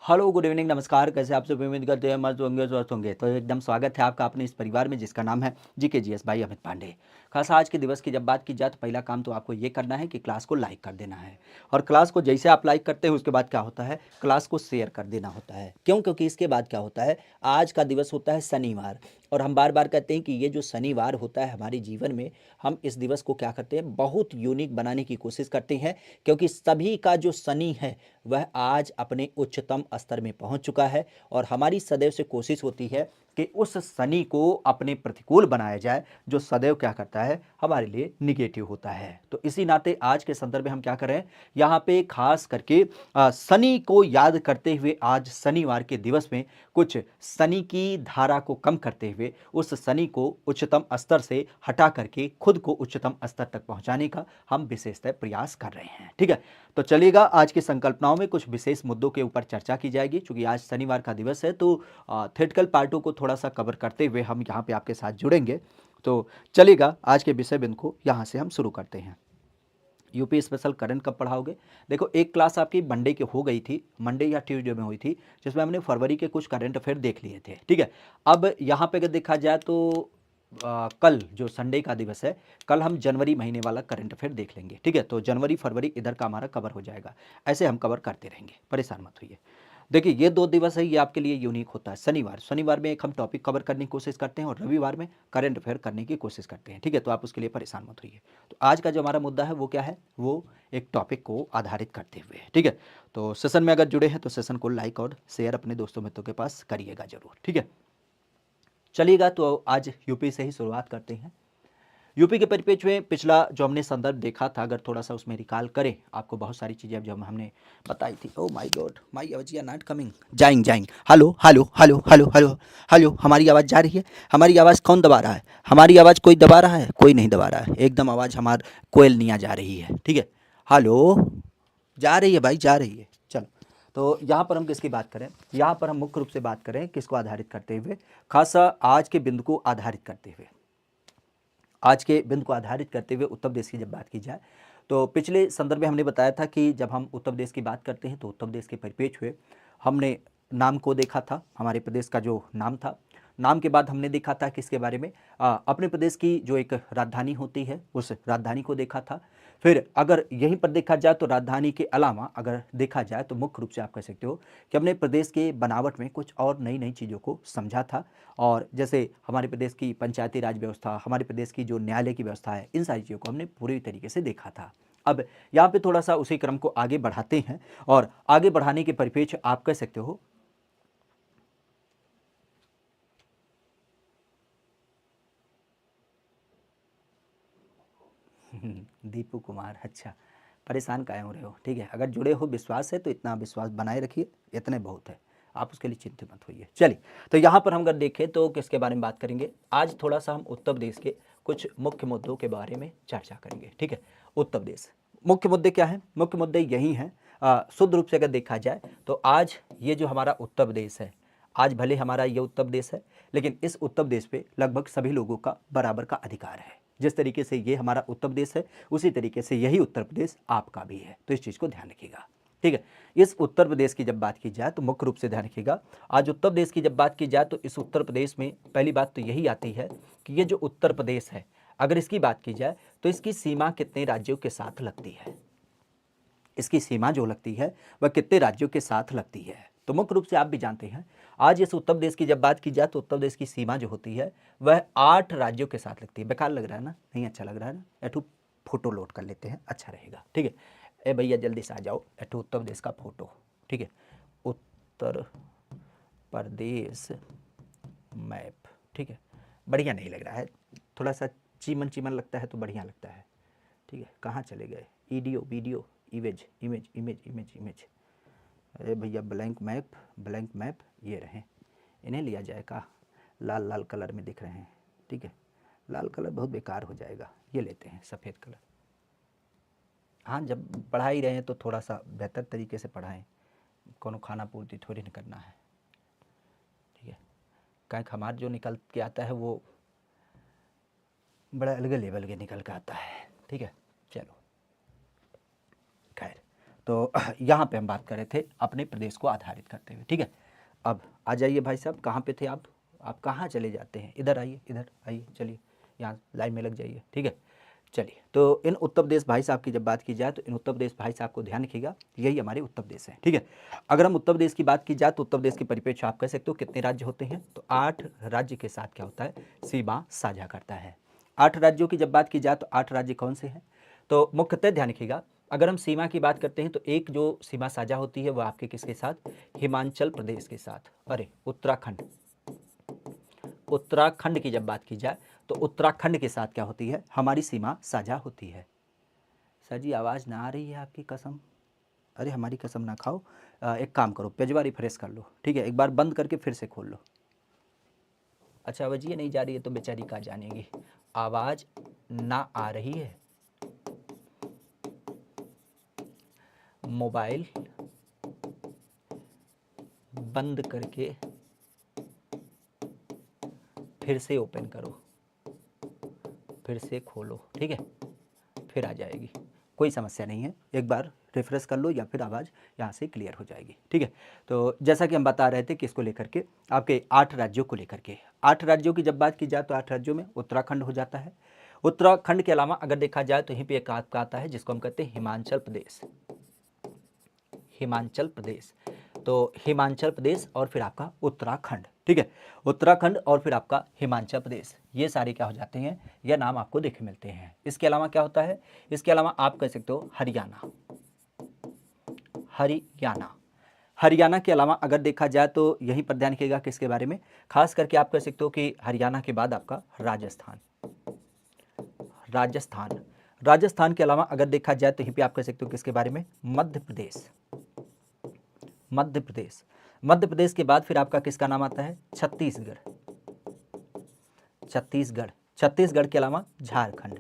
Hello, good evening, नमस्कार। कैसे आप सब? उम्मीद करते हैं मस्त होंगे, स्वस्थ होंगे। तो एकदम स्वागत है आपका अपने इस परिवार में जिसका नाम है जीकेजीएस भाई अमित पांडे। खास आज के दिवस की जब बात की जाए तो पहला काम तो आपको ये करना है कि क्लास को लाइक कर देना है। और क्लास को जैसे आप लाइक करते हैं उसके बाद क्या होता है, क्लास को शेयर कर देना होता है। क्यों? क्योंकि इसके बाद क्या होता है, आज का दिवस होता है शनिवार। और हम बार बार कहते हैं कि ये जो शनिवार होता है हमारे जीवन में, हम इस दिवस को क्या करते हैं, बहुत यूनिक बनाने की कोशिश करते हैं। क्योंकि सभी का जो शनि है वह आज अपने उच्चतम स्तर में पहुंच चुका है। और हमारी सदैव से कोशिश होती है कि उस शनि को अपने प्रतिकूल बनाया जाए, जो सदैव क्या करता है, हमारे लिए निगेटिव होता है। तो इसी नाते आज के संदर्भ में हम क्या करें, यहाँ पे खास करके शनि को याद करते हुए आज शनिवार के दिवस में कुछ शनि की धारा को कम करते हुए उस शनि को उच्चतम स्तर से हटा करके खुद को उच्चतम स्तर तक पहुंचाने का हम विशेषतः प्रयास कर रहे हैं। ठीक है, तो चलिएगा, आज की संकल्पनाओं में कुछ विशेष मुद्दों के ऊपर चर्चा की जाएगी। क्योंकि आज शनिवार का दिवस है तो थेटिकल पार्टों को थोड़ा सा कवर करते हुए हम यहाँ पे आपके साथ जुड़ेंगे। तो चलिएगा, आज के विषय बिंदु को यहाँ से हम शुरू करते हैं। यूपी स्पेशल करंट कब पढ़ाओगे? देखो, एक क्लास आपकी मंडे की हो गई थी, मंडे या ट्यूसडे में हुई थी, जिसमें हमने फरवरी के कुछ करंट अफेयर देख लिए थे। ठीक है, अब यहाँ पे अगर देखा जाए तो कल जो संडे का दिवस है, कल हम जनवरी महीने वाला करंट अफेयर देख लेंगे। ठीक है, तो जनवरी फरवरी इधर का हमारा कवर हो जाएगा। ऐसे हम कवर करते रहेंगे, परेशान मत होइए। देखिए, ये 2 दिवस है, ये आपके लिए यूनिक होता है। शनिवार में एक हम टॉपिक कवर करने की कोशिश करते हैं और रविवार में करंट अफेयर करने की कोशिश करते हैं। ठीक है, तो आप उसके लिए परेशान मत होइए। तो आज का जो हमारा मुद्दा है वो क्या है, वो एक टॉपिक को आधारित करते हुए है। ठीक है, तो सेशन में अगर जुड़े हैं तो सेशन को लाइक और शेयर अपने दोस्तों मित्रों के पास करिएगा जरूर। ठीक है, चलिएगा, तो आज यूपी से ही शुरुआत करते हैं। यूपी के परिप्रेक्ष्य में पिछला जो हमने संदर्भ देखा था, अगर थोड़ा सा उसमें रिकॉल करें, आपको बहुत सारी चीज़ें अब जब हमने बताई थी। ओ माय गॉड, माय आवाज आर नॉट कमिंग, जाइंग जाइंग, hello hello hello hello hello hello, हमारी आवाज़ जा रही है? हमारी आवाज़ कौन दबा रहा है? हमारी आवाज़ कोई दबा रहा है? कोई नहीं दबा रहा है, एकदम आवाज़ हमार कोयलनिया जा रही है। ठीक है, हेलो, जा रही है भाई, जा रही है। चलो, तो यहाँ पर हम किसकी बात करें, यहाँ पर हम मुख्य रूप से बात करें किसको आधारित करते हुए, खासा आज के बिंदु को आधारित करते हुए। आज के बिंदु को आधारित करते हुए उत्तर प्रदेश की जब बात की जाए तो पिछले संदर्भ में हमने बताया था कि जब हम उत्तर प्रदेश की बात करते हैं तो उत्तर प्रदेश के परिप्रेक्ष्य में हमने नाम को देखा था, हमारे प्रदेश का जो नाम था। नाम के बाद हमने देखा था किसके बारे में, अपने प्रदेश की जो एक राजधानी होती है उस राजधानी को देखा था। फिर अगर यहीं पर देखा जाए तो राजधानी के अलावा अगर देखा जाए तो मुख्य रूप से आप कह सकते हो कि अपने प्रदेश के बनावट में कुछ और नई नई चीज़ों को समझा था। और जैसे हमारे प्रदेश की पंचायती राज व्यवस्था, हमारे प्रदेश की जो न्यायालय की व्यवस्था है, इन सारी चीज़ों को हमने पूरी तरीके से देखा था। अब यहाँ पे थोड़ा सा उसी क्रम को आगे बढ़ाते हैं और आगे बढ़ाने के परिप्रेक्ष्य आप कह सकते हो दीपू कुमार, अच्छा, परेशान काहे हो रहे हो? ठीक है, अगर जुड़े हो, विश्वास है तो इतना विश्वास बनाए रखिए, इतने बहुत है, आप उसके लिए चिंतित मत होइए। चलिए, तो यहाँ पर हम अगर देखें तो किसके बारे में बात करेंगे, आज थोड़ा सा हम उत्तर प्रदेश के कुछ मुख्य मुद्दों के बारे में चर्चा करेंगे। ठीक है, उत्तर प्रदेश मुख्य मुद्दे क्या हैं? मुख्य मुद्दे यही हैं, शुद्ध रूप से अगर देखा जाए तो आज ये जो हमारा उत्तर प्रदेश है, आज भले हमारा ये उत्तर प्रदेश है, लेकिन इस उत्तर प्रदेश पे लगभग सभी लोगों का बराबर का अधिकार है। जिस तरीके से ये हमारा उत्तर प्रदेश है, उसी तरीके से यही उत्तर प्रदेश आपका भी है। तो इस चीज़ को ध्यान रखिएगा। ठीक है, इस उत्तर प्रदेश की जब बात की जाए तो मुख्य रूप से ध्यान रखिएगा, आज उत्तर प्रदेश की जब बात की जाए तो इस उत्तर प्रदेश में पहली बात तो यही आती है कि ये जो उत्तर प्रदेश है, अगर इसकी बात की जाए तो इसकी सीमा कितने राज्यों के साथ लगती है, इसकी सीमा जो लगती है वह कितने राज्यों के साथ लगती है। तो मुख्य रूप से आप भी जानते हैं, आज इस उत्तर प्रदेश की जब बात की जाए तो उत्तर प्रदेश की सीमा जो होती है वह 8 राज्यों के साथ लगती है। बेकार लग रहा है ना? नहीं अच्छा लग रहा है ना? एठू फोटो लोड कर लेते हैं, अच्छा रहेगा। ठीक है, ए भैया जल्दी से आ जाओ, एठू उत्तर प्रदेश का फोटो। ठीक है, उत्तर प्रदेश मैप। ठीक है, बढ़िया नहीं लग रहा है, थोड़ा सा चीमन चीमन लगता है तो बढ़िया लगता है। ठीक है, कहाँ चले गए? Video video, image image image image image, अरे भैया ब्लैंक मैप, ब्लैंक मैप, ये रहे, इन्हें लिया जाए का? लाल लाल कलर में दिख रहे हैं। ठीक है, लाल कलर बहुत बेकार हो जाएगा, ये लेते हैं सफ़ेद कलर। हाँ, जब पढ़ा ही रहे हैं तो थोड़ा सा बेहतर तरीके से पढ़ाएं, कोनो खाना पूर्ति थोड़ी न करना है। ठीक है, कहीं हमारा जो निकल के आता है वो बड़ा अलग लेवल के निकल के आता है। ठीक है, चलो खैर, तो यहाँ पे हम बात कर रहे थे अपने प्रदेश को आधारित करते हुए। ठीक है, अब आ जाइए भाई साहब, कहाँ पे थे आप कहाँ चले जाते हैं? इधर आइए, इधर आइए, चलिए यहाँ लाइन में लग जाइए। ठीक है, चलिए, तो इन उत्तर प्रदेश भाई साहब की जब बात की जाए तो इन उत्तर प्रदेश भाई साहब को ध्यान रखिएगा, यही हमारे उत्तर प्रदेश है। ठीक है, अगर हम उत्तर प्रदेश की बात की जाए तो उत्तर प्रदेश के परिप्रेक्ष्य आप कह सकते हो कितने राज्य होते हैं? तो 8 राज्य के साथ क्या होता है? सीमा साझा करता है। 8 राज्यों की जब बात की जाए तो 8 राज्य कौन से हैं? तो मुख्यतः ध्यान रखिएगा, अगर हम सीमा की बात करते हैं तो एक जो सीमा साझा होती है वह आपके किसके साथ? हिमाचल प्रदेश के साथ। अरे उत्तराखंड की जब बात की जाए तो उत्तराखंड के साथ क्या होती है? हमारी सीमा साझा होती है। सर जी आवाज़ ना आ रही है आपकी, कसम। अरे हमारी कसम ना खाओ, एक काम करो, पेजवा रिफ्रेश कर लो। ठीक है, एक बार बंद करके फिर से खोल लो। अच्छा आवाज़ ये नहीं जा रही है तो बेचारी का जानेगी, आवाज़ ना आ रही है। मोबाइल बंद करके फिर से ओपन करो, फिर से खोलो। ठीक है, फिर आ जाएगी, कोई समस्या नहीं है। एक बार रिफ्रेश कर लो या फिर आवाज़ यहाँ से क्लियर हो जाएगी। ठीक है, तो जैसा कि हम बता रहे थे कि इसको लेकर के आपके 8 राज्यों को लेकर के, 8 राज्यों की जब बात की जाए तो 8 राज्यों में उत्तराखंड हो जाता है। उत्तराखंड के अलावा अगर देखा जाए तो यहीं पे एक आपका आता है जिसको हम कहते हैं हिमाचल प्रदेश। हिमाचल प्रदेश, तो हिमाचल प्रदेश और फिर आपका उत्तराखंड। ठीक है, उत्तराखंड और फिर आपका हिमाचल प्रदेश, ये सारे क्या हो जाते हैं? यह नाम आपको देखे मिलते हैं। इसके अलावा क्या होता है? इसके अलावा आप कह सकते हो हरियाणा। हरियाणा के अलावा अगर देखा जाए तो यहीं पर ध्यान रखिएगा किसके बारे में? खास करके आप कह सकते हो कि हरियाणा के बाद आपका राजस्थान। राजस्थान के अलावा अगर देखा जाए तो यहीं पे आप कह सकते हो किसके बारे में? मध्य प्रदेश के बाद फिर आपका किसका नाम आता है? छत्तीसगढ़ के अलावा झारखंड,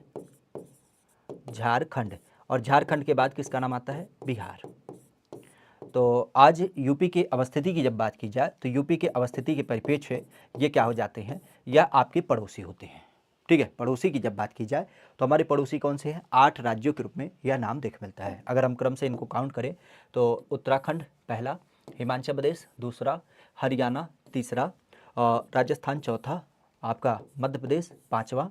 और झारखंड के बाद किसका नाम आता है? बिहार। तो आज यूपी के अवस्थिति की जब बात की जाए तो यूपी के अवस्थिति के परिप्रेक्ष्य ये क्या हो जाते हैं? या आपके पड़ोसी होते हैं। ठीक है, पड़ोसी की जब बात की जाए तो हमारे पड़ोसी कौन से हैं? 8 राज्यों के रूप में यह नाम देख मिलता है। अगर हम क्रम से इनको काउंट करें तो उत्तराखंड पहला, हिमाचल प्रदेश दूसरा, हरियाणा तीसरा, राजस्थान चौथा, आपका मध्य प्रदेश पाँचवा,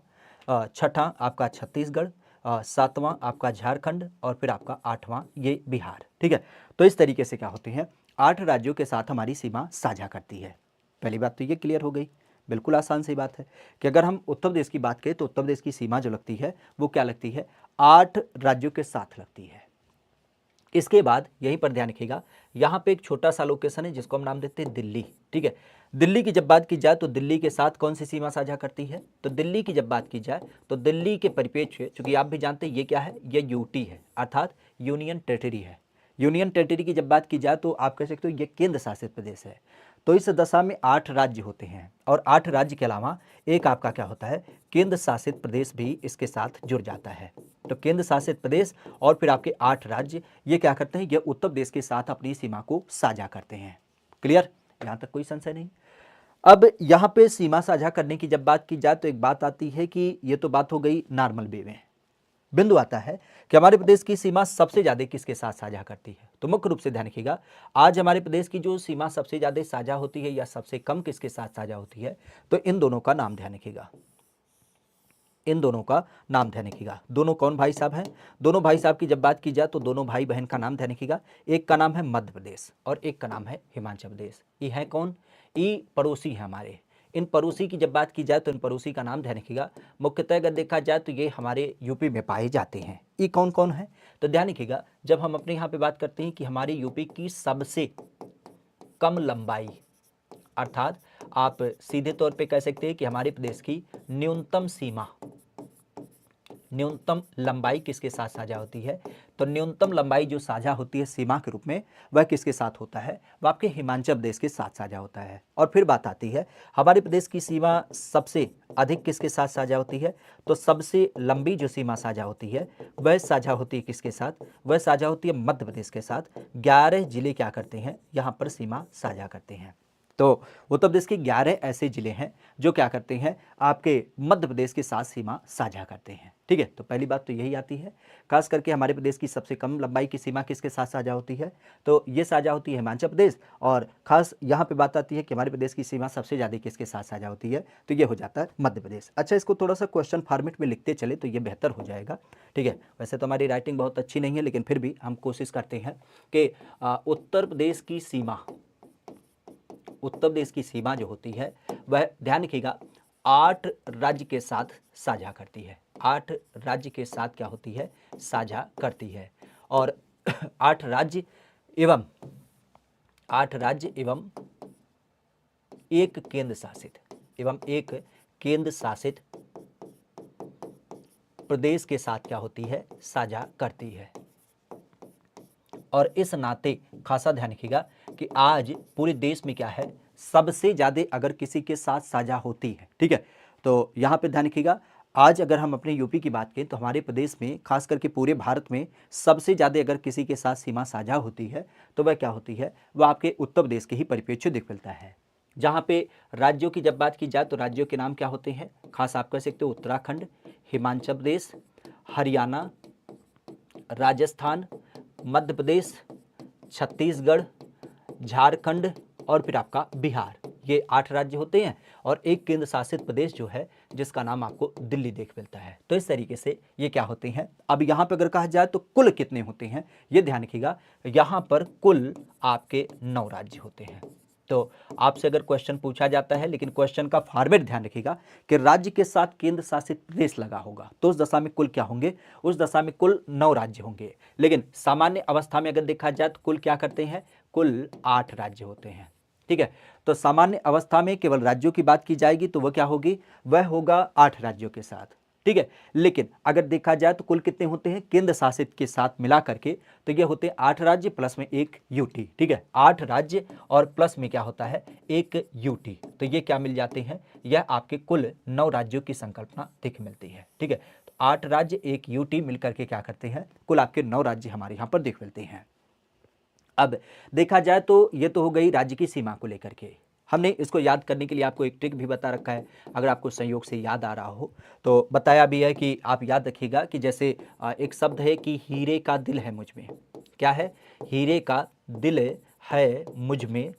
छठा आपका छत्तीसगढ़, सातवां आपका झारखंड और फिर आपका 8वां ये बिहार। ठीक है, तो इस तरीके से क्या होते हैं? 8 राज्यों के साथ हमारी सीमा साझा करती है। पहली बात तो ये क्लियर हो गई। बिल्कुल आसान सी बात है कि अगर हम उत्तर प्रदेश की बात करें तो उत्तर प्रदेश की सीमा जो लगती है वो क्या लगती है? 8 राज्यों के साथ लगती है। इसके बाद यहीं पर ध्यान रखिएगा, यहाँ पे एक छोटा सा लोकेशन है जिसको हम नाम देते हैं दिल्ली। ठीक है, दिल्ली की जब बात की जाए तो दिल्ली के साथ कौन सी सीमा साझा करती है? तो दिल्ली की जब बात की जाए तो दिल्ली के परिप्रेक्ष्य, चूंकि आप भी जानते हैं ये क्या है? ये यूटी है, अर्थात यूनियन टेरिटरी है। यूनियन टेरिटरी की जब बात की जाए तो आप कह सकते हो ये केंद्र शासित प्रदेश है। तो इस दशा में 8 राज्य होते हैं और 8 राज्य के अलावा एक आपका क्या होता है? केंद्र शासित प्रदेश भी इसके साथ जुड़ जाता है। तो केंद्र शासित प्रदेश और फिर आपके 8 राज्य ये क्या करते हैं? ये उत्तर प्रदेश के साथ अपनी सीमा को साझा करते हैं। क्लियर? यहाँ तक कोई संशय नहीं। अब यहाँ पे सीमा साझा करने की जब बात की जाए तो एक बात आती है कि ये तो बात हो गई नॉर्मल वे में। बिंदु आता है कि हमारे प्रदेश की सीमा सबसे ज्यादा किसके साथ साझा करती है? तो मुख्य रूप से ध्यान रखिएगा, आज हमारे प्रदेश की जो सीमा सबसे ज्यादा साझा होती है या सबसे कम किसके साथ साझा होती है? तो इन दोनों का नाम ध्यान रखिएगा। दोनों कौन भाई साहब हैं? दोनों भाई साहब की जब बात की जाए तो दोनों भाई बहन का नाम ध्यान रखिएगा। एक का नाम है मध्य प्रदेश और एक का नाम है हिमाचल प्रदेश। ये है कौन? ये पड़ोसी है हमारे। इन पड़ोसी की जब बात की जाए तो इन पड़ोसी का नाम ध्यान रखिएगा। मुख्यतः अगर देखा जाए तो ये हमारे यूपी में पाए जाते हैं। ये कौन कौन है? तो ध्यान रखिएगा, जब हम अपने यहाँ पे बात करते हैं कि हमारे यूपी की सबसे कम लंबाई, अर्थात आप सीधे तौर पे कह सकते हैं कि हमारे प्रदेश की न्यूनतम लंबाई किसके साथ साझा होती है? तो न्यूनतम लंबाई जो साझा होती है सीमा के रूप में वह किसके साथ होता है? वह आपके हिमाचल प्रदेश के साथ साझा होता है। और फिर बात आती है हमारे प्रदेश की सीमा सबसे अधिक किसके साथ साझा होती है? तो सबसे लंबी जो सीमा साझा होती है वह साझा होती है किसके साथ? वह साझा होती है मध्य प्रदेश के साथ। 11 जिले क्या करते हैं? यहाँ पर सीमा साझा करते हैं। तो उत्तर प्रदेश के 11 ऐसे जिले हैं जो क्या करते हैं, आपके मध्य प्रदेश के साथ सीमा साझा करते हैं। ठीक है, तो पहली बात तो यही आती है। खास करके हमारे प्रदेश की सबसे कम लंबाई की सीमा किसके साथ साझा होती है, तो ये साझा होती है हिमाचल प्रदेश। और खास यहाँ पे बात आती है कि हमारे प्रदेश की सीमा सबसे ज़्यादा किसके साथ साझा होती है, तो ये हो जाता है मध्य प्रदेश। अच्छा, इसको थोड़ा सा क्वेश्चन फॉर्मेट में लिखते चले तो ये बेहतर हो जाएगा। ठीक है, वैसे तो हमारी राइटिंग बहुत अच्छी नहीं है, लेकिन फिर भी हम कोशिश करते हैं कि उत्तर प्रदेश की सीमा, उत्तर प्रदेश की सीमा जो होती है वह, ध्यान रखिएगा, 8 राज्य के साथ साझा करती है। 8 राज्य के साथ क्या होती है, साझा करती है। और 8 राज्य एवं 8 राज्य एवं एक केंद्र शासित, एवं एक केंद्र शासित प्रदेश के साथ क्या होती है, साझा करती है। और इस नाते खासा ध्यान रखिएगा कि आज पूरे देश में क्या है, सबसे ज़्यादा अगर किसी के साथ साझा होती है, ठीक है, तो यहाँ पे ध्यान रखिएगा, आज अगर हम अपने यूपी की बात करें तो हमारे प्रदेश में, खास करके पूरे भारत में सबसे ज़्यादा अगर किसी के साथ सीमा साझा होती है तो वह क्या होती है, वह आपके उत्तर प्रदेश के ही परिप्रेक्ष्य दिख मिलता है। जहाँ पे राज्यों की जब बात की जाए तो राज्यों के नाम क्या होते हैं, खास आप कह सकते हो उत्तराखंड, हिमाचल प्रदेश, हरियाणा, राजस्थान, मध्य प्रदेश, छत्तीसगढ़, झारखंड और फिर आपका बिहार। ये 8 राज्य होते हैं और एक केंद्र शासित प्रदेश जो है जिसका नाम आपको दिल्ली देख मिलता है। तो इस तरीके से ये क्या होते हैं। अब यहाँ पर अगर कहा जाए तो कुल कितने होते हैं, ये ध्यान रखिएगा, यहाँ पर कुल आपके 9 राज्य होते हैं। तो आपसे अगर क्वेश्चन पूछा जाता है, लेकिन क्वेश्चन का फॉर्मेट ध्यान रखिएगा कि राज्य के साथ केंद्र शासित प्रदेश लगा होगा, तो उस दशा में कुल क्या होंगे, उस दशा में कुल 9 राज्य होंगे। लेकिन सामान्य अवस्था में अगर देखा जाए तो कुल क्या करते हैं, कुल 8 राज्य होते हैं। ठीक है, तो सामान्य अवस्था में केवल राज्यों की बात की जाएगी तो वह क्या होगी, वह होगा 8 राज्यों के साथ। ठीक है, लेकिन अगर देखा जाए तो कुल कितने होते हैं केंद्र शासित के साथ मिला करके, तो ये होते हैं 8 राज्य प्लस में एक यूटी। ठीक है, 8 राज्य और प्लस में क्या होता है, एक यूटी। तो ये क्या मिल जाते हैं, यह आपके कुल 9 राज्यों की संकल्पना दिख मिलती है। ठीक है, तो 8 राज्य एक यूटी मिलकर के क्या करते हैं, कुल आपके 9 राज्य हमारे यहाँ पर दिख मिलते हैं। अब देखा जाए तो ये तो हो गई राज्य की सीमा को लेकर के। हमने इसको याद करने के लिए आपको एक ट्रिक भी बता रखा है, अगर आपको संयोग से याद आ रहा हो तो बताया भी है कि आप याद रखिएगा कि जैसे एक शब्द है कि हीरे का दिल है मुझ में। क्या है, हीरे का दिल है मुझ में,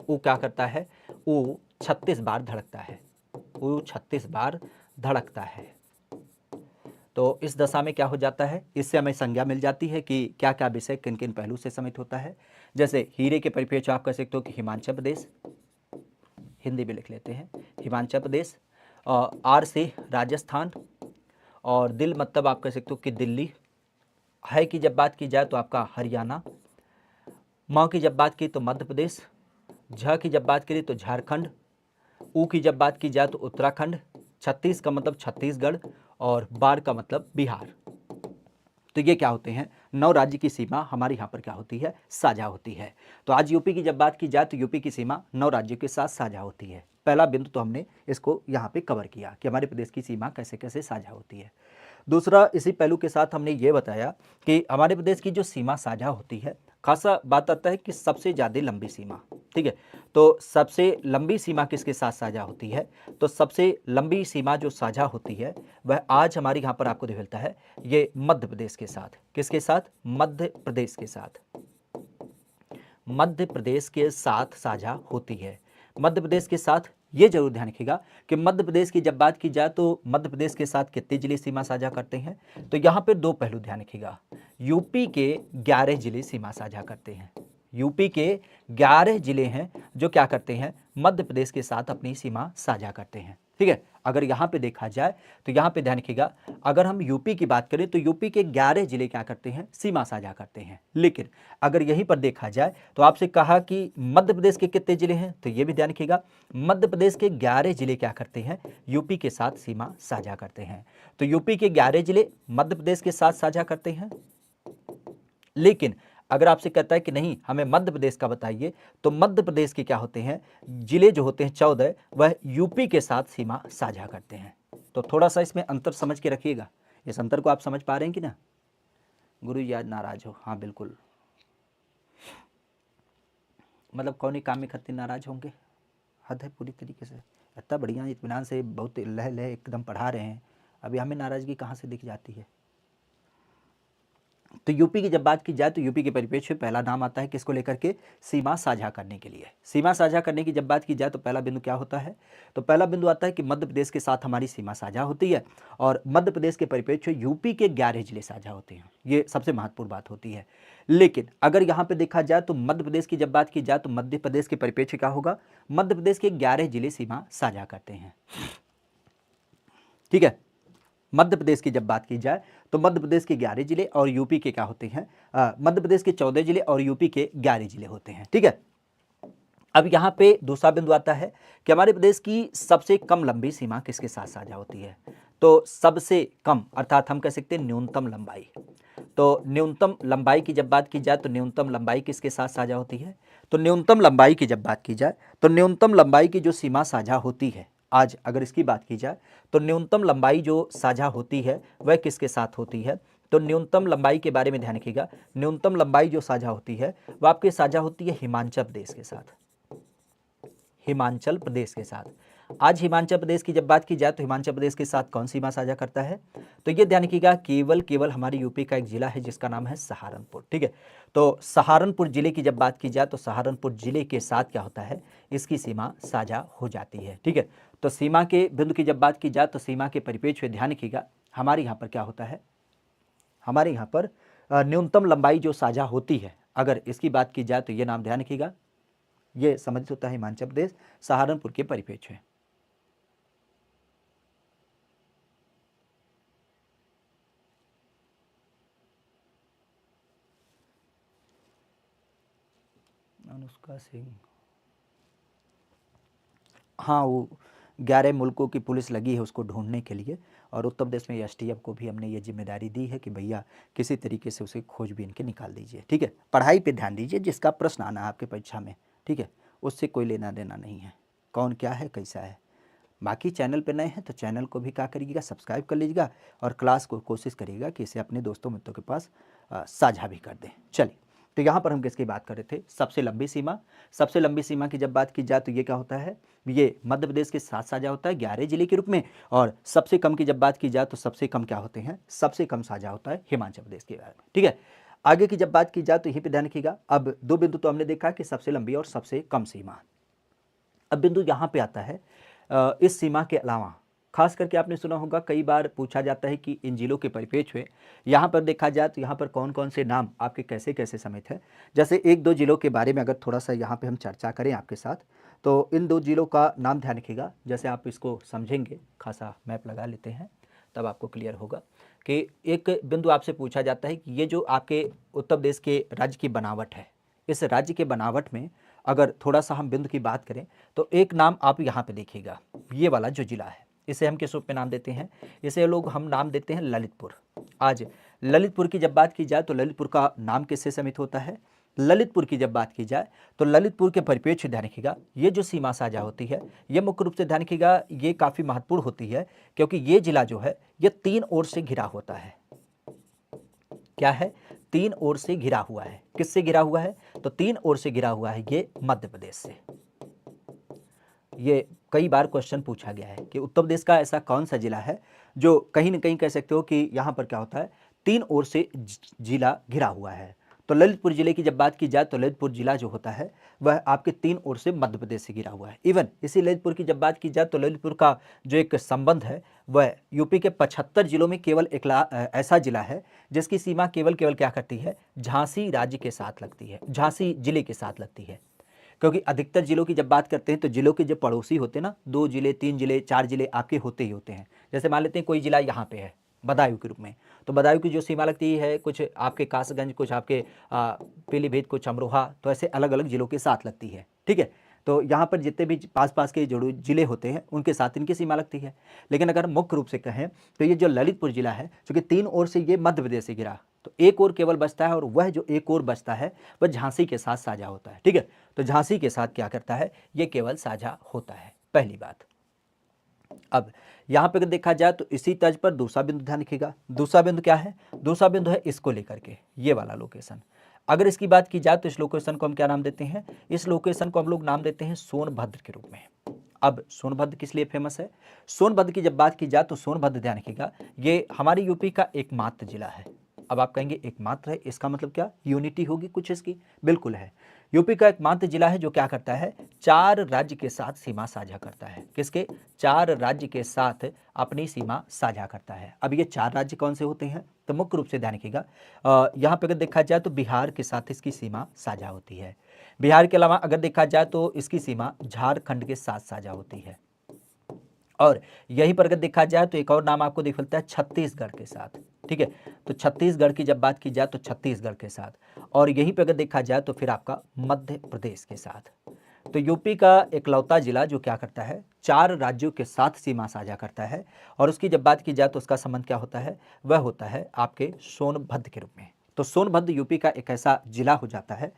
वो क्या करता है, वो 36 बार धड़कता है, वो 36 बार धड़कता है। तो इस दशा में क्या हो जाता है, इससे हमें संज्ञा मिल जाती है कि क्या क्या विषय किन किन पहलू से समित होता है। जैसे हीरे के परिप्रेक्ष्य आप कह सकते हो कि हिमाचल प्रदेश, हिंदी में लिख लेते हैं हिमाचल प्रदेश, आर से राजस्थान, और दिल मतलब आप कह सकते हो कि दिल्ली, है की जब बात की जाए तो आपका हरियाणा, माँ की जब बात की तो मध्य प्रदेश, झ की जब बात करी तो झारखंड, ऊ की जब बात की जाए तो उत्तराखंड, 36 का मतलब छत्तीसगढ़, और बार का मतलब बिहार। तो ये क्या होते हैं, 9 राज्य की सीमा हमारे यहाँ पर क्या होती है, साझा होती है। तो आज यूपी की जब बात की जाए तो यूपी की सीमा 9 राज्यों के साथ साझा होती है। पहला बिंदु तो हमने इसको यहाँ पे कवर किया कि हमारे प्रदेश की सीमा कैसे कैसे साझा होती है। दूसरा, इसी पहलू के साथ हमने ये बताया कि हमारे प्रदेश की जो सीमा साझा होती है, खासा बात आता है कि सबसे ज़्यादा लंबी सीमा। ठीक है, तो सबसे लंबी सीमा किसके साथ साझा होती है, तो सबसे लंबी सीमा जो साझा होती है वह आज हमारे यहाँ पर आपको मिलता है, ये मध्य प्रदेश के साथ। किसके साथ, मध्य प्रदेश के साथ, मध्य प्रदेश के साथ साझा होती है। मध्य प्रदेश के साथ ये जरूर ध्यान रखिएगा कि मध्य प्रदेश की जब बात की जाए तो मध्य प्रदेश के साथ कितने जिले सीमा साझा करते हैं, तो यहाँ पे 2 पहलू ध्यान रखिएगा। यूपी के 11 जिले सीमा साझा करते हैं। यूपी के 11 जिले हैं जो क्या करते हैं, मध्य प्रदेश के साथ अपनी सीमा साझा करते हैं। ठीक है, अगर यहाँ पे देखा जाए तो यहाँ पे ध्यान रखिएगा, अगर हम यूपी की बात करें तो यूपी के 11 जिले क्या करते हैं, सीमा साझा करते हैं। लेकिन अगर यहीं पर देखा जाए तो आपसे कहा कि मध्य प्रदेश के कितने जिले हैं, तो ये भी ध्यान रखिएगा, मध्य प्रदेश के 11 जिले क्या करते हैं, यूपी के साथ सीमा साझा करते हैं। तो यूपी के 11 जिले मध्य प्रदेश के साथ साझा करते हैं। लेकिन अगर आपसे कहता है कि नहीं हमें मध्य प्रदेश का बताइए, तो मध्य प्रदेश के क्या होते हैं, जिले जो होते हैं 14, वह यूपी के साथ सीमा साझा करते हैं। तो थोड़ा सा इसमें अंतर समझ के रखिएगा। इस अंतर को आप समझ पा रहे हैं कि ना, गुरु जी आज नाराज हो, हाँ बिल्कुल। मतलब कौन ही काम में खत्ते नाराज होंगे, हद है पूरी तरीके से। इतना बढ़िया इत्मीनान से बहुत लह लह एकदम पढ़ा रहे हैं, अभी हमें नाराज़गी कहाँ से दिख जाती है। तो यूपी की जब बात की जाए तो यूपी के परिप्रेक्ष्य में पहला नाम आता है किसको लेकर के, सीमा साझा करने के लिए। सीमा साझा करने की जब बात की जाए तो पहला बिंदु क्या होता है, तो पहला बिंदु आता है कि मध्य प्रदेश के साथ हमारी सीमा साझा होती है, और मध्य प्रदेश के परिप्रेक्ष्य में यूपी के 11 जिले साझा होते हैं, ये सबसे महत्वपूर्ण बात होती है। लेकिन अगर यहाँ पे देखा जाए तो मध्य प्रदेश की जब बात की जाए तो मध्य प्रदेश के परिप्रेक्ष्य क्या होगा, मध्य प्रदेश के 11 जिले सीमा साझा करते हैं। ठीक है, मध्य प्रदेश की जब बात की जाए तो मध्य प्रदेश के 11 जिले और यूपी के क्या होते हैं, मध्य प्रदेश के 14 जिले और यूपी के 11 जिले होते हैं। ठीक है, अब यहाँ पे दूसरा बिंदु आता है कि हमारे प्रदेश की सबसे कम लंबी सीमा किसके साथ साझा होती है, तो सबसे कम अर्थात हम कह सकते हैं न्यूनतम लंबाई। तो न्यूनतम लंबाई की जब बात की जाए तो न्यूनतम लंबाई किसके साथ साझा होती है, तो न्यूनतम लंबाई की जब बात की जाए तो न्यूनतम लंबाई की जो सीमा साझा होती है, आज अगर इसकी बात की जाए तो न्यूनतम लंबाई जो साझा होती है वह किसके साथ होती है, तो न्यूनतम लंबाई के बारे में ध्यान रखिएगा, न्यूनतम लंबाई जो साझा होती है वह आपके साझा होती है हिमाचल प्रदेश के साथ, हिमाचल प्रदेश के साथ। आज हिमाचल प्रदेश की जब बात की जाए तो हिमाचल प्रदेश के साथ कौन सीमा साझा करता है, तो ये ध्यान रखिएगा केवल हमारे यूपी का एक जिला है जिसका नाम है सहारनपुर। ठीक है, तो सहारनपुर जिले की जब बात की जाए तो सहारनपुर जिले के साथ क्या होता है, इसकी सीमा साझा हो जाती है। ठीक है, तो सीमा के बिंदु की जब बात की जाए तो सीमा के परिप्रेक्ष्य में ध्यान रखिएगा हमारे यहाँ पर क्या होता है, हमारे यहाँ पर न्यूनतम लंबाई जो साझा होती है, अगर इसकी बात की जाए तो ये नाम ध्यान रखिएगा, ये संबंधित होता है हिमाचल प्रदेश सहारनपुर के परिप्रेक्ष्य में। अनुष्का सिंह, हाँ वो 11 मुल्कों की पुलिस लगी है उसको ढूंढने के लिए, और उत्तर प्रदेश में एसटीएफ को भी हमने ये जिम्मेदारी दी है कि भैया किसी तरीके से उसे खोजबीन के निकाल दीजिए। ठीक है, पढ़ाई पे ध्यान दीजिए, जिसका प्रश्न आना है आपके परीक्षा में, ठीक है, उससे कोई लेना देना नहीं है, कौन क्या है कैसा है। बाकी चैनल पे नए हैं तो चैनल को भी क्या करिएगा, सब्सक्राइब कर लीजिएगा, और क्लास को कोशिश करिएगा कि इसे अपने दोस्तों मित्रों के पास साझा भी कर दें। चलिए, तो यहाँ पर हम किसकी बात कर रहे थे, सबसे लंबी सीमा। सबसे लंबी सीमा की जब बात की जाए तो ये क्या होता है, ये मध्य प्रदेश के साथ साझा होता है 11 जिले के रूप में, और सबसे कम की जब बात की जाए तो सबसे कम क्या होते हैं, सबसे कम साझा होता है हिमाचल प्रदेश के बारे में। ठीक है, आगे की जब बात की जाए तो यहीं पर ध्यान रखिएगा, अब दो बिंदु तो हमने देखा कि सबसे लंबी और सबसे कम सीमा। अब बिंदु यहाँ पे आता है इस सीमा के अलावा, खास करके आपने सुना होगा कई बार पूछा जाता है कि इन जिलों के परिप्रेक्ष्य में यहाँ पर देखा जाए तो यहाँ पर कौन कौन से नाम आपके कैसे कैसे समित है। जैसे एक दो जिलों के बारे में अगर थोड़ा सा यहाँ पे हम चर्चा करें आपके साथ, तो इन दो जिलों का नाम ध्यान रखिएगा, जैसे आप इसको समझेंगे, खासा मैप लगा लेते हैं तब आपको क्लियर होगा कि एक बिंदु आपसे पूछा जाता है कि ये जो आपके उत्तर प्रदेश के राज्य की बनावट है, इस राज्य के बनावट में अगर थोड़ा सा हम बिंदु की बात करें तो एक नाम आप यहाँ पे देखिएगा, ये वाला जो जिला है इसे हम किस रूप में नाम देते हैं, इसे लोग हम नाम देते हैं ललितपुर। आज ललितपुर की जब बात की जाए तो ललितपुर का नाम किससे समित होता है, ललितपुर की जब बात की जाए तो ललितपुर के परिप्रेक्ष्य ध्यान रखिएगा, ये जो सीमा साझा होती है ये मुख्य रूप से ध्यान रखिएगा, ये काफ़ी महत्वपूर्ण होती है क्योंकि ये जिला जो है ये 3 ओर से घिरा होता है। क्या है, 3 ओर से घिरा हुआ है। किससे घिरा हुआ है, तो 3 ओर से घिरा हुआ है ये मध्य प्रदेश से। ये कई बार क्वेश्चन पूछा गया है कि उत्तर प्रदेश का ऐसा कौन सा जिला है जो कहीं ना कहीं कह सकते हो कि यहाँ पर क्या होता है, 3 ओर से जिला घिरा हुआ है। तो ललितपुर जिले की जब बात की जाए तो ललितपुर जिला जो होता है वह आपके 3 ओर से मध्य प्रदेश से घिरा हुआ है। इवन इसी ललितपुर की जब बात की जाए तो ललितपुर का जो एक संबंध है वह यूपी के 75 जिलों में केवल एक ऐसा जिला है जिसकी सीमा केवल क्या करती है, झांसी राज्य के साथ लगती है, झांसी जिले के साथ लगती है। क्योंकि अधिकतर जिलों की जब बात करते हैं तो जिलों के जो पड़ोसी होते हैं ना, 2 जिले 3 जिले 4 जिले आपके होते ही होते हैं। जैसे मान लेते हैं कोई जिला यहाँ पे है बदायूं के रूप में, तो बदायूं की जो सीमा लगती है कुछ आपके कासगंज, कुछ आपके पीलीभीत, कुछ अमरोहा, तो ऐसे अलग अलग जिलों के साथ लगती है। ठीक है, तो यहाँ पर जितने भी पास पास के जो जिले होते हैं उनके साथ इनकी सीमा लगती है। लेकिन अगर मुख्य रूप से कहें तो ये जो ललितपुर जिला है चूँकि 3 ओर से ये मध्य प्रदेश से घिरा, तो एक और केवल बचता है, और वह जो एक और बचता है वह झांसी के साथ साझा होता है। ठीक है, तो झांसी के साथ क्या करता है, ये केवल साझा होता है, पहली बात। अब यहाँ पे अगर देखा जाए तो इसी तर्ज पर दूसरा बिंदु ध्यान रखिएगा। दूसरा बिंदु क्या है, दूसरा बिंदु है इसको लेकर के, ये वाला लोकेशन। अगर इसकी बात की जाए तो इस लोकेशन को हम क्या नाम देते हैं, इस लोकेशन को हम लोग नाम देते हैं सोनभद्र के रूप में। अब सोनभद्र किस लिए फेमस है, सोनभद्र की जब बात की जाए तो सोनभद्र ध्यान रखिएगा ये हमारी यूपी का एकमात्र जिला है। अब आप कहेंगे एकमात्र है, इसका मतलब क्या, यूनिटी होगी कुछ इसकी, बिल्कुल है। यूपी का एकमात्र जिला है जो क्या करता है, 4 राज्य के साथ सीमा साझा करता है। किसके, 4 राज्य के साथ अपनी सीमा साझा करता है। अब ये 4 राज्य कौन से होते हैं, तो मुख्य रूप से ध्यान रखिएगा यहाँ पे अगर देखा जाए तो बिहार के साथ इसकी सीमा साझा होती है। बिहार के अलावा अगर देखा जाए तो इसकी सीमा झारखंड के साथ साझा होती है। और यहीं पर अगर देखा जाए तो एक और नाम आपको दिख मिलता है छत्तीसगढ़ के साथ। ठीक है, तो छत्तीसगढ़ की जब बात की जाए तो छत्तीसगढ़ के साथ, और यहीं पर अगर देखा जाए तो फिर आपका मध्य प्रदेश के साथ। तो यूपी का इकलौता जिला जो क्या करता है, 4 राज्यों के साथ सीमा साझा करता है। और उसकी जब बात की जाए तो उसका संबंध क्या होता है, वह होता है आपके सोनभद्र के रूप में। तो सोनभद्र यूपी का एक ऐसा जिला हो जाता है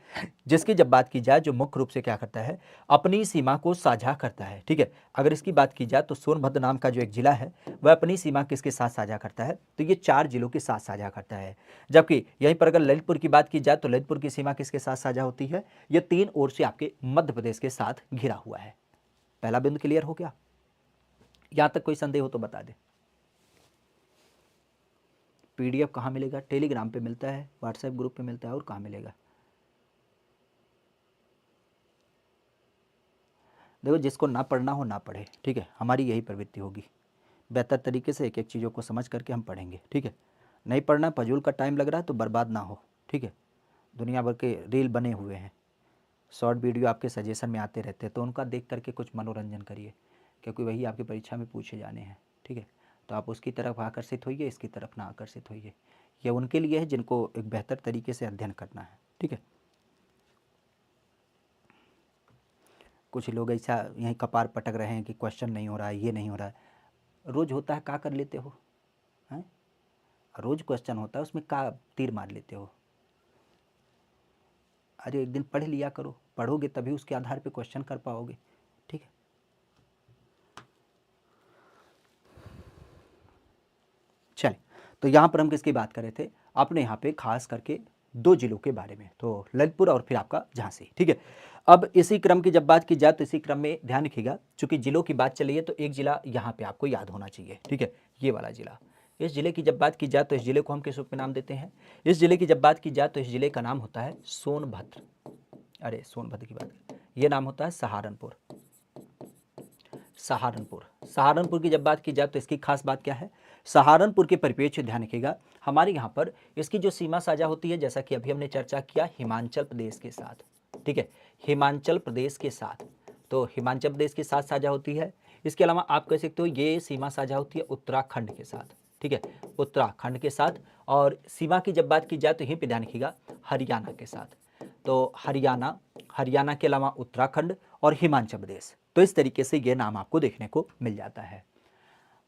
जिसकी जब बात की जाए जो मुख्य रूप से क्या करता है, अपनी सीमा को साझा करता है। ठीक है, अगर इसकी बात की जाए तो सोनभद्र नाम का जो एक जिला है वह अपनी सीमा किसके साथ साझा करता है, तो ये 4 जिलों के साथ साझा करता है। जबकि यहीं पर अगर ललितपुर की बात की जाए तो ललितपुर की सीमा किसके साथ साझा होती है, ये 3 ओर से आपके मध्य प्रदेश के साथ घिरा हुआ है। पहला बिंदु क्लियर हो गया, यहां तक कोई संदेह हो तो बता दे। पीडीएफ कहाँ मिलेगा, टेलीग्राम पे मिलता है, व्हाट्सएप ग्रुप पे मिलता है, और कहाँ मिलेगा। देखो जिसको ना पढ़ना हो ना पढ़े, ठीक है, हमारी यही प्रवृत्ति होगी, बेहतर तरीके से एक एक चीज़ों को समझ करके हम पढ़ेंगे। ठीक है, नहीं पढ़ना, फजूल का टाइम लग रहा है तो बर्बाद ना हो। ठीक है, दुनिया भर के रील बने हुए हैं, शॉर्ट वीडियो आपके सजेशन में आते रहते हैं, तो उनका देख करके कुछ मनोरंजन करिए, क्योंकि वही आपकी परीक्षा में पूछे जाने हैं। ठीक है, तो आप उसकी तरफ आकर्षित होइए, इसकी तरफ ना आकर्षित होइए। यह उनके लिए है जिनको एक बेहतर तरीके से अध्ययन करना है। ठीक है, कुछ लोग ऐसा यहीं कपार पटक रहे हैं कि क्वेश्चन नहीं हो रहा है, ये नहीं हो रहा है। रोज़ होता है, क्या कर लेते हो हैं, रोज़ क्वेश्चन होता है उसमें का तीर मार लेते हो। अरे एक दिन पढ़ लिया करो, पढ़ोगे तभी उसके आधार पे क्वेश्चन कर पाओगे। ठीक है, चलिए, तो यहाँ पर हम किसकी बात कर रहे थे, अपने यहाँ पे खास करके 2 जिलों के बारे में, तो ललितपुर और फिर आपका झांसी। ठीक है, अब इसी क्रम की जब बात की जाए तो इसी क्रम में ध्यान रखिएगा, चूंकि जिलों की बात चली है तो एक जिला यहाँ पे आपको याद होना चाहिए। ठीक है, ये वाला जिला, इस जिले की जब बात की जाए तो इस जिले को हम किस रूप में नाम देते हैं, इस जिले की जब बात की जाए तो इस जिले का नाम होता है सोनभद्र। अरे सोनभद्र की बात करें, ये नाम होता है सहारनपुर। सहारनपुर, सहारनपुर की जब बात की जाए तो इसकी खास बात क्या है, सहारनपुर के परिप्रेक्ष्य ध्यान रखिएगा, हमारे यहाँ पर इसकी जो सीमा साझा होती है, जैसा कि अभी हमने चर्चा किया, हिमाचल प्रदेश के साथ। ठीक है, हिमाचल प्रदेश के साथ, तो हिमाचल प्रदेश के साथ साझा होती है। इसके अलावा आप कह सकते हो ये सीमा साझा होती है उत्तराखंड के साथ। ठीक है, उत्तराखंड के साथ, और सीमा की जब बात की जाए तो यहीं पर ध्यान रखिएगा हरियाणा के साथ। तो हरियाणा, हरियाणा के अलावा उत्तराखंड और हिमाचल प्रदेश, तो इस तरीके से ये नाम आपको देखने को मिल जाता है।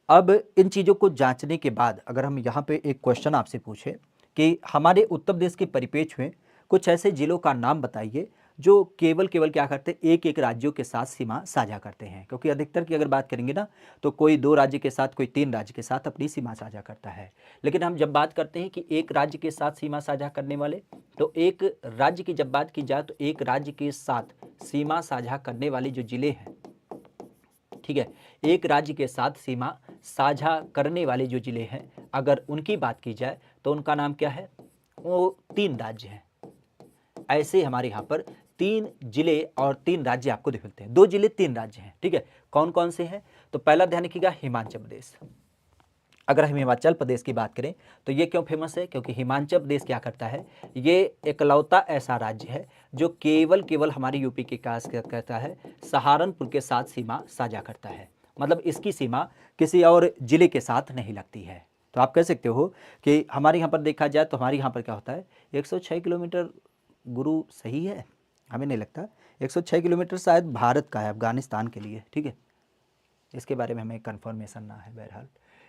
अब इन चीज़ों को जांचने के बाद अगर हम यहाँ पे एक क्वेश्चन आपसे पूछें कि हमारे उत्तर प्रदेश के परिप्रेक्ष्य में कुछ ऐसे जिलों का नाम बताइए जो केवल केवल क्या करते हैं, एक एक राज्यों के साथ सीमा साझा करते हैं। क्योंकि अधिकतर की अगर बात करेंगे ना तो कोई 2 राज्य के साथ, कोई 3 राज्य के साथ अपनी सीमा साझा करता है। लेकिन हम जब बात करते हैं कि एक राज्य के साथ सीमा साझा करने वाले, तो एक राज्य की जब बात की जाए तो एक राज्य के साथ सीमा साझा करने वाले जो जिले हैं, ठीक है, एक राज्य के साथ सीमा साझा करने वाले जो जिले हैं, अगर उनकी बात की जाए तो उनका नाम क्या है, वो 3 राज्य हैं। ऐसे हमारे यहाँ पर 3 जिले और 3 राज्य आपको दिख मिलते हैं, 2 जिले 3 राज्य हैं। ठीक है, कौन कौन से हैं, तो पहला ध्यान रखिएगा हिमाचल प्रदेश। अगर हम हिमाचल प्रदेश की बात करें तो ये क्यों फेमस है, क्योंकि हिमाचल प्रदेश क्या करता है, ये इकलौता ऐसा राज्य है जो केवल हमारी यूपी के कास कहता है सहारनपुर के साथ सीमा साझा करता है। मतलब इसकी सीमा किसी और जिले के साथ नहीं लगती है। तो आप कह सकते हो कि हमारे यहाँ पर देखा जाए तो हमारे यहाँ पर क्या होता है, 106 किलोमीटर, गुरु सही है, हमें नहीं लगता, 106 किलोमीटर शायद भारत का है अफगानिस्तान के लिए। ठीक है, इसके बारे में हमें कंफर्मेशन ना है। बहरहाल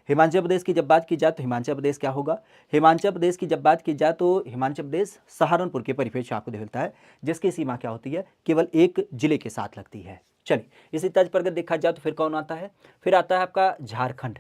हिमाचल प्रदेश की जब बात की जाए तो हिमाचल प्रदेश क्या होगा, हिमाचल प्रदेश की जब बात की जाए तो हिमाचल प्रदेश सहारनपुर के परिप्रेक्ष्य आपको मिलता है, जिसकी सीमा क्या होती है, केवल एक जिले के साथ लगती है। चलिए, इसी तर्ज पर अगर देखा जाए तो फिर कौन आता है, फिर आता है आपका झारखंड।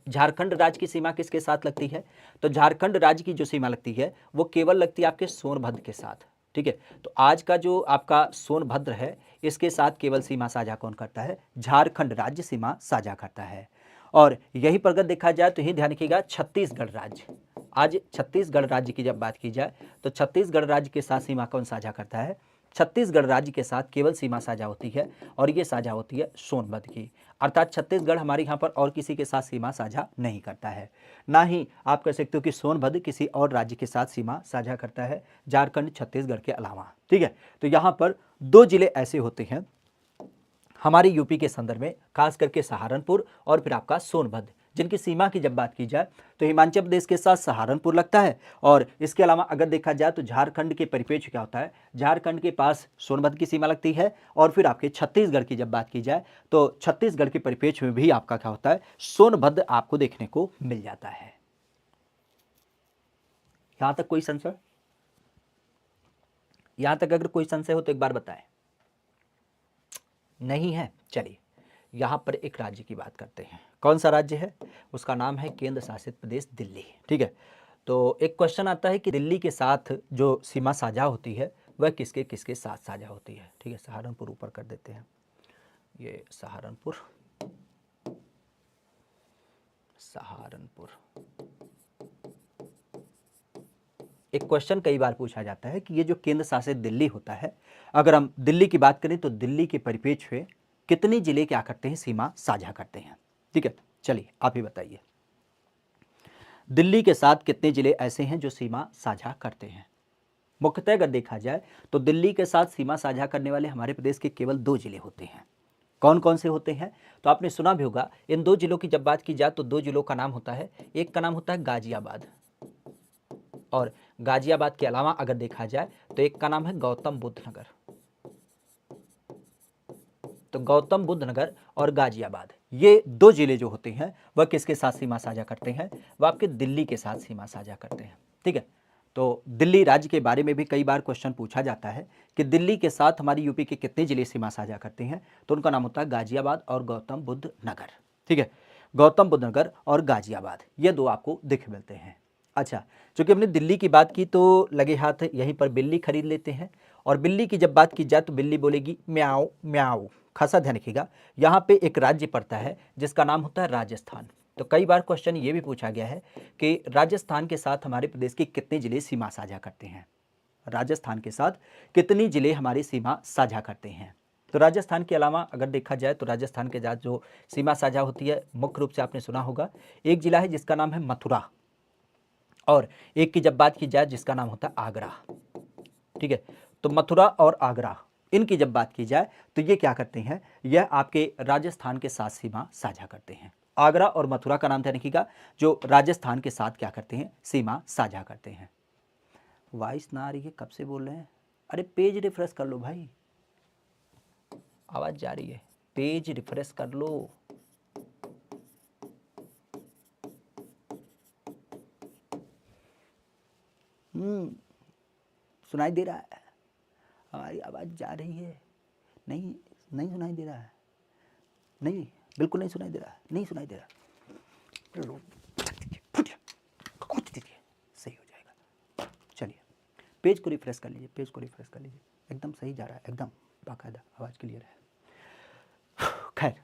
झारखंड राज्य की सीमा किसके साथ लगती है? तो झारखंड राज्य की जो सीमा लगती है वो केवल लगती है आपके सोनभद्र के साथ। ठीक है, तो आज का जो आपका सोनभद्र है इसके साथ केवल सीमा साझा कौन करता है? झारखंड राज्य सीमा साझा करता है। और यही पर अगर देखा जाए तो यही ध्यान रखिएगा छत्तीसगढ़ राज्य, आज छत्तीसगढ़ राज्य की जब बात की जाए तो छत्तीसगढ़ राज्य के साथ सीमा कौन साझा करता है? छत्तीसगढ़ राज्य के साथ केवल सीमा साझा होती है और ये साझा होती है सोनभद्र की, अर्थात छत्तीसगढ़ हमारे यहाँ पर और किसी के साथ सीमा साझा नहीं करता है। ना ही आप कह सकते हो कि सोनभद्र किसी और राज्य के साथ सीमा साझा करता है झारखंड छत्तीसगढ़ के अलावा। ठीक है, तो यहाँ पर दो जिले ऐसे होते हैं हमारे यूपी के संदर्भ में, खास करके सहारनपुर और फिर आपका सोनभद्र, जिनकी सीमा की जब बात की जाए तो हिमाचल प्रदेश के साथ सहारनपुर लगता है। और इसके अलावा अगर देखा जाए तो झारखंड के परिप्रेक्ष्य क्या होता है, झारखंड के पास सोनभद्र की सीमा लगती है और फिर आपके छत्तीसगढ़ की जब बात की जाए तो छत्तीसगढ़ के परिप्रेक्ष्य में भी आपका क्या होता है, सोनभद्र आपको देखने को मिल जाता है। यहां तक कोई संशय? यहां तक अगर कोई संशय हो तो एक बार बताएं। नहीं है? चलिए यहां पर एक राज्य की बात करते हैं। कौन सा राज्य है? उसका नाम है केंद्र शासित प्रदेश दिल्ली। ठीक है, तो एक क्वेश्चन आता है कि दिल्ली के साथ जो सीमा साझा होती है वह किसके किसके साथ साझा होती है। ठीक है, सहारनपुर ऊपर कर देते हैं, ये सहारनपुर, सहारनपुर। एक क्वेश्चन कई बार पूछा जाता है कि ये जो केंद्र शासित दिल्ली होता है, अगर हम दिल्ली की बात करें तो दिल्ली के परिप्रेक्ष्य में कितने जिले क्या करते हैं, सीमा साझा करते हैं। ठीक है, चलिए आप ही बताइए, दिल्ली के साथ कितने जिले ऐसे हैं जो सीमा साझा करते हैं? मुख्यतः अगर देखा जाए तो दिल्ली के साथ सीमा साझा करने वाले हमारे प्रदेश के केवल दो जिले होते हैं। कौन कौन से होते हैं? तो आपने सुना भी होगा, इन दो जिलों की जब बात की जाए तो दो जिलों का नाम होता है, एक का नाम होता है गाजियाबाद, और गाजियाबाद के अलावा अगर देखा जाए तो एक का नाम है गौतम बुद्ध नगर। तो गौतम बुद्ध नगर और गाजियाबाद, ये दो जिले जो होते हैं वह किसके साथ सीमा साझा करते हैं? वह आपके दिल्ली के साथ सीमा साझा करते हैं। ठीक है, तो दिल्ली राज्य के बारे में भी कई बार क्वेश्चन पूछा जाता है कि दिल्ली के साथ हमारी यूपी के कितने जिले सीमा साझा करते हैं, तो उनका नाम होता है गाजियाबाद और गौतम बुद्ध नगर। ठीक है, गौतम बुद्ध नगर और गाजियाबाद, ये दो आपको दिख मिलते हैं। अच्छा, चूंकि हमने दिल्ली की बात की तो लगे हाथ यहीं पर बिल्ली खरीद लेते हैं, और बिल्ली की जब बात की जाए तो बिल्ली बोलेगी म्याऊ म्याऊ। खासा ध्यान रखिएगा, यहाँ पे एक राज्य पड़ता है जिसका नाम होता है राजस्थान। तो कई बार क्वेश्चन ये भी पूछा गया है कि राजस्थान के साथ हमारे प्रदेश के कितने जिले सीमा साझा करते हैं, राजस्थान के साथ कितनी जिले हमारी सीमा साझा करते हैं। तो राजस्थान के अलावा अगर देखा जाए तो राजस्थान के साथ जो सीमा साझा होती है मुख्य रूप से आपने सुना होगा, एक जिला है जिसका नाम है मथुरा, और एक की जब बात की जाए जिसका नाम होता है आगरा। ठीक है, तो मथुरा और आगरा, इनकी जब बात की जाए तो ये क्या करते हैं, यह आपके राजस्थान के साथ सीमा साझा करते हैं। आगरा और मथुरा का नाम ध्यान रखिएगा, जो राजस्थान के साथ क्या करते हैं, सीमा साझा करते हैं। वॉइस ना आ रही है, कब से बोल रहे हैं? अरे पेज रिफ्रेश कर लो भाई, आवाज जा रही है, पेज रिफ्रेश कर लो। सुनाई दे रहा है? हमारी आवाज जा रही है? नहीं, नहीं सुनाई दे रहा है, नहीं बिल्कुल नहीं सुनाई दे रहा, नहीं सुनाई दे रहा, सही हो जाएगा। चलिए पेज को रिफ्रेश कर लीजिए, पेज को रिफ्रेश कर लीजिए, एकदम सही जा रहा है, एकदम बाकायदा आवाज़ क्लियर है। खैर,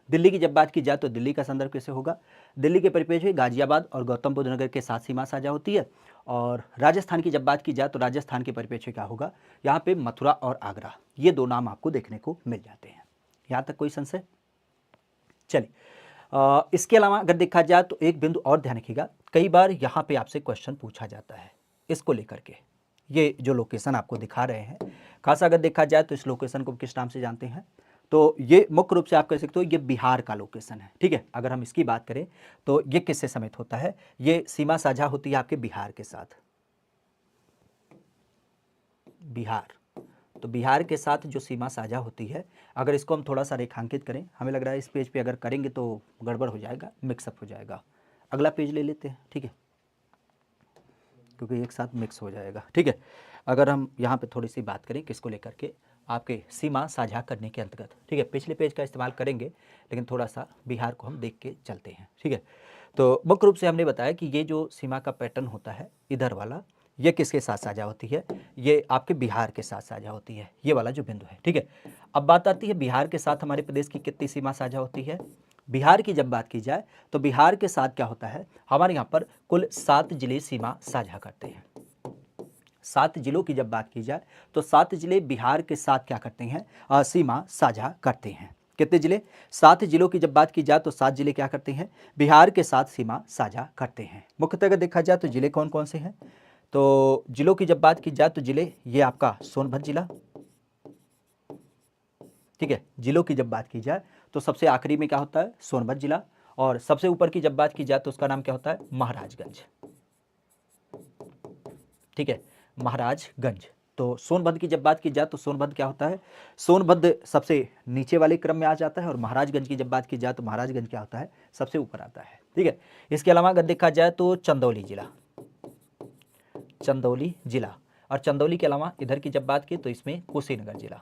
दिल्ली की जब बात की जाए तो दिल्ली का संदर्भ कैसे होगा, दिल्ली के परिप्रेक्ष्य में गाजियाबाद और गौतम बुद्ध नगर के साथ सीमा साझा होती है। और राजस्थान की जब बात की जाए तो राजस्थान के परिप्रेक्ष्य क्या होगा, यहाँ पे मथुरा और आगरा, ये दो नाम आपको देखने को मिल जाते हैं। यहाँ तक कोई संशय? चलिए, इसके अलावा अगर देखा जाए तो एक बिंदु और ध्यान रखिएगा, कई बार यहाँ पे आपसे क्वेश्चन पूछा जाता है इसको लेकर के, ये जो लोकेशन आपको दिखा रहे हैं, खासा अगर देखा जाए तो इस लोकेशन को किस नाम से जानते हैं, तो ये मुख्य रूप से आप कह सकते हो ये बिहार का लोकेशन है। ठीक है, अगर हम इसकी बात करें तो ये किससे समेत होता है, ये सीमा साझा होती है आपके बिहार के साथ, बिहार। तो बिहार के साथ जो सीमा साझा होती है, अगर इसको हम थोड़ा सा रेखांकित करें, हमें लग रहा है इस पेज पे अगर करेंगे तो गड़बड़ हो जाएगा, मिक्सअप हो जाएगा, अगला पेज ले लेते हैं। ठीक है, क्योंकि एक साथ मिक्स हो जाएगा। ठीक है, अगर हम यहाँ पे थोड़ी सी बात करें किसको लेकर के, आपके सीमा साझा करने के अंतर्गत। ठीक है, पिछले पेज का इस्तेमाल करेंगे लेकिन थोड़ा सा बिहार को हम देख के चलते हैं। ठीक है, तो मुख्य रूप से हमने बताया कि ये जो सीमा का पैटर्न होता है इधर वाला, ये किसके साथ साझा होती है, ये आपके बिहार के साथ साझा होती है, ये वाला जो बिंदु है। ठीक है, अब बात आती है बिहार के साथ हमारे प्रदेश की कितनी सीमा साझा होती है। बिहार की जब बात की जाए तो बिहार के साथ क्या होता है, हमारे यहाँ पर कुल 7 जिले सीमा साझा करते हैं। 7 जिलों की जब बात की जाए तो 7 जिले बिहार के साथ क्या करते हैं, सीमा साझा करते हैं। कितने जिले, 7 जिलों की जब बात की जाए तो 7 जिले क्या करते हैं, बिहार के साथ सीमा साझा करते हैं। मुख्यतः अगर देखा जाए तो जिले कौन कौन से हैं, तो जिलों की जब बात की जाए तो जिले ये आपका सोनभद्र जिला। ठीक है, जिलों की जब बात की जाए तो सबसे आखिरी में क्या होता है, सोनभद्र जिला, और सबसे ऊपर की जब बात की जाए तो उसका नाम क्या होता है, महाराजगंज। ठीक है, महाराजगंज। तो सोनभद्र की जब बात की जाए तो सोनभद्र क्या होता है, सोनभद्र सबसे नीचे वाले क्रम में आ जाता है, और महाराजगंज की जब बात की जाए तो महाराजगंज क्या होता है, सबसे ऊपर आता है। ठीक है, इसके अलावा अगर देखा जाए तो चंदौली जिला, चंदौली जिला, और चंदौली के अलावा इधर की जब बात की तो इसमें कुशीनगर जिला।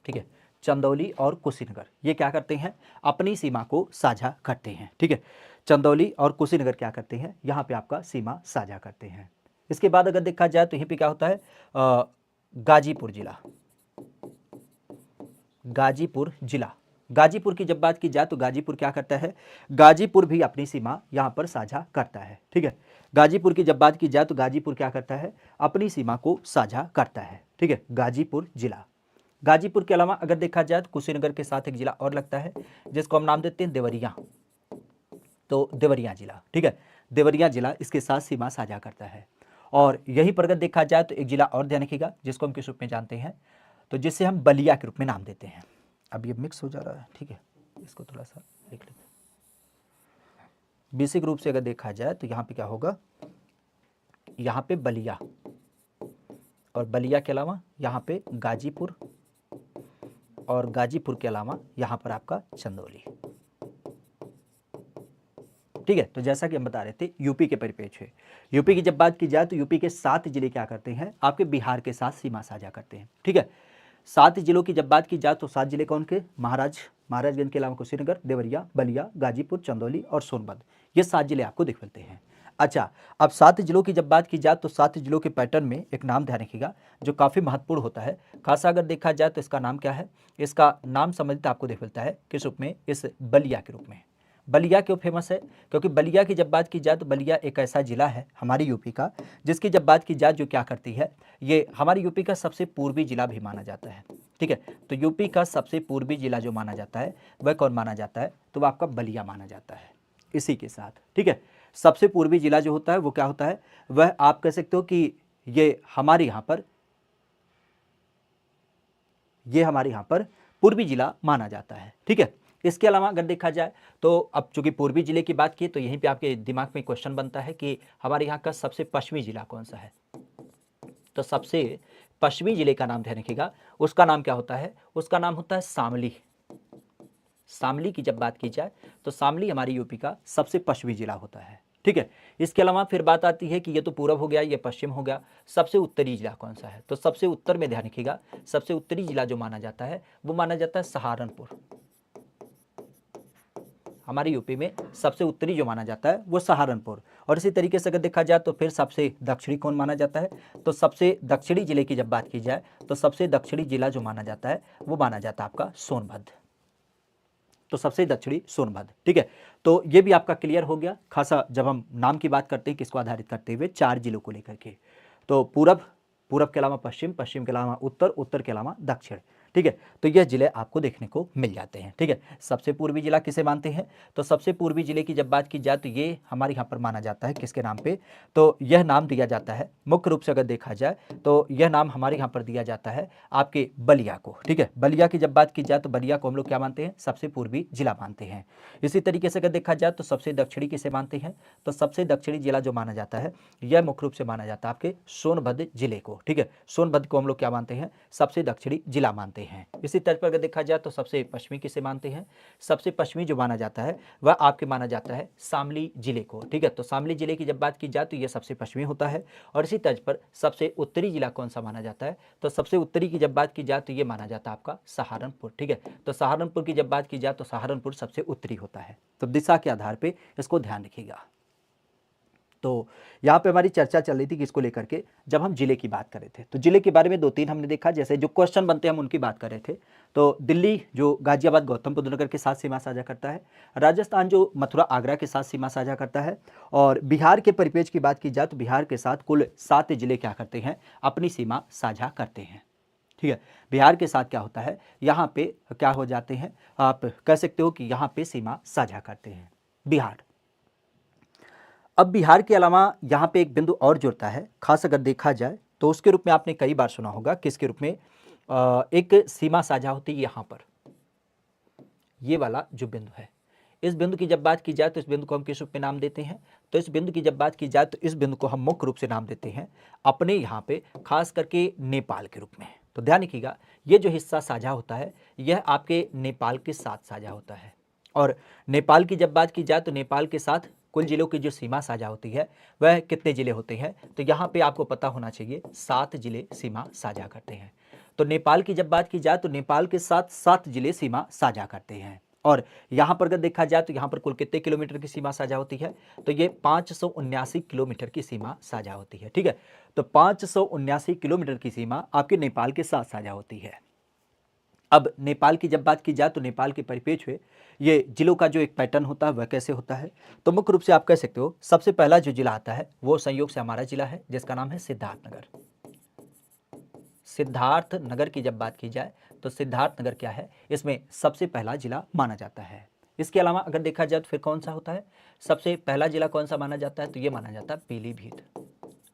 ठीक है, चंदौली और कुशीनगर ये क्या करते हैं, अपनी सीमा को साझा करते हैं। ठीक है, चंदौली और कुशीनगर क्या करते हैं, यहाँ पे आपका सीमा साझा करते हैं। इसके बाद अगर देखा जाए तो यहीं पे क्या होता है, गाजीपुर जिला, गाजीपुर जिला। गाजीपुर की जब बात की जाए तो गाजीपुर क्या करता है, गाजीपुर भी अपनी सीमा यहाँ पर साझा करता है। ठीक है, गाजीपुर की जब बात की जाए तो गाजीपुर क्या करता है, अपनी सीमा को साझा करता है। ठीक है, गाजीपुर जिला। गाजीपुर के अलावा अगर देखा जाए तो कुशीनगर के साथ एक जिला और लगता है जिसको हम नाम देते हैं देवरिया, तो देवरिया जिला। ठीक है, देवरिया जिला इसके साथ सीमा साझा करता है। और यहीं पर अगर देखा जाए तो एक जिला और ध्यान रखिएगा जिसको हम किस रूप में जानते हैं, तो जिसे हम बलिया के रूप में नाम देते हैं। अब ये मिक्स हो जा रहा है, ठीक है, इसको थोड़ा सा लिख लेते हैं। बेसिक रूप से अगर देखा जाए तो यहाँ पे क्या होगा, यहाँ पे बलिया, और बलिया के अलावा यहाँ पे गाजीपुर, और गाजीपुर के अलावा यहाँ पर आपका चंदौली। ठीक है, तो जैसा कि हम बता रहे थे यूपी के परिप्रेक्ष्य, यूपी की जब बात की जाए तो यूपी के 7 जिले क्या करते हैं, आपके बिहार के साथ सीमा साझा करते हैं। ठीक है, 7 जिलों की जब बात की जाए तो 7 जिले कौन के, महाराजगंज के अलावा कुशीनगर, देवरिया, बलिया, गाजीपुर, चंदौली और सोनभद्र, ये 7 जिले आपको दिख मिलते हैं। अच्छा, अब 7 जिलों की जब बात की जाए तो 7 जिलों के पैटर्न में एक नाम ध्यान रखिएगा जो काफ़ी महत्वपूर्ण होता है। खासा अगर देखा जाए तो इसका नाम क्या है, इसका नाम संबंधित आपको दिख मिलता है किस रूप में, इस बलिया के रूप में। बलिया क्यों फेमस है, क्योंकि बलिया की जब बात की जाए तो बलिया एक ऐसा जिला है हमारी यूपी का जिसकी जब बात की जाए जो क्या करती है, ये हमारी यूपी का सबसे पूर्वी जिला भी माना जाता है। ठीक है, तो यूपी का सबसे पूर्वी जिला जो माना जाता है वह कौन माना जाता है, तो वह आपका बलिया माना जाता है इसी के साथ। ठीक है, सबसे पूर्वी जिला जो होता है वो क्या होता है, वह आप कह सकते हो कि ये हमारे यहाँ पर पूर्वी जिला माना जाता है। ठीक है, इसके अलावा अगर देखा जाए तो अब चूंकि पूर्वी जिले की बात की तो यहीं पे आपके दिमाग में क्वेश्चन बनता है कि हमारे यहाँ का सबसे पश्चिमी जिला कौन सा है, तो सबसे पश्चिमी जिले का नाम ध्यान रखिएगा, उसका नाम क्या होता है, उसका नाम होता है शामली। शामली की जब बात की जाए तो शामली हमारी यूपी का सबसे पश्चिमी जिला होता है। ठीक है, इसके अलावा फिर बात आती है कि ये तो पूरब हो गया, ये पश्चिम हो गया, सबसे उत्तरी जिला कौन सा है, तो सबसे उत्तर में ध्यान रखिएगा, सबसे उत्तरी जिला जो माना जाता है वो माना जाता है सहारनपुर। हमारे यूपी में सबसे उत्तरी जो माना जाता है वो सहारनपुर। और इसी तरीके से अगर देखा जाए तो फिर सबसे दक्षिणी कौन माना जाता है, तो सबसे दक्षिणी जिले की जब बात की जाए तो सबसे दक्षिणी जिला जो माना जाता है वो माना जाता है आपका सोनभद्र, तो सबसे दक्षिणी सोनभद्र। ठीक है, तो ये भी आपका क्लियर हो गया। खासा जब हम नाम की बात करते हैं किसको आधारित करते हुए, 4 जिलों को लेकर के, तो पूरब, पूरब के अलावा पश्चिम, पश्चिम के अलावा उत्तर, उत्तर के अलावा दक्षिण। ठीक है, तो यह जिले आपको देखने को मिल जाते हैं। ठीक है, सबसे पूर्वी जिला किसे मानते हैं, तो सबसे पूर्वी जिले की जब बात की जाए तो ये हमारे यहाँ पर माना जाता है किसके नाम पे, तो यह नाम दिया जाता है मुख्य रूप से अगर देखा जाए तो यह नाम हमारे यहाँ पर दिया जाता है आपके बलिया को। ठीक है, बलिया की जब बात की जाए तो बलिया को हम लोग क्या मानते हैं, सबसे पूर्वी जिला मानते हैं। इसी तरीके से अगर देखा जाए तो सबसे दक्षिणी किसे मानते हैं, तो सबसे दक्षिणी जिला जो माना जाता है यह मुख्य रूप से माना जाता है आपके सोनभद्र जिले को। ठीक है, सोनभद्र को हम लोग क्या मानते हैं, सबसे दक्षिणी जिला मानते हैं। मानते हैं। इसी तर्ज पर अगर देखा जाए तो सबसे पश्चिमी किसे मानते हैं, सबसे पश्चिमी जो माना जाता है वह आपके माना जाता है शामली जिले को। ठीक है, तो शामली जिले की जब बात की जाए तो यह सबसे पश्चिमी होता है। और इसी तर्ज पर सबसे उत्तरी जिला कौन सा माना जाता है, तो सबसे उत्तरी की जब बात की जाए तो यह माना जाता है आपका सहारनपुर। ठीक है, तो सहारनपुर की जब बात की जाए तो सहारनपुर सबसे उत्तरी होता है। तो दिशा के आधार पर इसको ध्यान रखिएगा। तो यहाँ पे हमारी चर्चा चल रही थी किसको लेकर के, जब हम जिले की बात कर रहे थे। तो जिले के बारे में 2-3 हमने देखा, जैसे जो क्वेश्चन बनते हैं हम उनकी बात कर रहे थे। तो दिल्ली जो गाजियाबाद गौतम बुद्ध नगर के साथ सीमा साझा करता है, राजस्थान जो मथुरा आगरा के साथ सीमा साझा करता है, और बिहार के परिपेक्ष की बात की जाए तो बिहार के साथ कुल 7 जिले क्या करते हैं, अपनी सीमा साझा करते हैं। ठीक है, बिहार के साथ क्या होता है, यहाँ पे क्या हो जाते हैं, आप कह सकते हो कि यहाँ पे सीमा साझा करते हैं बिहार। अब बिहार के अलावा यहाँ पे एक बिंदु और जुड़ता है, खास अगर देखा जाए तो उसके रूप में आपने कई बार सुना होगा, किसके रूप में, एक सीमा साझा होती है यहाँ पर, ये वाला जो बिंदु है। इस बिंदु की जब बात की जाए तो इस बिंदु को हम किस रूप में नाम देते हैं, तो इस बिंदु की जब बात की जाए तो इस बिंदु को हम मुख्य रूप से नाम देते हैं अपने यहाँ पे खास करके नेपाल के रूप में। तो ध्यान रखिएगा, ये जो हिस्सा साझा होता है यह आपके नेपाल के साथ साझा होता है। और नेपाल की जब बात की जाए तो नेपाल के साथ कुल जिलों की जो सीमा साझा होती है वह कितने जिले होते हैं, तो यहाँ पे आपको पता होना चाहिए 7 जिले सीमा साझा करते हैं। तो नेपाल की जब बात की जाए तो नेपाल के साथ 7 जिले सीमा साझा करते हैं। और यहाँ पर अगर देखा जाए तो यहाँ पर कुल कितने किलोमीटर की सीमा साझा होती है, तो ये 579 किलोमीटर की सीमा साझा होती है। ठीक है, तो 579 किलोमीटर की सीमा आपके नेपाल के साथ साझा होती है। अब नेपाल की जब बात की जाए तो नेपाल के परिप्रेक्ष्य में ये जिलों का जो एक पैटर्न होता है वह कैसे होता है, तो मुख्य रूप से आप कह सकते हो सबसे पहला जो जिला आता है वो संयोग से हमारा जिला है जिसका नाम है सिद्धार्थनगर। सिद्धार्थनगर की जब बात की जाए तो सिद्धार्थनगर क्या है, इसमें सबसे पहला जिला माना जाता है। इसके अलावा अगर देखा जाए तो फिर कौन सा होता है, सबसे पहला जिला कौन सा माना जाता है, तो ये माना जाता है पीलीभीत।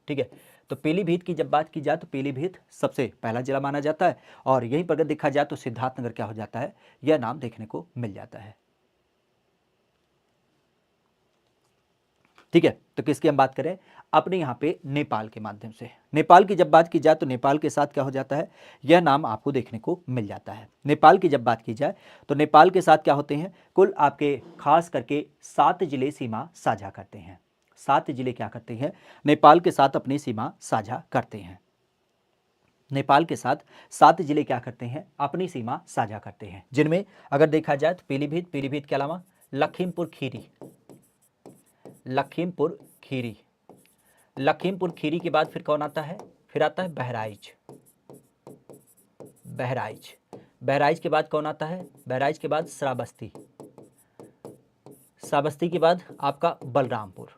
ठीक है, तो पीलीभीत की जब बात की जाए तो पीलीभीत सबसे पहला जिला माना जाता है। और यहीं पर अगर देखा जाए तो सिद्धार्थनगर क्या हो जाता है, यह नाम देखने को मिल जाता है। ठीक है, तो किसकी हम बात करें, अपने यहाँ पे नेपाल के माध्यम से। नेपाल की जब बात की जाए तो नेपाल के साथ क्या हो जाता है, यह नाम आपको देखने को मिल जाता है। नेपाल की जब बात की जाए तो नेपाल के साथ क्या होते हैं, कुल आपके खास करके 7 जिले सीमा साझा करते हैं। 7 जिले क्या करते हैं, नेपाल के साथ अपनी सीमा साझा करते हैं। नेपाल के साथ 7 जिले क्या करते हैं, अपनी सीमा साझा करते हैं, जिनमें अगर देखा जाए तो पीलीभीत, पीलीभीत के अलावा लखीमपुर खीरी, लखीमपुर खीरी, लखीमपुर खीरी के बाद फिर कौन आता है, फिर आता है बहराइच, बहराइच, बहराइच के बाद कौन आता है, बहराइच के बाद श्रावस्ती, श्रावस्ती के बाद आपका बलरामपुर,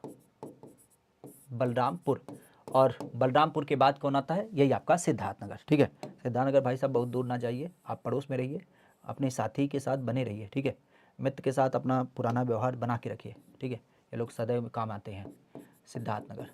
बलरामपुर, और बलरामपुर के बाद कौन आता है, यही आपका सिद्धार्थनगर। ठीक है, सिद्धार्थनगर भाई साहब बहुत दूर ना जाइए, आप पड़ोस में रहिए, अपने साथी के साथ बने रहिए। ठीक है, मित्र के साथ अपना पुराना व्यवहार बना के रखिए। ठीक है, ये लोग सदैव काम आते हैं। सिद्धार्थनगर,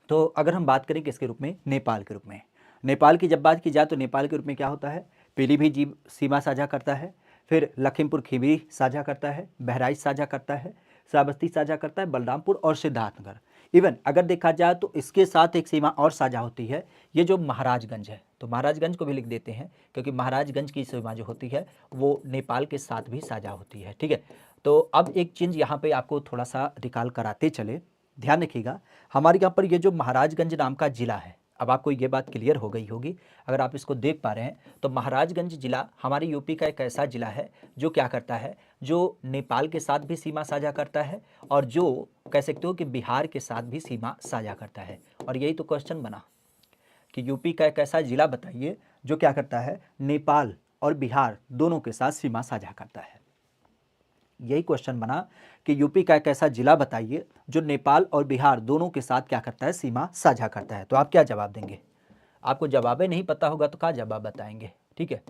तो अगर हम बात करें किसके रूप में, नेपाल के रूप में, नेपाल की जब बात की जाए तो नेपाल के रूप में क्या होता है, पीलीभीत जी सीमा साझा करता है, फिर लखीमपुर खीरी साझा करता है, बहराइच साझा करता है, श्रावस्ती साझा करता है, बलरामपुर और सिद्धार्थनगर। इवन अगर देखा जाए तो इसके साथ एक सीमा और साझा होती है, ये जो महाराजगंज है, तो महाराजगंज को भी लिख देते हैं क्योंकि महाराजगंज की सीमा जो होती है वो नेपाल के साथ भी साझा होती है। ठीक है, तो अब एक चीज़ यहाँ पे आपको थोड़ा सा रिकॉल कराते चले, ध्यान रखिएगा, हमारे यहाँ पर ये जो महाराजगंज नाम का जिला है, अब आपको ये बात क्लियर हो गई होगी अगर आप इसको देख पा रहे हैं, तो महाराजगंज जिला हमारे यूपी का एक ऐसा जिला है जो क्या करता है, जो नेपाल के साथ भी सीमा साझा करता है और जो कह सकते हो कि बिहार के साथ भी सीमा साझा करता है। और यही तो क्वेश्चन बना कि यूपी का एक ऐसा जिला बताइए जो क्या करता है, नेपाल और बिहार दोनों के साथ सीमा साझा करता है। यही क्वेश्चन बना कि यूपी का एक ऐसा जिला बताइए जो नेपाल और बिहार दोनों के साथ क्या करता है, सीमा साझा करता है। तो आप क्या जवाब देंगे, आपको जवाब नहीं पता होगा तो क्या जवाब बताएंगे। ठीक है,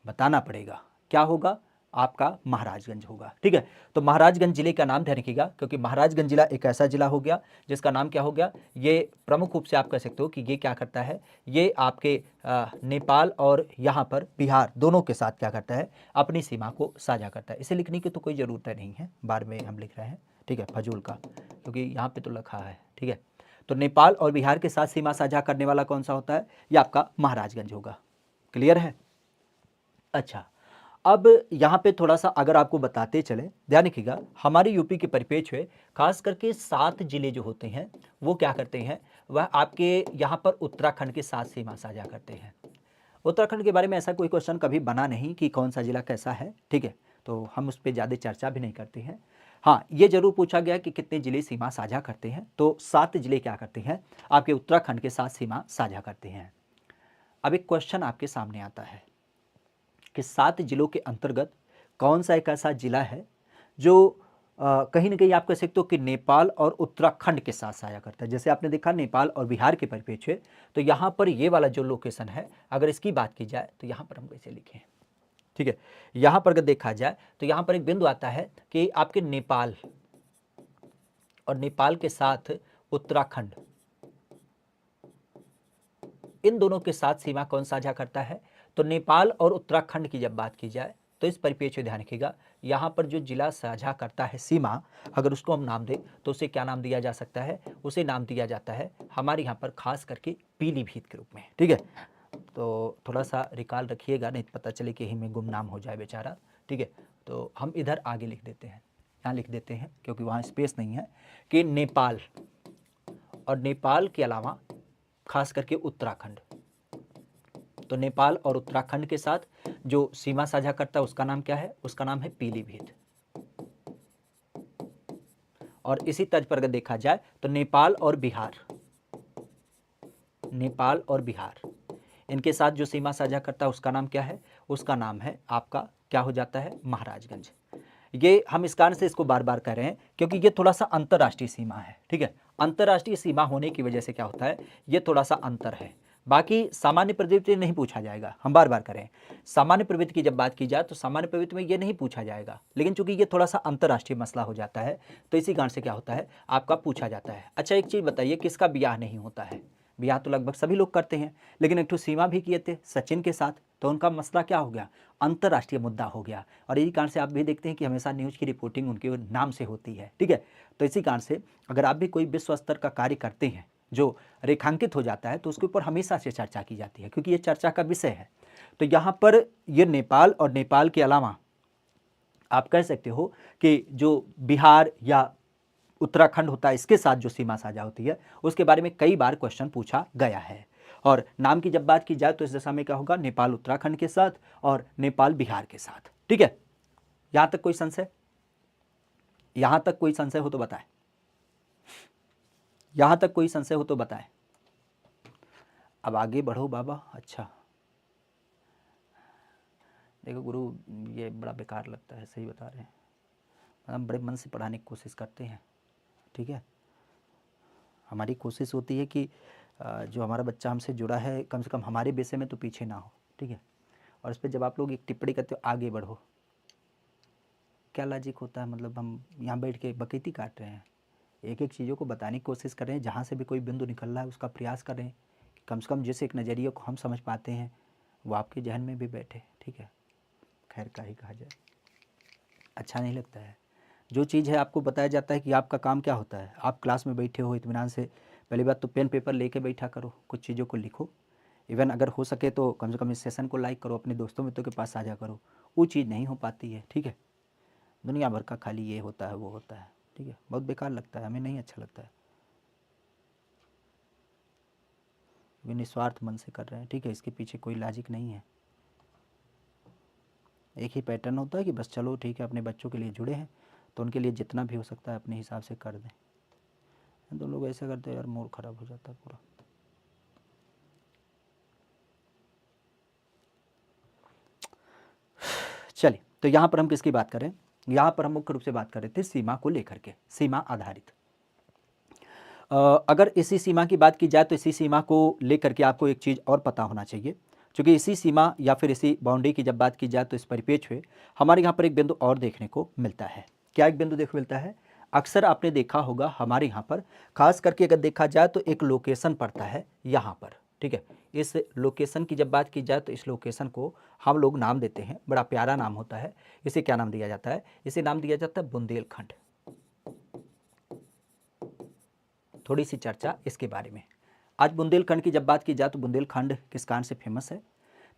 बताना पड़ेगा, क्या होगा आपका, महाराजगंज होगा। ठीक है, तो महाराजगंज जिले का नाम ध्यान रखिएगा क्योंकि महाराजगंज जिला एक ऐसा जिला हो गया जिसका नाम क्या हो गया, ये प्रमुख रूप से आप कह सकते हो कि ये क्या करता है, ये आपके नेपाल और यहाँ पर बिहार दोनों के साथ क्या करता है, अपनी सीमा को साझा करता है। इसे लिखने की तो कोई ज़रूरत नहीं है, बाद में हम लिख रहे हैं। ठीक है, फजूल का, क्योंकि यहाँ पे तो लिखा है। ठीक है, तो नेपाल और बिहार के साथ सीमा साझा करने वाला कौन सा होता है? ये आपका महाराजगंज होगा। क्लियर है? अच्छा, अब यहाँ पे थोड़ा सा अगर आपको बताते चले, ध्यान रखिएगा, हमारे यूपी के परिप्रेक्ष्य में खास करके 7 जिले जो होते हैं वो क्या करते हैं, वह आपके यहाँ पर उत्तराखंड के साथ सीमा साझा करते हैं। उत्तराखंड के बारे में ऐसा कोई क्वेश्चन कभी बना नहीं कि कौन सा जिला कैसा है, ठीक है, तो हम उस पर ज़्यादा चर्चा भी नहीं करते हैं। हाँ, ये जरूर पूछा गया कि कितने जिले सीमा साझा करते हैं, तो 7 जिले क्या करते हैं, आपके उत्तराखंड के साथ सीमा साझा करते हैं। अब एक क्वेश्चन आपके सामने आता है कि 7 जिलों के अंतर्गत कौन सा एक ऐसा जिला है जो कहीं ना कहीं आप कह सकते हो कि नेपाल और उत्तराखंड के साथ साझा करता है। जैसे आपने देखा नेपाल और बिहार के परिप्रेक्ष्य, तो यहाँ पर ये वाला जो लोकेशन है, अगर इसकी बात की जाए तो यहाँ पर हम कैसे लिखें, ठीक है, यहाँ पर अगर देखा जाए तो यहाँ पर एक बिंदु आता है कि आपके नेपाल और नेपाल के साथ उत्तराखंड, इन दोनों के साथ सीमा कौन साझा करता है? तो नेपाल और उत्तराखंड की जब बात की जाए तो इस परिप्रेक्ष्य ध्यान रखिएगा, यहाँ पर जो जिला साझा करता है सीमा, अगर उसको हम नाम दें तो उसे क्या नाम दिया जा सकता है? उसे नाम दिया जाता है हमारे यहाँ पर खास करके पीलीभीत के रूप में, ठीक है। तो थोड़ा सा रिकॉल रखिएगा, नहीं पता चले कि में गुमनाम हो जाए बेचारा, ठीक है। तो हम इधर आगे लिख देते हैं, यहाँ लिख देते हैं क्योंकि वहाँ स्पेस नहीं है, कि नेपाल और नेपाल के अलावा खास करके उत्तराखंड, तो नेपाल और उत्तराखंड के साथ जो सीमा साझा करता है उसका नाम क्या है? उसका नाम है पीलीभीत। और इसी तर्ज पर अगर देखा जाए तो नेपाल और बिहार, नेपाल और बिहार इनके साथ जो सीमा साझा करता है उसका नाम क्या है? उसका नाम है आपका क्या हो जाता है? महाराजगंज। ये हम इस कारण से इसको बार बार कह रहे हैं क्योंकि ये थोड़ा सा अंतर्राष्ट्रीय सीमा है, ठीक है। अंतर्राष्ट्रीय सीमा होने की वजह से क्या होता है, ये थोड़ा सा अंतर है। बाकी सामान्य प्रवृत्ति नहीं पूछा जाएगा, हम बार बार करें, सामान्य प्रवृत्ति की जब बात की जाए तो सामान्य प्रवृत्ति में ये नहीं पूछा जाएगा, लेकिन चूंकि ये थोड़ा सा अंतर्राष्ट्रीय मसला हो जाता है तो इसी कारण से क्या होता है, आपका पूछा जाता है। अच्छा, एक चीज़ बताइए, किसका ब्याह नहीं होता है? ब्याह तो लगभग सभी लोग करते हैं, लेकिन एक ठो सीमा भी किए थे सचिन के साथ, तो उनका मसला क्या हो गया? अंतर्राष्ट्रीय मुद्दा हो गया। और यही कारण से आप भी देखते हैं कि हमेशा न्यूज़ की रिपोर्टिंग उनके नाम से होती है, ठीक है। तो इसी कारण से अगर आप भी कोई विश्व स्तर का कार्य करते हैं जो रेखांकित हो जाता है तो उसके ऊपर हमेशा से चर्चा की जाती है, क्योंकि ये चर्चा का विषय है। तो यहाँ पर ये नेपाल और नेपाल के अलावा आप कह सकते हो कि जो बिहार या उत्तराखंड होता है, इसके साथ जो सीमा साझा होती है उसके बारे में कई बार क्वेश्चन पूछा गया है। और नाम की जब बात की जाए तो इस दशा में क्या होगा? नेपाल उत्तराखंड के साथ और नेपाल बिहार के साथ, ठीक है। यहां तक कोई संशय? यहां तक कोई संशय हो तो बताएं, यहां तक कोई संशय हो तो बताएं। अब आगे बढ़ो बाबा। अच्छा देखो गुरु, ये बड़ा बेकार लगता है, सही बता रहे हैं, हम बड़े मन से पढ़ाने की कोशिश करते हैं, ठीक है। हमारी कोशिश होती है कि जो हमारा बच्चा हमसे जुड़ा है कम से कम हमारे विषय में तो पीछे ना हो, ठीक है। और इस पर जब आप लोग एक टिप्पणी करते हो आगे बढ़ो, क्या लॉजिक होता है? मतलब हम यहाँ बैठ के बकैती काट रहे हैं, एक एक चीज़ों को बताने की कोशिश कर रहे हैं, जहाँ से भी कोई बिंदु निकल रहा है उसका प्रयास कर रहे हैं कि कम से कम जिस एक नज़रिए को हम समझ पाते हैं वो आपके जहन में भी बैठे, ठीक है। खैर का ही कहा जाए, अच्छा नहीं लगता है। जो चीज़ है आपको बताया जाता है कि आपका काम क्या होता है, आप क्लास में बैठे हो इत्मीनान से, पहली बात तो पेन पेपर लेके बैठा करो, कुछ चीज़ों को लिखो, इवन अगर हो सके तो कम से कम इस सेशन को लाइक करो, अपने दोस्तों मित्रों के पास साझा करो। वो चीज़ नहीं हो पाती है, ठीक है। दुनिया भर का खाली ये होता है वो होता है, ठीक है, बहुत बेकार लगता है, हमें नहीं अच्छा लगता है। वे निस्वार्थ मन से कर रहे हैं, ठीक है, इसके पीछे कोई लॉजिक नहीं है। एक ही पैटर्न होता है कि बस चलो ठीक है, अपने बच्चों के लिए जुड़े हैं तो उनके लिए जितना भी हो सकता है अपने हिसाब से कर दें। तो लोग ऐसा करते हैं यार, मूड खराब हो जाता है पूरा। चलिए, तो यहाँ पर हम किसकी बात करें? यहाँ पर हम मुख्य रूप से बात कर रहे थे सीमा को लेकर के, सीमा आधारित। अगर इसी सीमा की बात की जाए तो इसी सीमा को लेकर के आपको एक चीज़ और पता होना चाहिए, क्योंकि इसी सीमा या फिर इसी बाउंड्री की जब बात की जाए तो इस परिप्रेक्ष्य में हमारे यहाँ पर एक बिंदु और देखने को मिलता है। क्या एक बिंदु देखने मिलता है? अक्सर आपने देखा होगा हमारे यहाँ पर, खास करके अगर देखा जाए तो एक लोकेशन पड़ता है यहाँ पर, ठीक है। इस लोकेशन की जब बात की जाए तो इस लोकेशन को हम लोग नाम देते हैं, बड़ा प्यारा नाम होता है, इसे क्या नाम दिया जाता है? इसे नाम दिया जाता है बुंदेलखंड। थोड़ी सी चर्चा इसके बारे में। आज बुंदेलखंड की जब बात की जाए तो बुंदेलखंड किस कारण से फेमस है?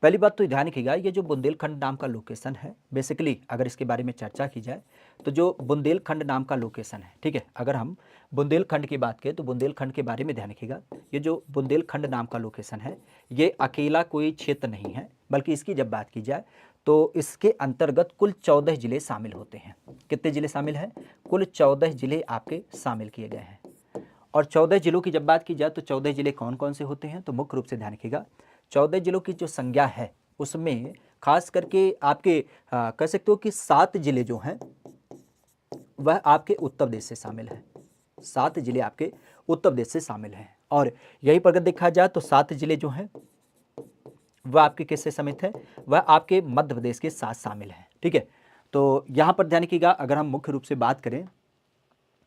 पहली बात तो ध्यान रखिएगा, ये जो बुंदेलखंड नाम का लोकेशन है, बेसिकली अगर इसके बारे में चर्चा की जाए तो जो बुंदेलखंड नाम का लोकेशन है, ठीक है, अगर हम बुंदेलखंड की बात करें तो बुंदेलखंड के बारे में ध्यान रखिएगा। ये जो बुंदेलखंड नाम का लोकेशन है, ये अकेला कोई क्षेत्र नहीं है, बल्कि इसकी जब बात की जाए तो इसके अंतर्गत कुल 14 जिले शामिल होते हैं। कितने जिले शामिल हैं? कुल 14 जिले आपके शामिल किए गए हैं। और 14 जिलों की जब बात की जाए तो 14 जिले कौन कौन से होते हैं? तो मुख्य रूप से ध्यान रखिएगा, 14 जिलों की जो संज्ञा है उसमें खास करके आपके कह सकते हो कि 7 जिले जो हैं वह आपके उत्तर प्रदेश से शामिल हैं। 7 जिले आपके उत्तर प्रदेश से शामिल हैं। और यहीं पर अगर देखा जाए तो 7 जिले जो हैं वह आपके किससे समित है? वह आपके मध्य प्रदेश के साथ शामिल हैं। ठीक है, तो यहाँ पर ध्यान रखिएगा, अगर हम मुख्य रूप से बात करें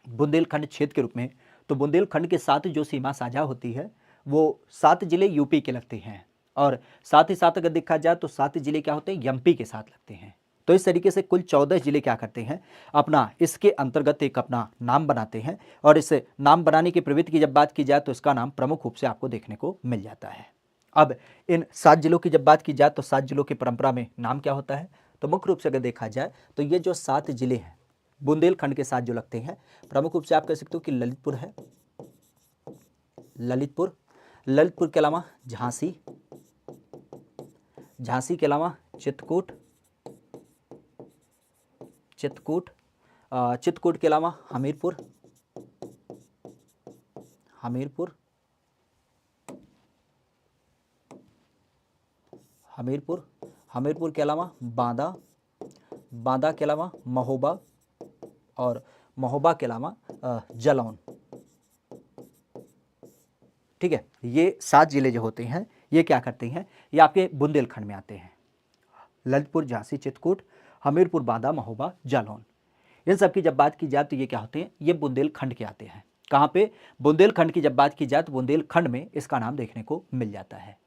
बुंदेलखंड क्षेत्र के रूप में, तो बुंदेलखंड के साथ जो सीमा साझा होती है वो 7 जिले यूपी के लगते हैं, और साथ ही साथ अगर देखा जाए तो 7 जिले क्या होते हैं? एमपी के साथ लगते हैं। तो इस तरीके से कुल 14 जिले क्या करते हैं? अपना इसके अंतर्गत एक अपना नाम बनाते हैं, और इस नाम बनाने की प्रवृत्ति की जब बात की जाए तो इसका नाम प्रमुख रूप से आपको देखने को मिल जाता है। अब इन 7 जिलों की जब बात की जाए तो 7 जिलों की परंपरा में नाम क्या होता है? तो मुख्य रूप से अगर देखा जाए तो ये जो 7 जिले हैं बुंदेलखंड के साथ जो लगते हैं, प्रमुख रूप से आप कह सकते हो कि ललितपुर है, ललितपुर के अलावा झांसी, झांसी के अलावा चित्रकूट, चित्रकूट के अलावा हमीरपुर, हमीरपुर के अलावा बांदा के अलावा महोबा, और महोबा के अलावा जालौन। ठीक है, ये 7 जिले जो होते हैं ये क्या करते हैं? ये आपके बुंदेलखंड में आते हैं। ललितपुर, झांसी, चित्रकूट, हमीरपुर, बांदा, महोबा, जालौन, इन सब की जब बात की जाए तो ये क्या होते हैं? ये बुंदेलखंड के आते हैं। कहाँ पे? बुंदेलखंड की जब बात की जाए तो बुंदेलखंड में इसका नाम देखने को मिल जाता है।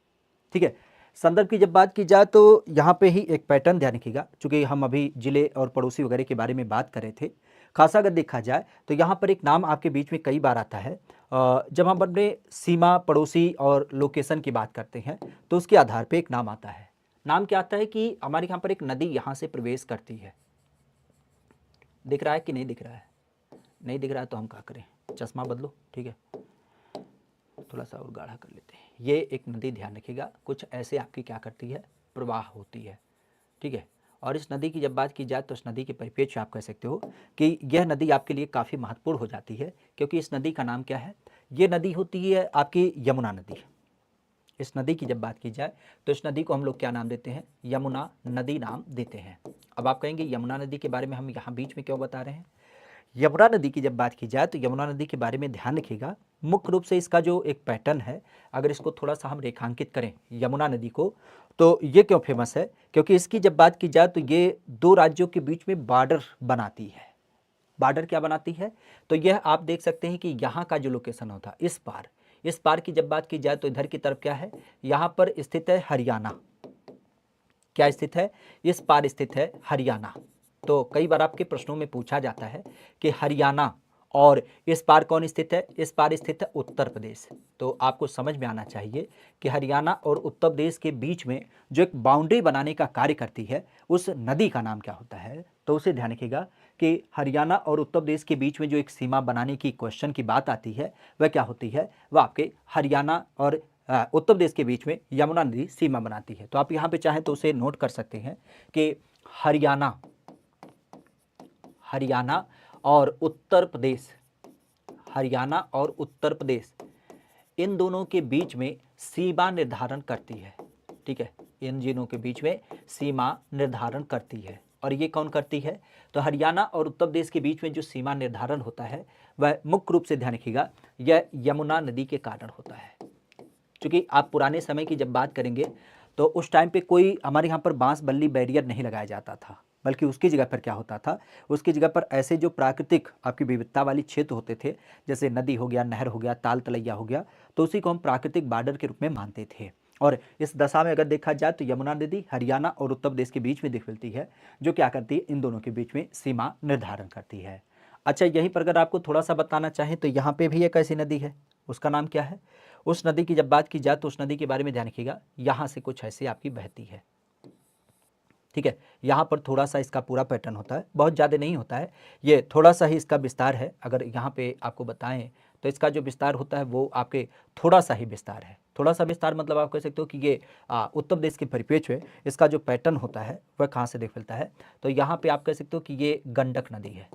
ठीक है, संदर्भ की जब बात की जाए तो यहाँ पे ही एक पैटर्न ध्यान रखिएगा, चूंकि हम अभी जिले और पड़ोसी वगैरह के बारे में बात कर रहे थे। खासा अगर देखा जाए तो यहाँ पर एक नाम आपके बीच में कई बार आता है। जब हम अपने सीमा, पड़ोसी और लोकेशन की बात करते हैं तो उसके आधार पर एक नाम आता है। नाम क्या आता है कि हमारे यहाँ पर एक नदी यहाँ से प्रवेश करती है। दिख रहा है कि नहीं दिख रहा है? नहीं दिख रहा है तो हम क्या करें? चश्मा बदलो, ठीक है, थोड़ा सा और गाढ़ा कर लेते हैं। ये एक नदी, ध्यान रखिएगा, कुछ ऐसे आपकी क्या करती है? प्रवाह होती है। ठीक है, और इस नदी की जब बात की जाए तो इस नदी के परिप्रेक्ष्य आप कह सकते हो कि यह नदी आपके लिए काफ़ी महत्वपूर्ण हो जाती है, क्योंकि इस नदी का नाम क्या है? ये नदी होती है आपकी यमुना नदी। इस नदी की जब बात की जाए तो इस नदी को हम लोग क्या नाम देते हैं? यमुना नदी नाम देते हैं। अब आप कहेंगे यमुना नदी के बारे में हम यहाँ बीच में क्यों बता रहे हैं? यमुना नदी की जब बात की जाए तो यमुना नदी के बारे में ध्यान रखिएगा, मुख्य रूप से इसका जो एक पैटर्न है, अगर इसको थोड़ा सा हम रेखांकित करें यमुना नदी को, तो ये क्यों फेमस है? क्योंकि इसकी जब बात की जाए तो ये 2 राज्यों के बीच में बॉर्डर बनाती है। बॉर्डर क्या बनाती है? तो यह आप देख सकते हैं कि यहाँ का जो लोकेशन होता है इस पार की जब बात की जाए तो इधर की तरफ क्या है? यहाँ पर स्थित है हरियाणा। क्या स्थित है? इस पार स्थित है हरियाणा। तो कई बार आपके प्रश्नों में पूछा जाता है कि हरियाणा और इस पार कौन स्थित है? इस पार स्थित है उत्तर प्रदेश। तो आपको समझ में आना चाहिए कि हरियाणा और उत्तर प्रदेश के बीच में जो एक बाउंड्री बनाने का कार्य करती है उस नदी का नाम क्या होता है? तो उसे ध्यान रखिएगा कि हरियाणा और उत्तर प्रदेश के बीच में जो एक सीमा बनाने की क्वेश्चन की बात आती है वह क्या होती है? वह आपके हरियाणा और उत्तर प्रदेश के बीच में यमुना नदी सीमा बनाती है। तो आप यहाँ पे चाहें तो उसे नोट कर सकते हैं कि हरियाणा और उत्तर प्रदेश, हरियाणा और उत्तर प्रदेश, इन दोनों के बीच में सीमा निर्धारण करती है। ठीक है, इन जिलों के बीच में सीमा निर्धारण करती है। और ये कौन करती है? तो हरियाणा और उत्तर प्रदेश के बीच में जो सीमा निर्धारण होता है वह मुख्य रूप से ध्यान रखिएगा यह यमुना नदी के कारण होता है। क्योंकि आप पुराने समय की जब बात करेंगे तो उस टाइम पे कोई हमारे यहाँ पर बांस बल्ली बैरियर नहीं लगाया जाता था, बल्कि उसकी जगह पर क्या होता था? उसकी जगह पर ऐसे जो प्राकृतिक आपकी विविधता वाली क्षेत्र होते थे, जैसे नदी हो गया, नहर हो गया, ताल तलैया हो गया, तो उसी को हम प्राकृतिक बॉर्डर के रूप में मानते थे। और इस दशा में अगर देखा जाए तो यमुना नदी हरियाणा और उत्तर प्रदेश के बीच में दिख मिलती है, जो क्या करती है? इन दोनों के बीच में सीमा निर्धारण करती है। अच्छा, यहीं पर अगर आपको थोड़ा सा बताना चाहें तो यहाँ पे भी एक ऐसी नदी है, उसका नाम क्या है? उस नदी की जब बात की जाए तो उस नदी के बारे में ध्यान रखिएगा, यहाँ से कुछ ऐसी आपकी बहती है, ठीक है। यहाँ पर थोड़ा सा इसका पूरा पैटर्न होता है, बहुत ज़्यादा नहीं होता है, ये थोड़ा सा ही इसका विस्तार है। अगर यहाँ पे आपको बताएं तो इसका जो विस्तार होता है वो आपके थोड़ा सा ही विस्तार है। थोड़ा सा विस्तार मतलब आप कह सकते हो कि ये उत्तर प्रदेश के परिप्रेक्ष्य में इसका जो पैटर्न होता है वह कहाँ से देख फैलता है, तो यहाँ पे आप कह सकते हो कि ये गंडक नदी है।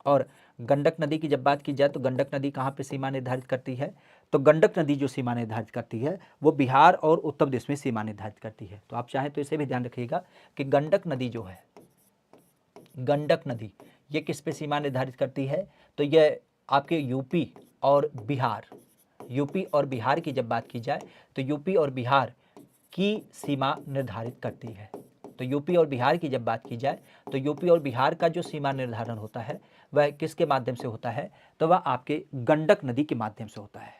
और गंडक नदी की जब बात की जाए तो गंडक नदी कहाँ पे सीमा निर्धारित करती है, तो गंडक नदी जो सीमा निर्धारित करती है वो बिहार और उत्तर प्रदेश में सीमा निर्धारित करती है। तो आप चाहें तो इसे भी ध्यान रखिएगा कि गंडक नदी जो है, गंडक नदी ये किस पे सीमा निर्धारित करती है, तो ये आपके यूपी और बिहार, यूपी और बिहार की जब बात की जाए तो यूपी और बिहार की सीमा निर्धारित करती है। तो यूपी और बिहार की जब बात की जाए तो यूपी और बिहार का जो सीमा निर्धारण होता है वह किसके माध्यम से होता है, तो वह आपके गंडक नदी के माध्यम से होता है।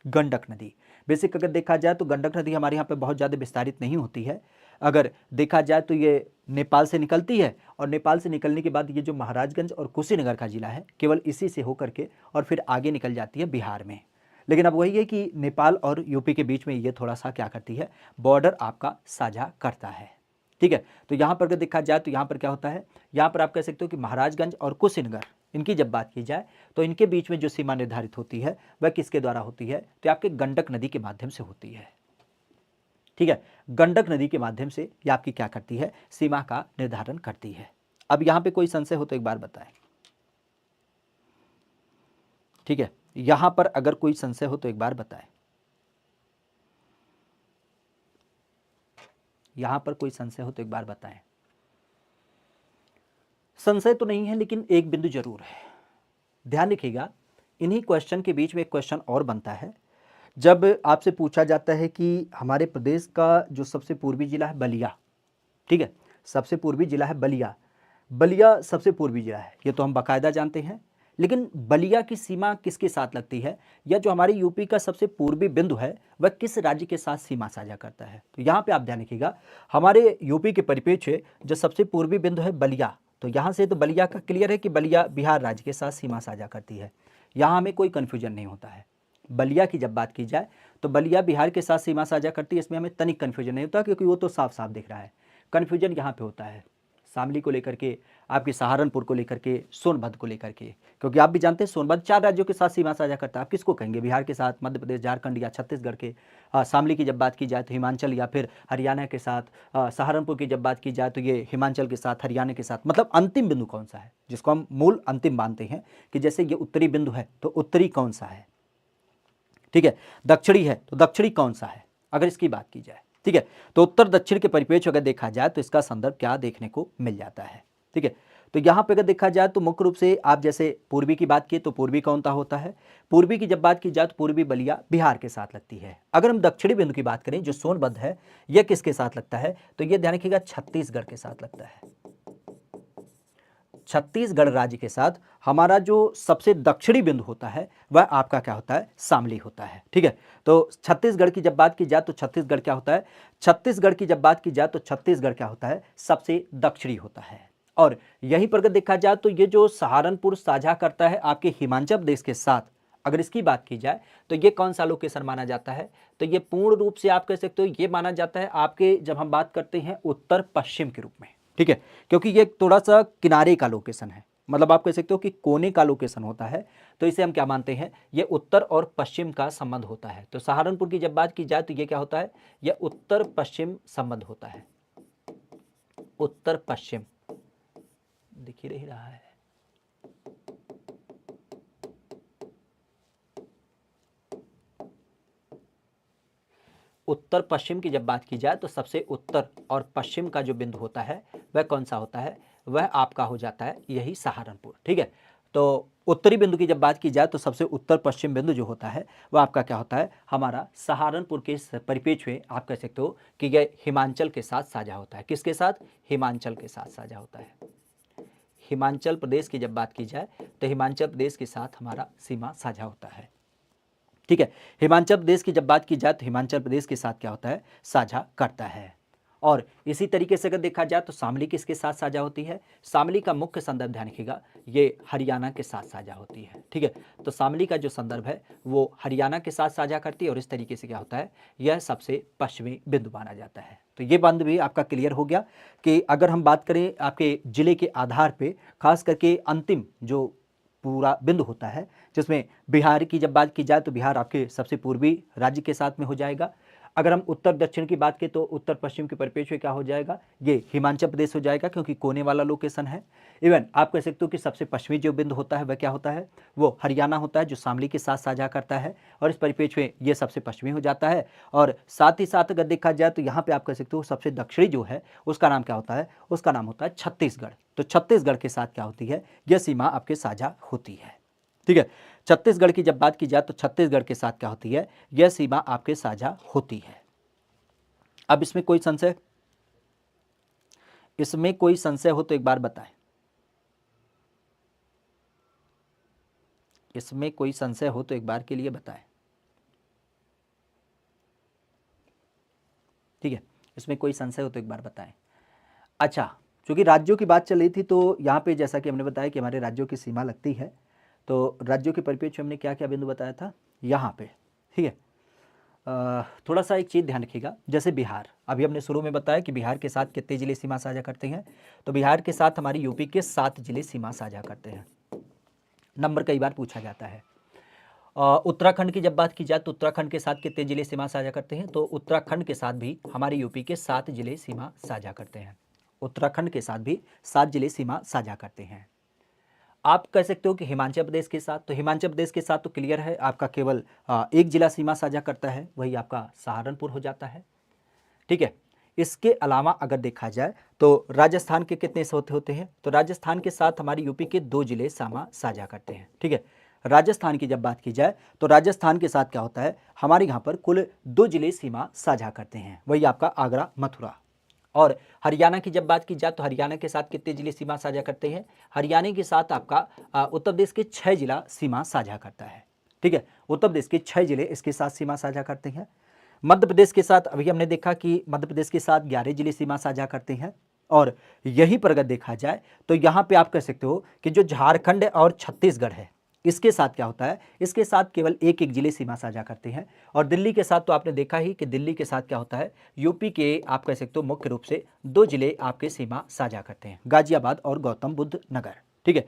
गंडक नदी बेसिक अगर देखा जाए तो गंडक नदी हमारे यहाँ पे बहुत ज़्यादा विस्तारित नहीं होती है। अगर देखा जाए तो ये नेपाल से निकलती है और नेपाल से निकलने के बाद ये जो महाराजगंज और कुशीनगर का जिला है केवल इसी से होकर के और फिर आगे निकल जाती है बिहार में। लेकिन अब वही है कि नेपाल और यूपी के बीच में ये थोड़ा सा क्या करती है, बॉर्डर आपका साझा करता है, ठीक है। तो यहाँ पर अगर देखा जाए तो यहाँ पर क्या होता है, यहाँ पर आप कह सकते हो कि महाराजगंज और कुशीनगर इनकी जब बात की जाए तो इनके बीच में जो सीमा निर्धारित होती है वह किसके द्वारा होती है, तो आपके गंडक नदी के माध्यम से होती है, ठीक है। गंडक नदी के माध्यम से ये आपकी क्या करती है, सीमा का निर्धारण करती है। अब यहाँ पे कोई संशय हो तो एक बार बताएं, ठीक है। यहाँ पर अगर कोई संशय हो तो एक बार बताएं, यहाँ पर कोई संशय हो तो एक बार बताएं। संशय तो नहीं है लेकिन एक बिंदु जरूर है, ध्यान रखिएगा। इन्हीं क्वेश्चन के बीच में एक क्वेश्चन और बनता है, जब आपसे पूछा जाता है कि हमारे प्रदेश का जो सबसे पूर्वी जिला है बलिया, ठीक है, सबसे पूर्वी जिला है बलिया, बलिया सबसे पूर्वी जिला है, ये तो हम बाकायदा जानते हैं। लेकिन बलिया की सीमा किसके साथ लगती है, या जो हमारे यूपी का सबसे पूर्वी बिंदु है वह किस राज्य के साथ सीमा साझा करता है, तो यहाँ पे आप ध्यान रखिएगा। हमारे यूपी के परिप्रेक्ष्य जो सबसे पूर्वी बिंदु है बलिया, तो यहाँ से तो बलिया का क्लियर है कि बलिया बिहार राज्य के साथ सीमा साझा करती है, यहाँ हमें कोई कन्फ्यूजन नहीं होता है। बलिया की जब बात की जाए तो बलिया बिहार के साथ सीमा साझा करती है, इसमें हमें तनिक कन्फ्यूजन नहीं होता क्योंकि वो तो साफ साफ दिख रहा है। कन्फ्यूजन यहाँ पे होता है शामली को लेकर के, आपके सहारनपुर को लेकर के, सोनभद्र को लेकर के, क्योंकि आप भी जानते हैं सोनभद्र 4 राज्यों के साथ सीमा साझा करता है। आप किसको कहेंगे, बिहार के साथ, मध्य प्रदेश, झारखंड या छत्तीसगढ़ के। शामली की जब बात की जाए तो हिमाचल या फिर हरियाणा के साथ। सहारनपुर की जब बात की जाए तो ये हिमाचल के साथ, हरियाणा के साथ। मतलब अंतिम बिंदु कौन सा है जिसको हम मूल अंतिम मानते हैं, कि जैसे ये उत्तरी बिंदु है तो उत्तरी कौन सा है, ठीक है। दक्षिणी है तो दक्षिणी कौन सा है, अगर इसकी बात की जाए, ठीक है। तो उत्तर दक्षिण के परिप्रेक्ष्य अगर देखा जाए तो इसका संदर्भ क्या देखने को मिल जाता है, ठीक है। तो यहाँ पे अगर देखा जाए तो मुख्य रूप से आप जैसे पूर्वी की बात की तो पूर्वी कौन सा होता है, पूर्वी की जब बात की जाए तो पूर्वी बलिया बिहार के साथ लगती है। अगर हम दक्षिणी बिंदु की बात करें जो सोनभद्र है, यह किसके साथ लगता है, तो यह ध्यान रखिएगा छत्तीसगढ़ के साथ लगता है। छत्तीसगढ़ राज्य के साथ हमारा जो सबसे दक्षिणी बिंदु होता है वह आपका क्या होता है, शामली होता है, ठीक है। तो छत्तीसगढ़ की जब बात की जाए तो छत्तीसगढ़ क्या होता है, छत्तीसगढ़ की जब बात की जाए तो छत्तीसगढ़ क्या होता है, सबसे दक्षिणी होता है। और यहीं पर अगर देखा जाए तो ये जो सहारनपुर साझा करता है आपके हिमाचल प्रदेश के साथ, अगर इसकी बात की जाए तो ये कौन सा लोकेशन माना जाता है, तो ये पूर्ण रूप से आप कह सकते हो ये माना जाता है आपके, जब हम बात करते हैं उत्तर पश्चिम के रूप में, ठीक है। क्योंकि ये थोड़ा सा किनारे का लोकेशन है, मतलब आप कह सकते हो कि कोने का लोकेशन होता है, तो इसे हम क्या मानते हैं, ये उत्तर और पश्चिम का संबंध होता है। तो सहारनपुर की जब बात की जाए तो ये क्या होता है, यह उत्तर पश्चिम संबंध होता है, उत्तर पश्चिम दिख ही रहा है। उत्तर पश्चिम की जब बात की जाए तो सबसे उत्तर और पश्चिम का जो बिंदु होता है वह कौन सा होता है, वह आपका हो जाता है यही सहारनपुर, ठीक है। तो उत्तरी बिंदु की जब बात की जाए तो सबसे उत्तर पश्चिम बिंदु जो होता है वह आपका क्या होता है, हमारा सहारनपुर के परिप्रेक्ष्य में आप कह सकते हो कि यह हिमाचल के साथ साझा होता है। किसके साथ, हिमाचल के साथ साझा होता है। हिमाचल प्रदेश की जब बात की जाए तो हिमाचल प्रदेश के साथ हमारा सीमा साझा होता है, ठीक है। हिमाचल प्रदेश की जब बात की जाए तो हिमाचल प्रदेश के साथ क्या होता है, साझा करता है। और इसी तरीके से अगर देखा जाए तो शामली किसके साथ साझा होती है, शामली का मुख्य संदर्भ ध्यान रखिएगा ये हरियाणा के साथ साझा होती है। ठीक है, तो शामली का जो संदर्भ है वो हरियाणा के साथ साझा करती है और इस तरीके से क्या होता है, यह सबसे पश्चिमी बिंदु माना जाता है। तो ये बंद भी आपका क्लियर हो गया कि अगर हम बात करें आपके जिले के आधार पे, खास करके अंतिम जो पूरा बिंदु होता है जिसमें बिहार की जब बात की जाए तो बिहार आपके सबसे पूर्वी राज्य के साथ में हो जाएगा। अगर हम उत्तर दक्षिण की बात करें तो उत्तर पश्चिम के परिप्रेक्ष्य में क्या हो जाएगा, ये हिमाचल प्रदेश हो जाएगा क्योंकि कोने वाला लोकेशन है। इवन आप कह सकते हो कि सबसे पश्चिमी जो बिंदु होता है वह क्या होता है, वो हरियाणा होता है जो शामली के साथ साझा करता है और इस परिप्रेक्ष्य में ये सबसे पश्चिमी हो जाता है। और साथ ही साथ अगर देखा जाए तो यहाँ पे आप कह सकते हो सबसे दक्षिणी जो है उसका नाम क्या होता है, उसका नाम होता है छत्तीसगढ़। तो छत्तीसगढ़ के साथ क्या होती है, यह सीमा आपके साझा होती है। ठीक है, छत्तीसगढ़ की जब बात की जाए तो छत्तीसगढ़ के साथ क्या होती है, यह सीमा आपके साझा होती है। अब इसमें कोई संशय, इसमें कोई संशय हो तो एक बार बताएं, इसमें कोई संशय हो तो एक बार के लिए बताएं। ठीक है, इसमें कोई संशय हो तो एक बार बताएं। अच्छा, क्योंकि राज्यों की बात चल रही थी तो यहाँ पे जैसा कि हमने बताया कि हमारे राज्यों की सीमा लगती है, तो राज्यों के परिप्रेक्ष्य में हमने क्या क्या बिंदु बताया था यहाँ पे। ठीक है, थोड़ा सा एक चीज़ ध्यान रखिएगा, जैसे बिहार, अभी हमने शुरू में बताया कि बिहार के साथ कितने जिले सीमा साझा करते हैं, तो बिहार के साथ हमारी यूपी के 7 जिले सीमा साझा करते हैं। नंबर कई बार पूछा जाता है। उत्तराखंड की जब बात की जाए तो उत्तराखंड के साथ कितने जिले सीमा साझा करते हैं, तो उत्तराखंड के साथ भी हमारे यूपी के 7 जिले सीमा साझा करते हैं। उत्तराखंड के साथ भी 7 जिले सीमा साझा करते हैं। आप कह सकते हो कि हिमाचल प्रदेश के साथ, तो हिमाचल प्रदेश के साथ तो क्लियर है आपका केवल एक जिला सीमा साझा करता है, वही आपका सहारनपुर हो जाता है। ठीक है, इसके अलावा अगर देखा जाए तो राजस्थान के कितने होते हैं, तो राजस्थान के साथ हमारी यूपी के 2 जिले सीमा साझा करते हैं। ठीक है, राजस्थान की जब बात की जाए तो राजस्थान के साथ क्या होता है, हमारे यहाँ पर कुल 2 जिले सीमा साझा करते हैं, वही आपका आगरा मथुरा। और हरियाणा की जब बात की जाए तो हरियाणा के साथ कितने जिले सीमा साझा करते हैं, हरियाणा के साथ आपका उत्तर प्रदेश के 6 जिला सीमा साझा करता है। ठीक है, उत्तर प्रदेश के 6 जिले इसके साथ सीमा साझा करते हैं। मध्य प्रदेश के साथ अभी हमने देखा कि मध्य प्रदेश के साथ 11 जिले सीमा साझा करते हैं। और यही पर अगर देखा जाए तो यहाँ पे आप कह सकते हो कि जो झारखंड और छत्तीसगढ़ है इसके साथ क्या होता है, इसके साथ केवल एक एक जिले सीमा साझा करते हैं। और दिल्ली के साथ तो आपने देखा ही कि दिल्ली के साथ क्या होता है, यूपी के आप कह सकते हो मुख्य रूप से 2 जिले आपके सीमा साझा करते हैं, गाजियाबाद और गौतम बुद्ध नगर। ठीक है,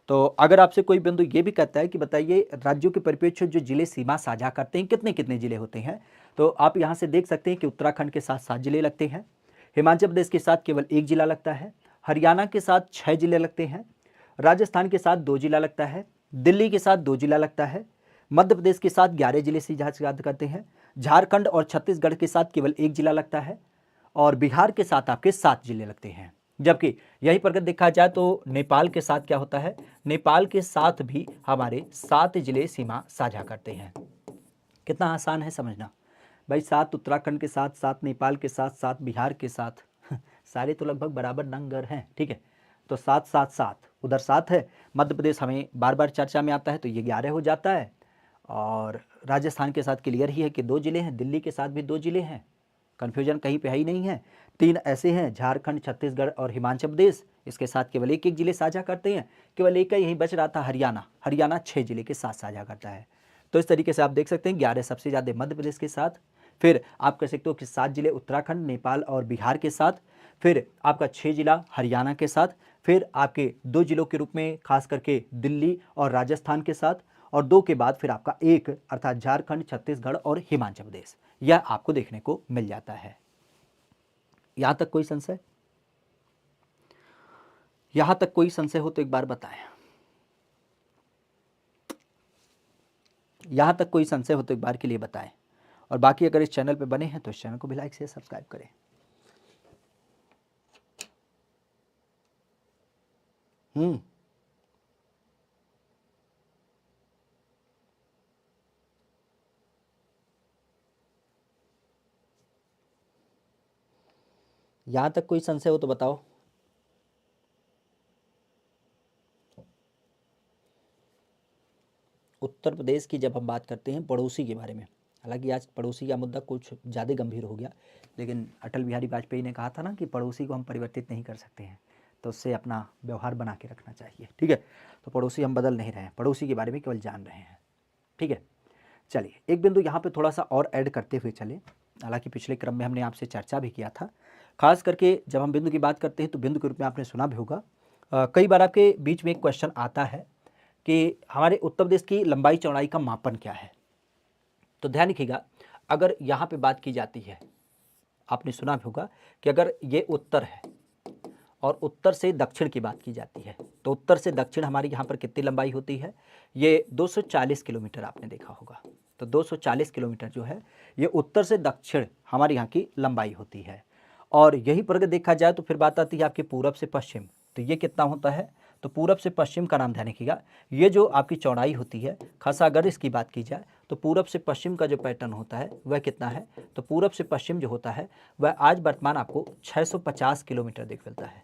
तो अगर आपसे कोई बिंदु ये भी कहता है कि बताइए राज्यों के परिप्रेक्ष्य जो जिले सीमा साझा करते हैं कितने कितने जिले होते हैं, तो आप यहाँ से देख सकते हैं कि उत्तराखंड के साथ 7 जिले लगते हैं, हिमाचल प्रदेश के साथ केवल 1 जिला लगता है, हरियाणा के साथ 6 जिले लगते हैं, राजस्थान के साथ 2 जिला लगता है, दिल्ली के साथ 2 जिला लगता है, मध्य प्रदेश के साथ 11 जिले साझा करते हैं, झारखंड और छत्तीसगढ़ के साथ केवल 1 जिला लगता है और बिहार के साथ आपके 7 जिले लगते हैं। जबकि यही पर अगर देखा जाए तो नेपाल के साथ क्या होता है, नेपाल के साथ भी हमारे 7 जिले सीमा साझा करते हैं। कितना आसान है समझना भाई, 7 उत्तराखंड के साथ, 7 नेपाल के साथ, 7 बिहार के साथ सारे तो लगभग बराबर नंगर हैं। ठीक है, तो 7 7 7 उधर 7 है, मध्य प्रदेश हमें बार बार चर्चा में आता है तो ये 11 हो जाता है। और राजस्थान के साथ क्लियर ही है कि 2 जिले हैं, दिल्ली के साथ भी 2 जिले हैं, कन्फ्यूजन कहीं पे है ही नहीं है। 3 ऐसे हैं, झारखंड, छत्तीसगढ़ और हिमाचल प्रदेश, इसके साथ केवल एक एक जिले साझा करते हैं, केवल एक ही यही बच रहा था हरियाणा, हरियाणा 6 जिले के साथ साझा करता है। तो इस तरीके से आप देख सकते हैं 11 सबसे ज़्यादा मध्य प्रदेश के साथ, फिर आप कह सकते हो कि 7 जिले उत्तराखंड, नेपाल और बिहार के साथ, फिर आपका 6 जिला हरियाणा के साथ, फिर आपके 2 जिलों के रूप में खास करके दिल्ली और राजस्थान के साथ, और 2 के बाद फिर आपका 1 अर्थात झारखंड, छत्तीसगढ़ और हिमाचल प्रदेश, यह आपको देखने को मिल जाता है। यहां तक कोई संशय, यहां तक कोई संशय हो तो एक बार बताएं, यहां तक कोई संशय हो तो एक बार के लिए बताएं। और बाकी अगर इस चैनल पे बने हैं तो इस चैनल को भी लाइक से सब्सक्राइब करें। यहां तक कोई संशय हो तो बताओ। उत्तर प्रदेश की जब हम बात करते हैं पड़ोसी के बारे में, हालांकि आज पड़ोसी का मुद्दा कुछ ज़्यादा गंभीर हो गया, लेकिन अटल बिहारी वाजपेयी ने कहा था ना कि पड़ोसी को हम परिवर्तित नहीं कर सकते हैं, तो उससे अपना व्यवहार बना के रखना चाहिए। ठीक है, तो पड़ोसी हम बदल नहीं रहे हैं, पड़ोसी के बारे में केवल जान रहे हैं। ठीक है, चलिए एक बिंदु यहाँ पे थोड़ा सा और ऐड करते हुए चले। हालांकि पिछले क्रम में हमने आपसे चर्चा भी किया था, खास करके जब हम बिंदु की बात करते हैं तो बिंदु के रूप में आपने सुना भी होगा, कई बार आपके बीच में एक क्वेश्चन आता है कि हमारे उत्तर प्रदेश की लंबाई चौड़ाई का मापन क्या है। तो ध्यान रखिएगा, अगर यहाँ पे बात की जाती है, आपने सुना भी होगा कि अगर ये उत्तर है और उत्तर से दक्षिण की बात की जाती है, तो उत्तर से दक्षिण हमारी यहाँ पर कितनी लंबाई होती है, ये 240 किलोमीटर आपने देखा होगा। तो 240 किलोमीटर जो है ये उत्तर से दक्षिण हमारे यहाँ की लंबाई होती है। और यही पर अगर देखा जाए तो फिर बात आती है आपके पूरब से पश्चिम, तो ये कितना होता है, तो पूरब से पश्चिम का नाम ध्यान रखिएगा, ये जो आपकी चौड़ाई होती है, खासा अगर इसकी बात की जाए तो पूरब से पश्चिम का जो पैटर्न होता है वह कितना है, तो पूरब से पश्चिम जो होता है वह आज वर्तमान आपको 650 किलोमीटर दिख मिलता है।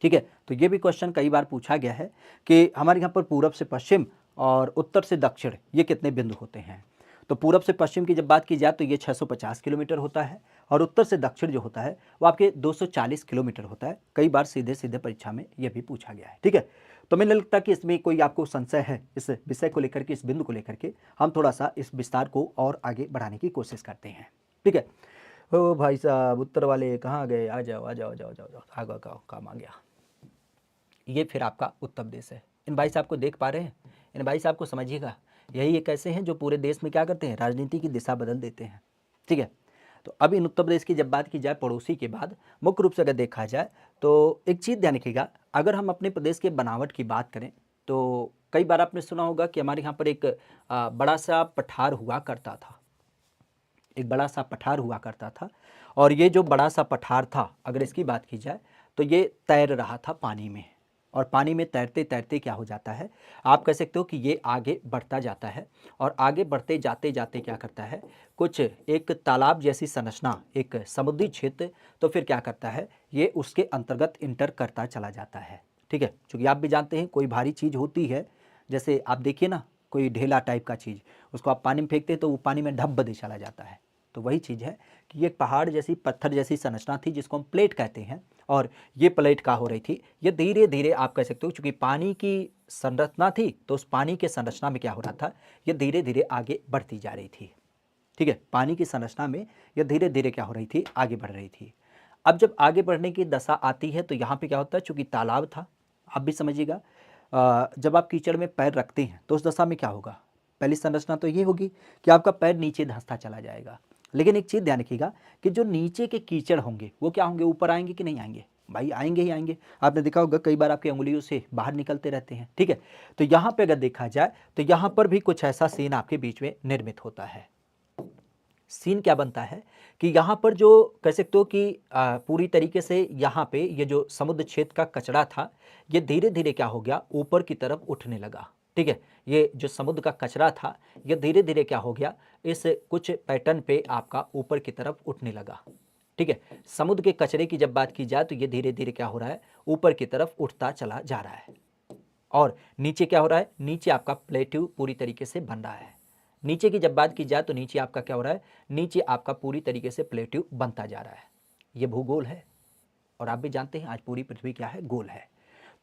ठीक है, तो ये भी क्वेश्चन कई बार पूछा गया है कि हमारे यहाँ पर पूरब से पश्चिम और उत्तर से दक्षिण ये कितने बिंदु होते हैं। तो पूरब से पश्चिम की जब बात की जाए तो ये 650 किलोमीटर होता है, और उत्तर से दक्षिण जो होता है वो आपके 240 किलोमीटर होता है। कई बार सीधे सीधे परीक्षा में ये भी पूछा गया है। ठीक है, तो मुझे लगता है कि इसमें कोई आपको संशय है इस विषय को लेकर के, इस बिंदु को लेकर के हम थोड़ा सा इस विस्तार को और आगे बढ़ाने की कोशिश करते हैं। ठीक है, ओ भाई साहब उत्तर वाले कहाँ गए, आ जाओ आ जाओ आ जाओ जाओ जाओ, आगे का काम आ गया। ये फिर आपका उत्तर प्रदेश है। इन भाई साहब को देख पा रहे हैं, इन भाई साहब को समझिएगा, यही एक ऐसे हैं जो पूरे देश में क्या करते हैं, राजनीति की दिशा बदल देते हैं। ठीक है, तो अब इन उत्तर प्रदेश की जब बात की जाए पड़ोसी के बाद, मुख्य रूप से अगर देखा जाए तो एक चीज़ ध्यान रखिएगा, अगर हम अपने प्रदेश के बनावट की बात करें तो कई बार आपने सुना होगा कि हमारे यहाँ पर एक बड़ा सा पठार हुआ करता था, एक बड़ा सा पठार हुआ करता था। और ये जो बड़ा सा पठार था, अगर इसकी बात की जाए तो ये तैर रहा था पानी में, और पानी में तैरते तैरते क्या हो जाता है, आप कह सकते हो कि ये आगे बढ़ता जाता है, और आगे बढ़ते जाते जाते क्या करता है, कुछ एक तालाब जैसी संरचना, एक समुद्री क्षेत्र, तो फिर क्या करता है, ये उसके अंतर्गत इंटर करता चला जाता है। ठीक है, क्योंकि आप भी जानते हैं कोई भारी चीज़ होती है, जैसे आप देखिए ना कोई ढेला टाइप का चीज़, उसको आप पानी में फेंकते हैं तो वो पानी में ढब दे चला जाता है। तो वही चीज़ है कि ये पहाड़ जैसी पत्थर जैसी संरचना थी जिसको हम प्लेट कहते हैं, और ये प्लेट क्या हो रही थी, ये धीरे धीरे आप कह सकते हो चूँकि पानी की संरचना थी तो उस पानी के संरचना में क्या हो रहा था, ये धीरे धीरे आगे बढ़ती जा रही थी। ठीक है, पानी की संरचना में ये धीरे धीरे क्या हो रही थी, आगे बढ़ रही थी। अब जब आगे बढ़ने की दशा आती है तो यहाँ पे क्या होता है, चूँकि तालाब था, आप भी समझिएगा, जब आप कीचड़ में पैर रखते हैं तो उस दशा में क्या होगा, पहली संरचना तो ये होगी कि आपका पैर नीचे धंसता चला जाएगा। लेकिन एक चीज़ ध्यान रखिएगा कि जो नीचे के कीचड़ होंगे वो क्या होंगे, ऊपर आएंगे कि नहीं आएंगे, भाई आएंगे ही आएंगे। आपने देखा होगा कई बार आपकी उंगलियों से बाहर निकलते रहते हैं। ठीक है, तो यहाँ पे अगर देखा जाए तो यहाँ पर भी कुछ ऐसा सीन आपके बीच में निर्मित होता है। सीन क्या बनता है कि यहाँ पर जो कह सकते हो कि पूरी तरीके से यहाँ पे ये जो समुद्र क्षेत्र का कचरा था ये धीरे धीरे क्या हो गया, ऊपर की तरफ उठने लगा। ठीक है, ये जो समुद्र का कचरा था ये धीरे धीरे क्या हो गया, इस कुछ पैटर्न पे आपका ऊपर की तरफ उठने लगा। ठीक है, समुद्र के कचरे की जब बात की जाए तो ये धीरे धीरे क्या हो रहा है, ऊपर की तरफ उठता चला जा रहा है। और नीचे क्या हो रहा है, नीचे आपका प्लेट्यू पूरी तरीके से बन रहा है। नीचे की जब बात की जाए तो नीचे आपका क्या हो रहा है, नीचे आपका पूरी तरीके से प्लेट्यू बनता जा रहा है। ये भूगोल है, और आप भी जानते हैं आज पूरी पृथ्वी क्या है, गोल है।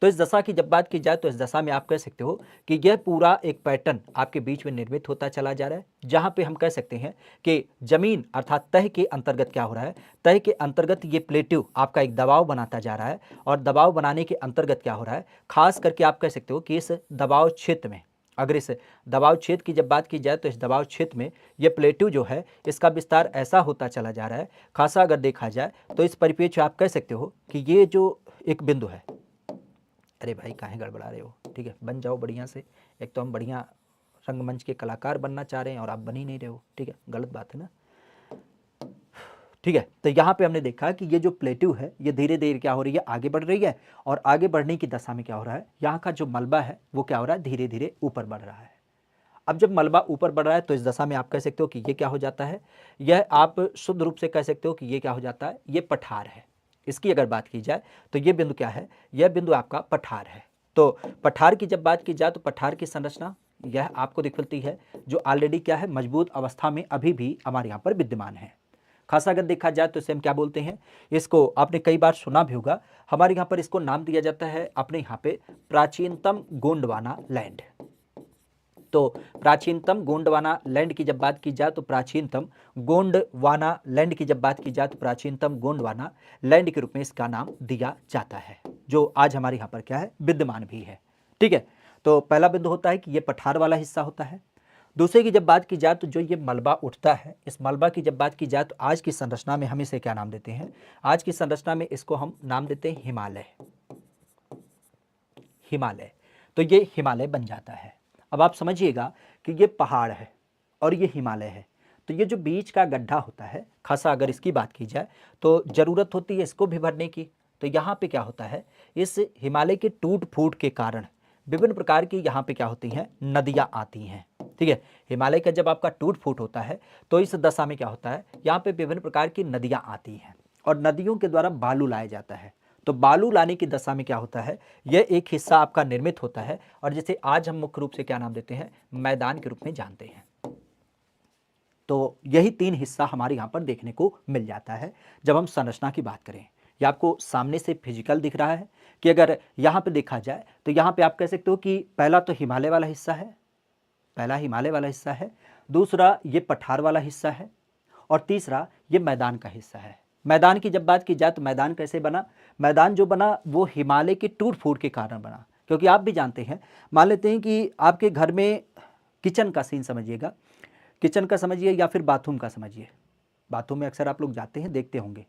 तो इस दशा की जब बात की जाए तो इस दशा में आप कह सकते हो कि यह पूरा एक पैटर्न आपके बीच में निर्मित होता चला जा रहा है, जहां पे हम कह सकते हैं कि जमीन अर्थात तह के अंतर्गत क्या हो रहा है, तह के अंतर्गत ये प्लेट्यू आपका एक दबाव बनाता जा रहा है, और दबाव बनाने के अंतर्गत क्या हो रहा है, खास करके आप कह सकते हो कि इस दबाव क्षेत्र में, अगर इस दबाव क्षेत्र की जब बात की जाए तो इस दबाव क्षेत्र में ये प्लेट्यू जो है इसका विस्तार ऐसा होता चला जा रहा है, खासा अगर देखा जाए तो इस परिप्रेक्ष्य आप कह सकते हो कि ये जो एक बिंदु है, अरे भाई काहे गड़बड़ा रहे हो, ठीक है बन जाओ बढ़िया से। एक तो हम बढ़िया रंगमंच के कलाकार बनना चाह रहे हैं और आप बन ही नहीं रहे हो, ठीक है गलत बात है ना। ठीक है, तो यहाँ पे हमने देखा कि ये जो प्लेट्यू है ये धीरे धीरे क्या हो रही है, आगे बढ़ रही है, और आगे बढ़ने की दशा में क्या हो रहा है, यहाँ का जो मलबा है वो क्या हो रहा है, धीरे धीरे ऊपर बढ़ रहा है। अब जब मलबा ऊपर बढ़ रहा है तो इस दशा में आप कह सकते हो कि ये क्या हो जाता है, यह आप शुद्ध रूप से कह सकते हो कि ये क्या हो जाता है, ये पठार है। इसकी अगर बात की जाए तो ये बिंदु क्या है, यह बिंदु आपका पठार है। तो पठार की जब बात की जाए तो पठार की संरचना यह आपको दिख मिलती है, जो ऑलरेडी क्या है, मजबूत अवस्था में अभी भी हमारे यहाँ पर विद्यमान है। खासा अगर देखा जाए तो इसे हम क्या बोलते हैं, इसको आपने कई बार सुना भी होगा, हमारे यहाँ पर इसको नाम दिया जाता है अपने यहाँ पे प्राचीनतम गोंडवाना लैंड। तो प्राचीनतम गोंडवाना लैंड की जब बात की जाए तो प्राचीनतम गोंडवाना लैंड की जब बात की जाए तो प्राचीनतम गोंडवाना लैंड के रूप में इसका नाम दिया जाता है, जो आज हमारे यहाँ पर क्या है, विद्यमान भी है। ठीक है, तो पहला बिंदु होता है कि ये पठार वाला हिस्सा होता है। दूसरे की जब बात की जाए तो जो ये मलबा उठता है, इस मलबा की जब बात की जाए तो आज की संरचना में हम इसे क्या नाम देते हैं, आज की संरचना में इसको हम नाम देते हैं हिमालय। हिमालय, तो ये हिमालय बन जाता है। अब आप समझिएगा कि ये पहाड़ है और ये हिमालय है, तो ये जो बीच का गड्ढा होता है, खासा अगर इसकी बात की जाए तो ज़रूरत होती है इसको भी भरने की। तो यहाँ पे क्या होता है, इस हिमालय के टूट फूट के कारण विभिन्न प्रकार की यहाँ पे क्या होती हैं, नदियाँ आती हैं। ठीक है, हिमालय का जब आपका टूट फूट होता है तो इस दशा में क्या होता है, यहाँ पे विभिन्न प्रकार की नदियाँ आती हैं और नदियों के द्वारा बालू लाया जाता है। तो बालू लाने की दशा में क्या होता है, यह एक हिस्सा आपका निर्मित होता है और जिसे आज हम मुख्य रूप से क्या नाम देते हैं, मैदान के रूप में जानते हैं। तो यही तीन हिस्सा हमारे यहाँ पर देखने को मिल जाता है जब हम संरचना की बात करें। ये आपको सामने से फिजिकल दिख रहा है कि अगर यहाँ पे देखा जाए तो यहाँ पे आप कह सकते हो कि पहला तो हिमालय वाला हिस्सा है, पहला हिमालय वाला हिस्सा है, दूसरा ये पठार वाला हिस्सा है और तीसरा ये मैदान का हिस्सा है। मैदान की जब बात की जाए तो मैदान कैसे बना, मैदान जो बना वो हिमालय के टूट फूट के कारण बना। क्योंकि आप भी जानते हैं, मान लेते हैं कि आपके घर में किचन का सीन समझिएगा, किचन का समझिए या फिर बाथरूम का समझिए। बाथरूम में अक्सर आप लोग जाते हैं, देखते होंगे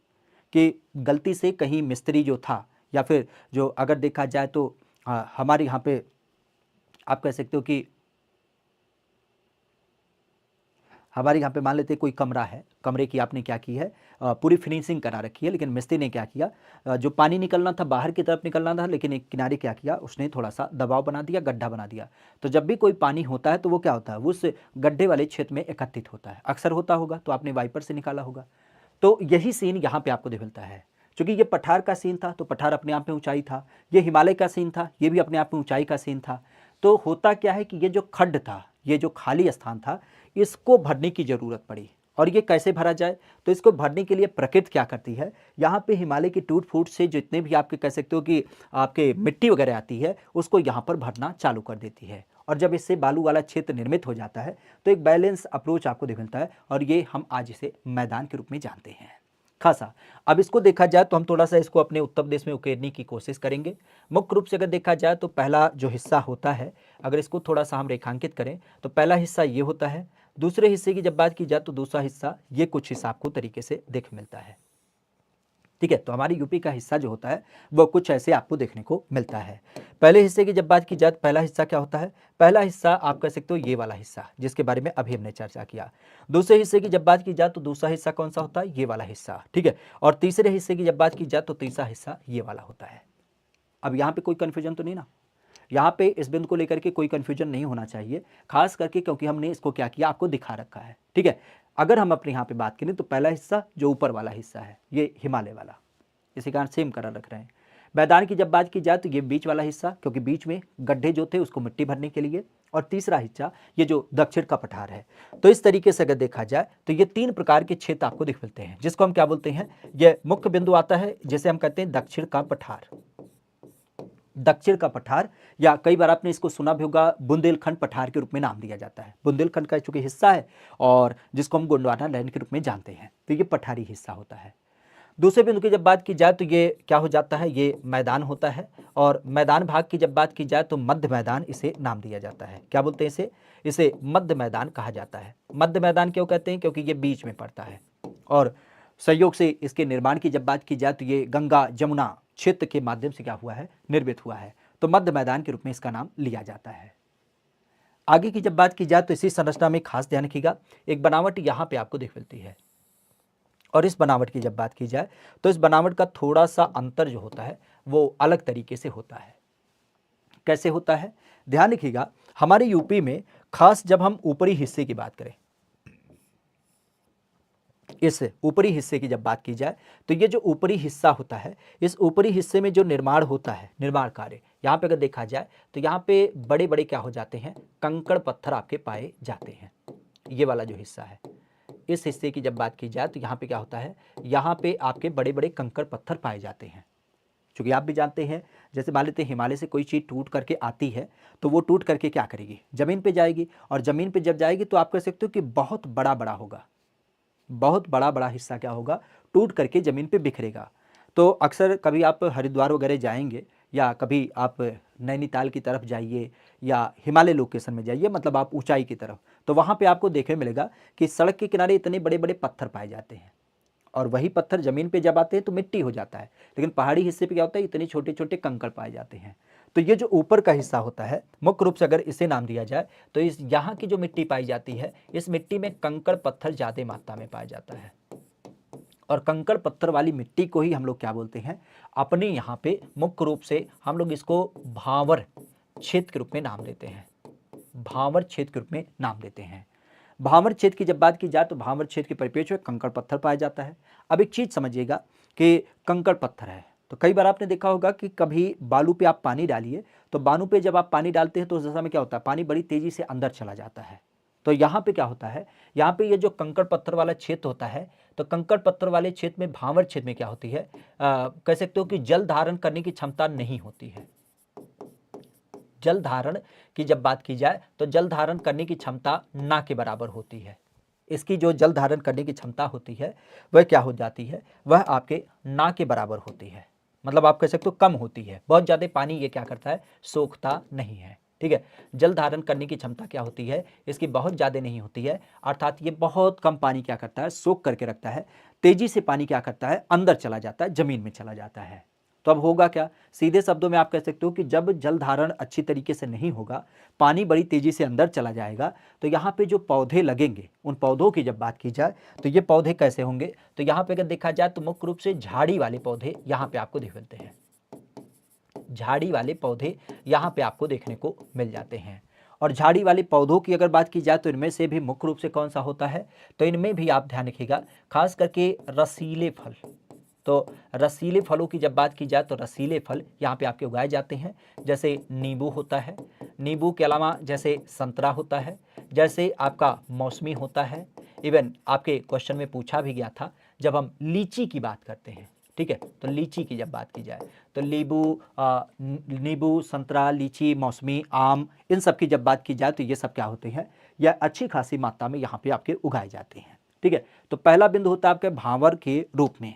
कि गलती से कहीं मिस्त्री जो था या फिर जो अगर देखा जाए तो हमारे यहाँ पे आप कह सकते हो कि हमारे यहाँ पे मान लेते कोई कमरा है, कमरे की आपने क्या की है, पूरी फिनिशिंग करा रखी है, लेकिन मिस्त्री ने क्या किया, जो पानी निकलना था बाहर की तरफ निकलना था, लेकिन एक किनारे क्या किया, उसने थोड़ा सा दबाव बना दिया, गड्ढा बना दिया। तो जब भी कोई पानी होता है तो वो क्या होता है, वो उस गड्ढे वाले क्षेत्र में एकत्रित होता है, अक्सर होता होगा, तो आपने वाइपर से निकाला होगा। तो यही सीन यहाँ पे आपको मिलता है। चूंकि ये पठार का सीन था तो पठार अपने आप में ऊंचाई था, ये हिमालय का सीन था, ये भी अपने आप में ऊंचाई का सीन था। तो होता क्या है कि ये जो खड्ड था, ये जो खाली स्थान था, इसको भरने की ज़रूरत पड़ी। और ये कैसे भरा जाए, तो इसको भरने के लिए प्रकृति क्या करती है, यहाँ पे हिमालय की टूट फूट से जितने भी आपके कह सकते हो कि आपके मिट्टी वगैरह आती है, उसको यहाँ पर भरना चालू कर देती है। और जब इससे बालू वाला क्षेत्र निर्मित हो जाता है तो एक बैलेंस अप्रोच आपको दिख मिलता है और ये हम आज इसे मैदान के रूप में जानते हैं। खासा अब इसको देखा जाए तो हम थोड़ा सा इसको अपने उत्तर प्रदेश में उकेरने की कोशिश करेंगे। मुख्य रूप से अगर देखा जाए तो पहला जो हिस्सा होता है, अगर इसको थोड़ा सा हम रेखांकित करें तो पहला हिस्सा ये होता है। दूसरे हिस्से की जब बात की जाए तो दूसरा हिस्सा ये कुछ हिस्सा आपको तरीके से देख मिलता है। ठीक है, तो हमारे यूपी का हिस्सा जो होता है वो कुछ ऐसे आपको देखने को मिलता है। पहले हिस्से की जब बात की जाए तो पहला हिस्सा क्या होता है, पहला हिस्सा आप कह सकते हो ये वाला हिस्सा जिसके बारे में अभी हमने चर्चा किया। दूसरे हिस्से की जब बात की जाए तो दूसरा हिस्सा कौन सा होता है, ये वाला हिस्सा। ठीक है, और तीसरे हिस्से की जब बात की जाए तो तीसरा हिस्सा ये वाला होता है। अब यहाँ पे कोई कन्फ्यूजन तो नहीं ना, यहाँ पे इस बिंदु को लेकर के कोई कन्फ्यूजन नहीं होना चाहिए, खास करके क्योंकि हमने इसको क्या किया, आपको दिखा रखा है। ठीक है, अगर हम अपने यहाँ पे बात करें तो पहला हिस्सा जो ऊपर वाला हिस्सा है ये हिमालय वाला, इसी कारण सेम कलर रख रहे हैं। मैदान की जब बात की जाए तो ये बीच वाला हिस्सा, क्योंकि बीच में गड्ढे जो थे उसको मिट्टी भरने के लिए, और तीसरा हिस्सा ये जो दक्षिण का पठार है। तो इस तरीके से अगर देखा जाए तो ये तीन प्रकार के क्षेत्र आपको दिख मिलते हैं, जिसको हम क्या बोलते हैं, ये मुख्य बिंदु आता है जिसे हम कहते हैं दक्षिण का पठार। दक्षिण का पठार, या कई बार आपने इसको सुना भी होगा बुंदेलखंड पठार के रूप में नाम दिया जाता है। बुंदेलखंड का चूंकि हिस्सा है और जिसको हम गोंडवाना लैंड के रूप में जानते हैं, तो ये पठारी हिस्सा होता है। दूसरे बिंदु की जब बात की जाए तो ये क्या हो जाता है, ये मैदान होता है। और मैदान भाग की जब बात की जाए तो मध्य मैदान इसे नाम दिया जाता है। क्या बोलते हैं इसे मध्य मैदान कहा जाता है। मध्य मैदान क्यों कहते हैं, क्योंकि ये बीच में पड़ता है। और संयोग से इसके निर्माण की जब बात की जाए तो ये गंगा जमुना क्षेत्र के माध्यम से क्या हुआ है, निर्मित हुआ है। तो मध्य मैदान के रूप में इसका नाम लिया जाता है। आगे की जब बात की जाए तो इसी संरचना में खास ध्यान रखिएगा, एक बनावट यहाँ पे आपको दिख मिलती है। और इस बनावट की जब बात की जाए तो इस बनावट का थोड़ा सा अंतर जो होता है वो अलग तरीके से होता है। कैसे होता है, ध्यान रखिएगा, हमारे यूपी में खास जब हम ऊपरी हिस्से की बात करें, इस ऊपरी हिस्से की जब बात की जाए तो ये जो ऊपरी हिस्सा होता है, इस ऊपरी हिस्से में जो निर्माण होता है, निर्माण कार्य, यहाँ पे अगर देखा जाए तो यहाँ पे बड़े बड़े क्या हो जाते हैं, कंकड़ पत्थर आपके पाए जाते हैं। ये वाला जो हिस्सा है, इस हिस्से की जब बात की जाए तो यहाँ पे क्या होता है, यहाँ पे आपके बड़े बड़े कंकड़ पत्थर पाए जाते हैं। क्योंकि आप भी जानते हैं, जैसे मान लेते हैं हिमालय से कोई चीज़ टूट करके आती है तो वो टूट करके क्या करेगी, ज़मीन पे जाएगी, और ज़मीन पे जब जाएगी तो आप कह सकते हो कि बहुत बड़ा बड़ा होगा, बहुत बड़ा बड़ा हिस्सा क्या होगा, टूट करके ज़मीन पे बिखरेगा। तो अक्सर कभी आप हरिद्वार वगैरह जाएंगे या कभी आप नैनीताल की तरफ जाइए या हिमालय लोकेशन में जाइए, मतलब आप ऊंचाई की तरफ, तो वहाँ पे आपको देखने मिलेगा कि सड़क के किनारे इतने बड़े बड़े पत्थर पाए जाते हैं, और वही पत्थर ज़मीन पे जब आते हैं तो मिट्टी हो जाता है, लेकिन पहाड़ी हिस्से पे क्या होता है, इतने छोटे छोटे कंकड़ पाए जाते हैं। तो ये जो ऊपर का हिस्सा होता है, मुख्य रूप से अगर इसे नाम दिया जाए तो इस यहाँ की जो मिट्टी पाई जाती है, इस मिट्टी में कंकड़ पत्थर ज़्यादा मात्रा में पाया जाता है, और कंकड़ पत्थर वाली मिट्टी को ही हम लोग क्या बोलते हैं, अपने यहाँ पे मुख्य रूप से हम लोग इसको भांवर क्षेत्र के रूप में नाम देते हैं, भांवर क्षेत्र के रूप में नाम देते हैं। भांवर क्षेत्र की जब बात की जाए तो भांवर क्षेत्र के परिपेक्ष में कंकड़ पत्थर पाया जाता है। अब एक चीज़ समझिएगा कि कंकड़ पत्थर है तो कई बार आपने देखा होगा कि कभी बालू पे आप पानी डालिए, तो बालू पे जब आप पानी डालते हैं तो उस दशा में क्या होता है, पानी बड़ी तेजी से अंदर चला जाता है। तो यहाँ पे क्या होता है, यहाँ पे ये जो कंकड़ पत्थर वाला क्षेत्र होता है, तो कंकड़ पत्थर वाले क्षेत्र में, भांवर क्षेत्र में क्या होती है, कह सकते हो कि जल धारण करने की क्षमता नहीं होती है। जल धारण की जब बात की जाए तो जल धारण करने की क्षमता ना के बराबर होती है। इसकी जो जल धारण करने की क्षमता होती है वह क्या हो जाती है, वह आपके ना के बराबर होती है, मतलब आप कह सकते हो कम होती है। बहुत ज़्यादा पानी ये क्या करता है, सोखता नहीं है। ठीक है, जल धारण करने की क्षमता क्या होती है, इसकी बहुत ज़्यादा नहीं होती है, अर्थात ये बहुत कम पानी क्या करता है, सोख करके रखता है। तेजी से पानी क्या करता है, अंदर चला जाता है, जमीन में चला जाता है। तो अब होगा क्या, सीधे शब्दों में आप कह सकते हो कि जब जल धारण अच्छी तरीके से नहीं होगा, पानी बड़ी तेजी से अंदर चला जाएगा, तो यहाँ पे जो पौधे लगेंगे, उन पौधों की जब बात की जाए तो ये पौधे कैसे होंगे, तो यहाँ पे अगर देखा जाए तो मुख्य रूप से झाड़ी वाले पौधे यहाँ पे आपको दिख मिलते हैं। झाड़ी वाले पौधे यहाँ पे आपको देखने को मिल जाते हैं। और झाड़ी वाले पौधों की अगर बात की जाए तो इनमें से भी मुख्य रूप से कौन सा होता है, तो इनमें भी आप ध्यान रखिएगा, खास करके रसीले फल। तो रसीले फलों की जब बात की जाए तो रसीले फल यहाँ पे आपके उगाए जाते हैं, जैसे नींबू होता है, नींबू के अलावा जैसे संतरा होता है, जैसे आपका मौसमी होता है। इवन आपके क्वेश्चन में पूछा भी गया था जब हम लीची की बात करते हैं, ठीक है, तो लीची की जब बात की जाए तो नींबू, संतरा, लीची, मौसमी, आम, इन सब की जब बात की जाए तो ये सब क्या होते हैं, यह अच्छी खासी मात्रा में यहाँ पे आपके उगाए जाते हैं। ठीक है, तो पहला बिंदु होता है आपके भांवर के रूप में।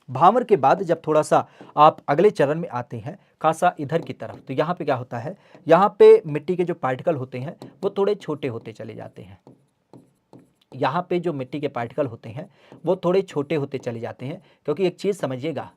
भांवर के बाद जब थोड़ा सा आप अगले चरण में आते हैं, खासा इधर की तरफ, तो यहाँ पे क्या होता है, यहाँ पे मिट्टी के जो पार्टिकल होते हैं वो थोड़े छोटे होते चले जाते हैं। यहाँ पे जो मिट्टी के पार्टिकल होते हैं वो थोड़े छोटे होते चले जाते हैं, क्योंकि एक चीज़ समझिएगा,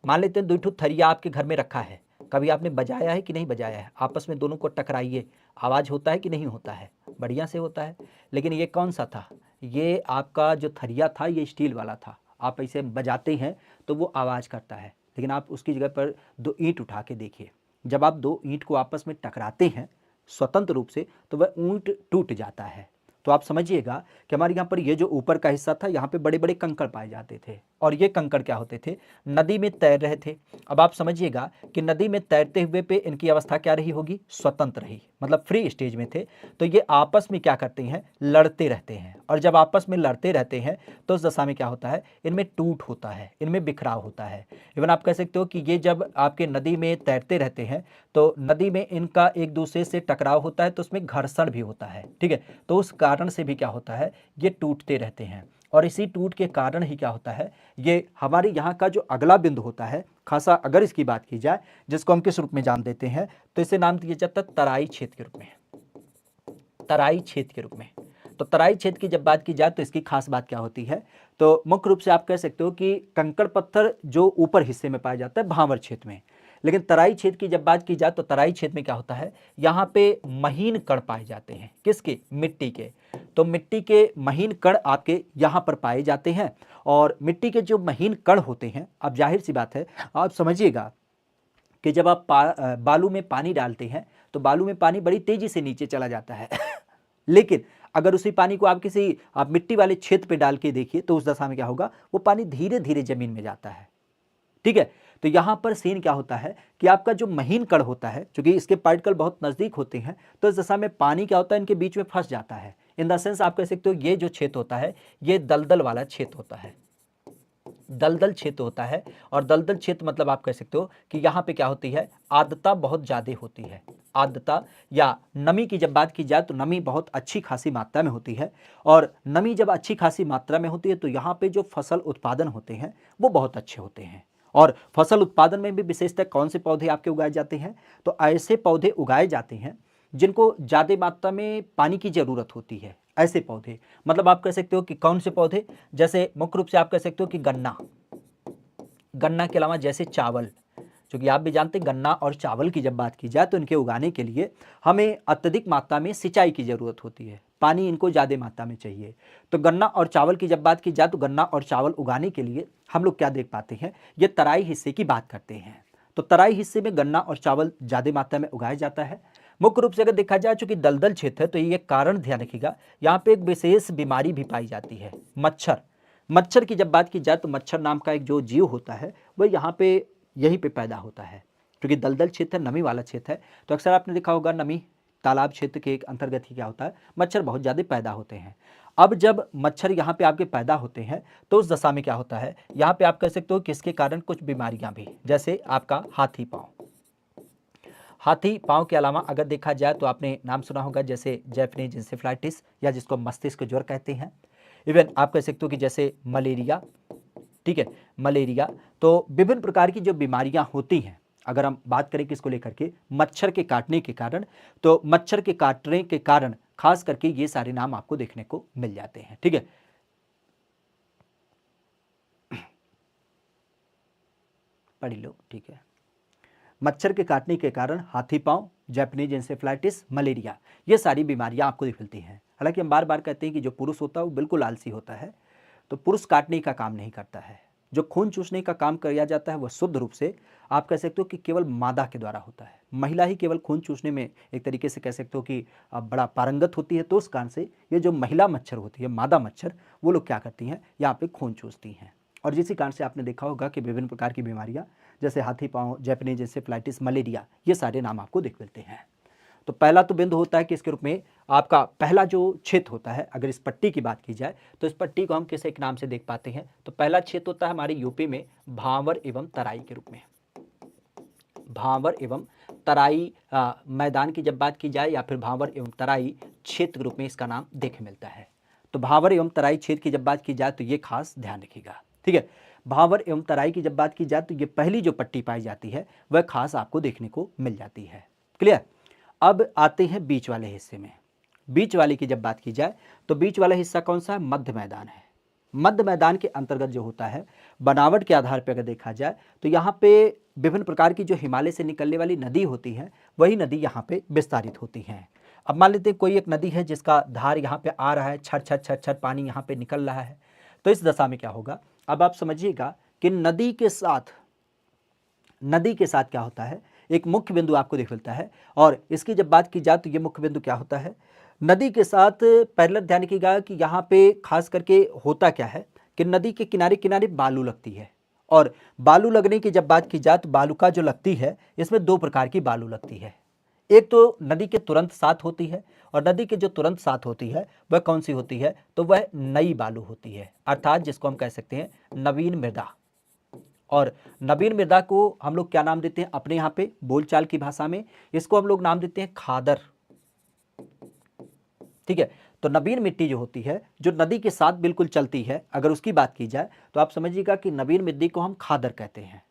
मान लेते हैं 2 थरिया आपके घर में रखा है, कभी आपने बजाया है कि नहीं बजाया है, आपस में दोनों को टकराइए, आवाज़ होता है कि नहीं होता है, बढ़िया से होता है। लेकिन ये कौन सा था, ये आपका जो थरिया था ये स्टील वाला था, आप ऐसे बजाते हैं तो वो आवाज़ करता है, लेकिन आप उसकी जगह पर 2 ईंट उठा के देखिए, जब आप 2 ईंट को आपस में टकराते हैं स्वतंत्र रूप से तो वह ईंट टूट जाता है। तो आप समझिएगा कि हमारे यहाँ पर ये जो ऊपर का हिस्सा था, यहाँ पे बड़े बड़े कंकड़ पाए जाते थे, और ये कंकड़ क्या होते थे, नदी में तैर रहे थे। अब आप समझिएगा कि नदी में तैरते हुए पे इनकी अवस्था क्या रही होगी, स्वतंत्र रही, मतलब फ्री स्टेज में थे। तो ये आपस में क्या करते हैं, लड़ते रहते हैं, और जब आपस में लड़ते रहते हैं तो उस दशा में क्या होता है, इनमें टूट होता है, इनमें बिखराव होता है। इवन आप कह सकते हो कि ये जब आपके नदी में तैरते रहते हैं तो नदी में इनका एक दूसरे से टकराव होता है, तो उसमें घर्षण भी होता है। ठीक है, तो उस कारण से भी क्या होता है, ये टूटते रहते हैं, और इसी टूट के कारण ही क्या होता है, ये हमारे यहाँ का जो अगला बिंदु होता है, खासा अगर इसकी बात की जाए, जिसको हम किस रूप में जान देते हैं, तो इसे नाम दिया जाता है तराई क्षेत्र के रूप में। तराई क्षेत्र के रूप में। तो तराई क्षेत्र की जब बात की जाए तो इसकी खास बात क्या होती है, तो मुख्य रूप से आप कह सकते हो कि कंकड़ पत्थर जो ऊपर हिस्से में पाया जाता है भांवर क्षेत्र में, लेकिन तराई क्षेत्र की जब बात की जाए तो तराई क्षेत्र में क्या होता है, यहाँ पे महीन कण पाए जाते हैं, किसके, मिट्टी के। तो मिट्टी के महीन कण आपके यहाँ पर पाए जाते हैं, और मिट्टी के जो महीन कण होते हैं, अब जाहिर सी बात है, आप समझिएगा कि जब आप बालू में पानी डालते हैं तो बालू में पानी बड़ी तेजी से नीचे चला जाता है लेकिन अगर उसी पानी को आप किसी आप मिट्टी वाले क्षेत्र पे डाल के देखिए तो उस दशा में क्या होगा, वो पानी धीरे धीरे जमीन में जाता है। ठीक है, तो यहां पर सीन क्या होता है कि आपका जो महीन कण होता है, क्योंकि इसके पार्टिकल बहुत नजदीक होते हैं, तो इस दशा में पानी क्या होता है, इनके बीच में फंस जाता है। इन द सेंस आप कह सकते हो ये जो क्षेत्र होता है ये दलदल वाला क्षेत्र होता है, दलदल क्षेत्र होता है। और दलदल क्षेत्र मतलब आप कह सकते हो कि यहाँ पे क्या होती है, आर्द्रता बहुत ज्यादा होती है। आर्द्रता या नमी की जब बात की जाए तो नमी बहुत अच्छी खासी मात्रा में होती है, और नमी जब अच्छी खासी मात्रा में होती है तो यहाँ पे जो फसल उत्पादन होते हैं वो बहुत अच्छे होते हैं। और फसल उत्पादन में भी विशेषतः कौन से पौधे आपके उगाए जाते हैं, तो ऐसे पौधे उगाए जाते हैं जिनको ज्यादा मात्रा में पानी की जरूरत होती है। ऐसे पौधे मतलब आप कह सकते हो कि कौन से पौधे, जैसे मुख्य रूप से आप कह सकते हो कि गन्ना, गन्ना के अलावा जैसे चावल, क्योंकि आप भी जानते हैं गन्ना और चावल की जब बात की जाए तो इनके उगाने के लिए हमें अत्यधिक मात्रा में सिंचाई की जरूरत होती है, पानी इनको ज़्यादा मात्रा में चाहिए। तो गन्ना और चावल की जब बात की जाए तो गन्ना और चावल उगाने के लिए हम लोग क्या देख पाते हैं, ये तराई हिस्से की बात करते हैं। तो तराई हिस्से में गन्ना और चावल ज़्यादा मात्रा में उगाया जाता है। मुख्य रूप से अगर देखा जाए चूंकि दलदल क्षेत्र है तो ये कारण ध्यान रखिएगा, यहाँ पे एक विशेष बीमारी भी पाई जाती है, मच्छर। मच्छर की जब बात की जाए तो मच्छर नाम का एक जो जीव होता है वह यहाँ पे यहीं पे पैदा होता है, क्योंकि दलदल क्षेत्र नमी वाला क्षेत्र है। तो अक्सर आपने देखा होगा नमी तालाब क्षेत्र के अंतर्गत ही क्या होता है, मच्छर बहुत ज़्यादा पैदा होते हैं। अब जब मच्छर यहाँ पे आपके पैदा होते हैं तो उस दशा में क्या होता है, यहाँ पे आप कह सकते हो कि इसके कारण कुछ बीमारियां भी, जैसे आपका हाथी पाँव, हाथी पाँव के अलावा अगर देखा जाए तो आपने नाम सुना होगा जैसे जैपनीज इंसेफ्लाइटिस या जिसको मस्तिष्क ज्वर कहते हैं। इवन आप कह सकते हो कि जैसे मलेरिया, ठीक है, मलेरिया। तो विभिन्न प्रकार की जो बीमारियां होती हैं, अगर हम बात करें किसको लेकर के, मच्छर के काटने के कारण, तो मच्छर के काटने के कारण खास करके ये सारे नाम आपको देखने को मिल जाते हैं। ठीक है, पढ़ लो। ठीक है, मच्छर के काटने के कारण हाथी पाँव, जैपनीज इंसेफ्लाइटिस, मलेरिया, ये सारी बीमारियां आपको मिलती हैं। हालांकि हम बार बार कहते हैं कि जो पुरुष होता है वो बिल्कुल आलसी होता है, तो पुरुष काटने का काम नहीं करता है। जो खून चूसने का काम किया जाता है वह शुद्ध रूप से आप कह सकते हो कि केवल मादा के द्वारा होता है। महिला ही केवल खून चूसने में एक तरीके से कह सकते हो कि बड़ा पारंगत होती है। तो उस कारण से ये जो महिला मच्छर होती है, मादा मच्छर, वो लोग क्या करती हैं, यहाँ पे खून चूसती हैं। और जिसी कारण से आपने देखा होगा कि विभिन्न प्रकार की बीमारियां जैसे हाथी पाँव, जैपनीज इंसेफ्लाइटिस, मलेरिया, ये सारे नाम आपको दिख मिलते हैं। तो पहला तो बिंदु होता है कि इसके रूप में आपका पहला जो क्षेत्र होता है, अगर इस पट्टी की बात की जाए तो इस पट्टी को हम किस एक नाम से देख पाते हैं, तो पहला क्षेत्र होता है हमारे यूपी में भांवर एवं तराई के रूप में। भांवर एवं तराई मैदान की जब बात की जाए या फिर भांवर एवं तराई क्षेत्र के रूप में इसका नाम देखे मिलता है। तो भांवर एवं तराई क्षेत्र की जब बात की जाए तो ये खास ध्यान रखिएगा। ठीक है, भांवर एवं तराई की जब बात की जाए तो ये पहली जो पट्टी पाई जाती है वह खास आपको देखने को मिल जाती है। क्लियर। अब आते हैं बीच वाले हिस्से में। बीच वाले की जब बात की जाए तो बीच वाला हिस्सा कौन सा है, मध्य मैदान है। मध्य मैदान के अंतर्गत जो होता है, बनावट के आधार पर अगर देखा जाए तो यहाँ पे विभिन्न प्रकार की जो हिमालय से निकलने वाली नदी होती है वही नदी यहाँ पे विस्तारित होती हैं। अब मान लेते हैं कोई एक नदी है जिसका धार यहाँ पे आ रहा है, छर छर छर छर पानी यहाँ पे निकल रहा है, तो इस दशा में क्या होगा, अब आप समझिएगा कि नदी के साथ क्या होता है, एक मुख्य बिंदु आपको दिख मिलता है। और इसकी जब बात की जाए तो ये मुख्य बिंदु क्या होता है, नदी के साथ पहले ध्यान रखिएगा कि यहाँ पे खास करके होता क्या है कि नदी के किनारे किनारे बालू लगती है। और बालू लगने की जब बात की जाए तो बालू का जो लगती है, इसमें दो प्रकार की बालू लगती है। एक तो नदी के तुरंत साथ होती है, और नदी के जो तुरंत साथ होती है वह कौन सी होती है, तो वह नई बालू होती है, अर्थात जिसको हम कह सकते हैं नवीन मृदा। और नवीन मृदा को हम लोग क्या नाम देते हैं अपने यहाँ पे बोलचाल की भाषा में, इसको हम लोग नाम देते हैं खादर। ठीक है, तो नवीन मिट्टी जो होती है, जो नदी के साथ बिल्कुल चलती है, अगर उसकी बात की जाए तो आप समझिएगा कि नवीन मिट्टी को हम खादर कहते हैं।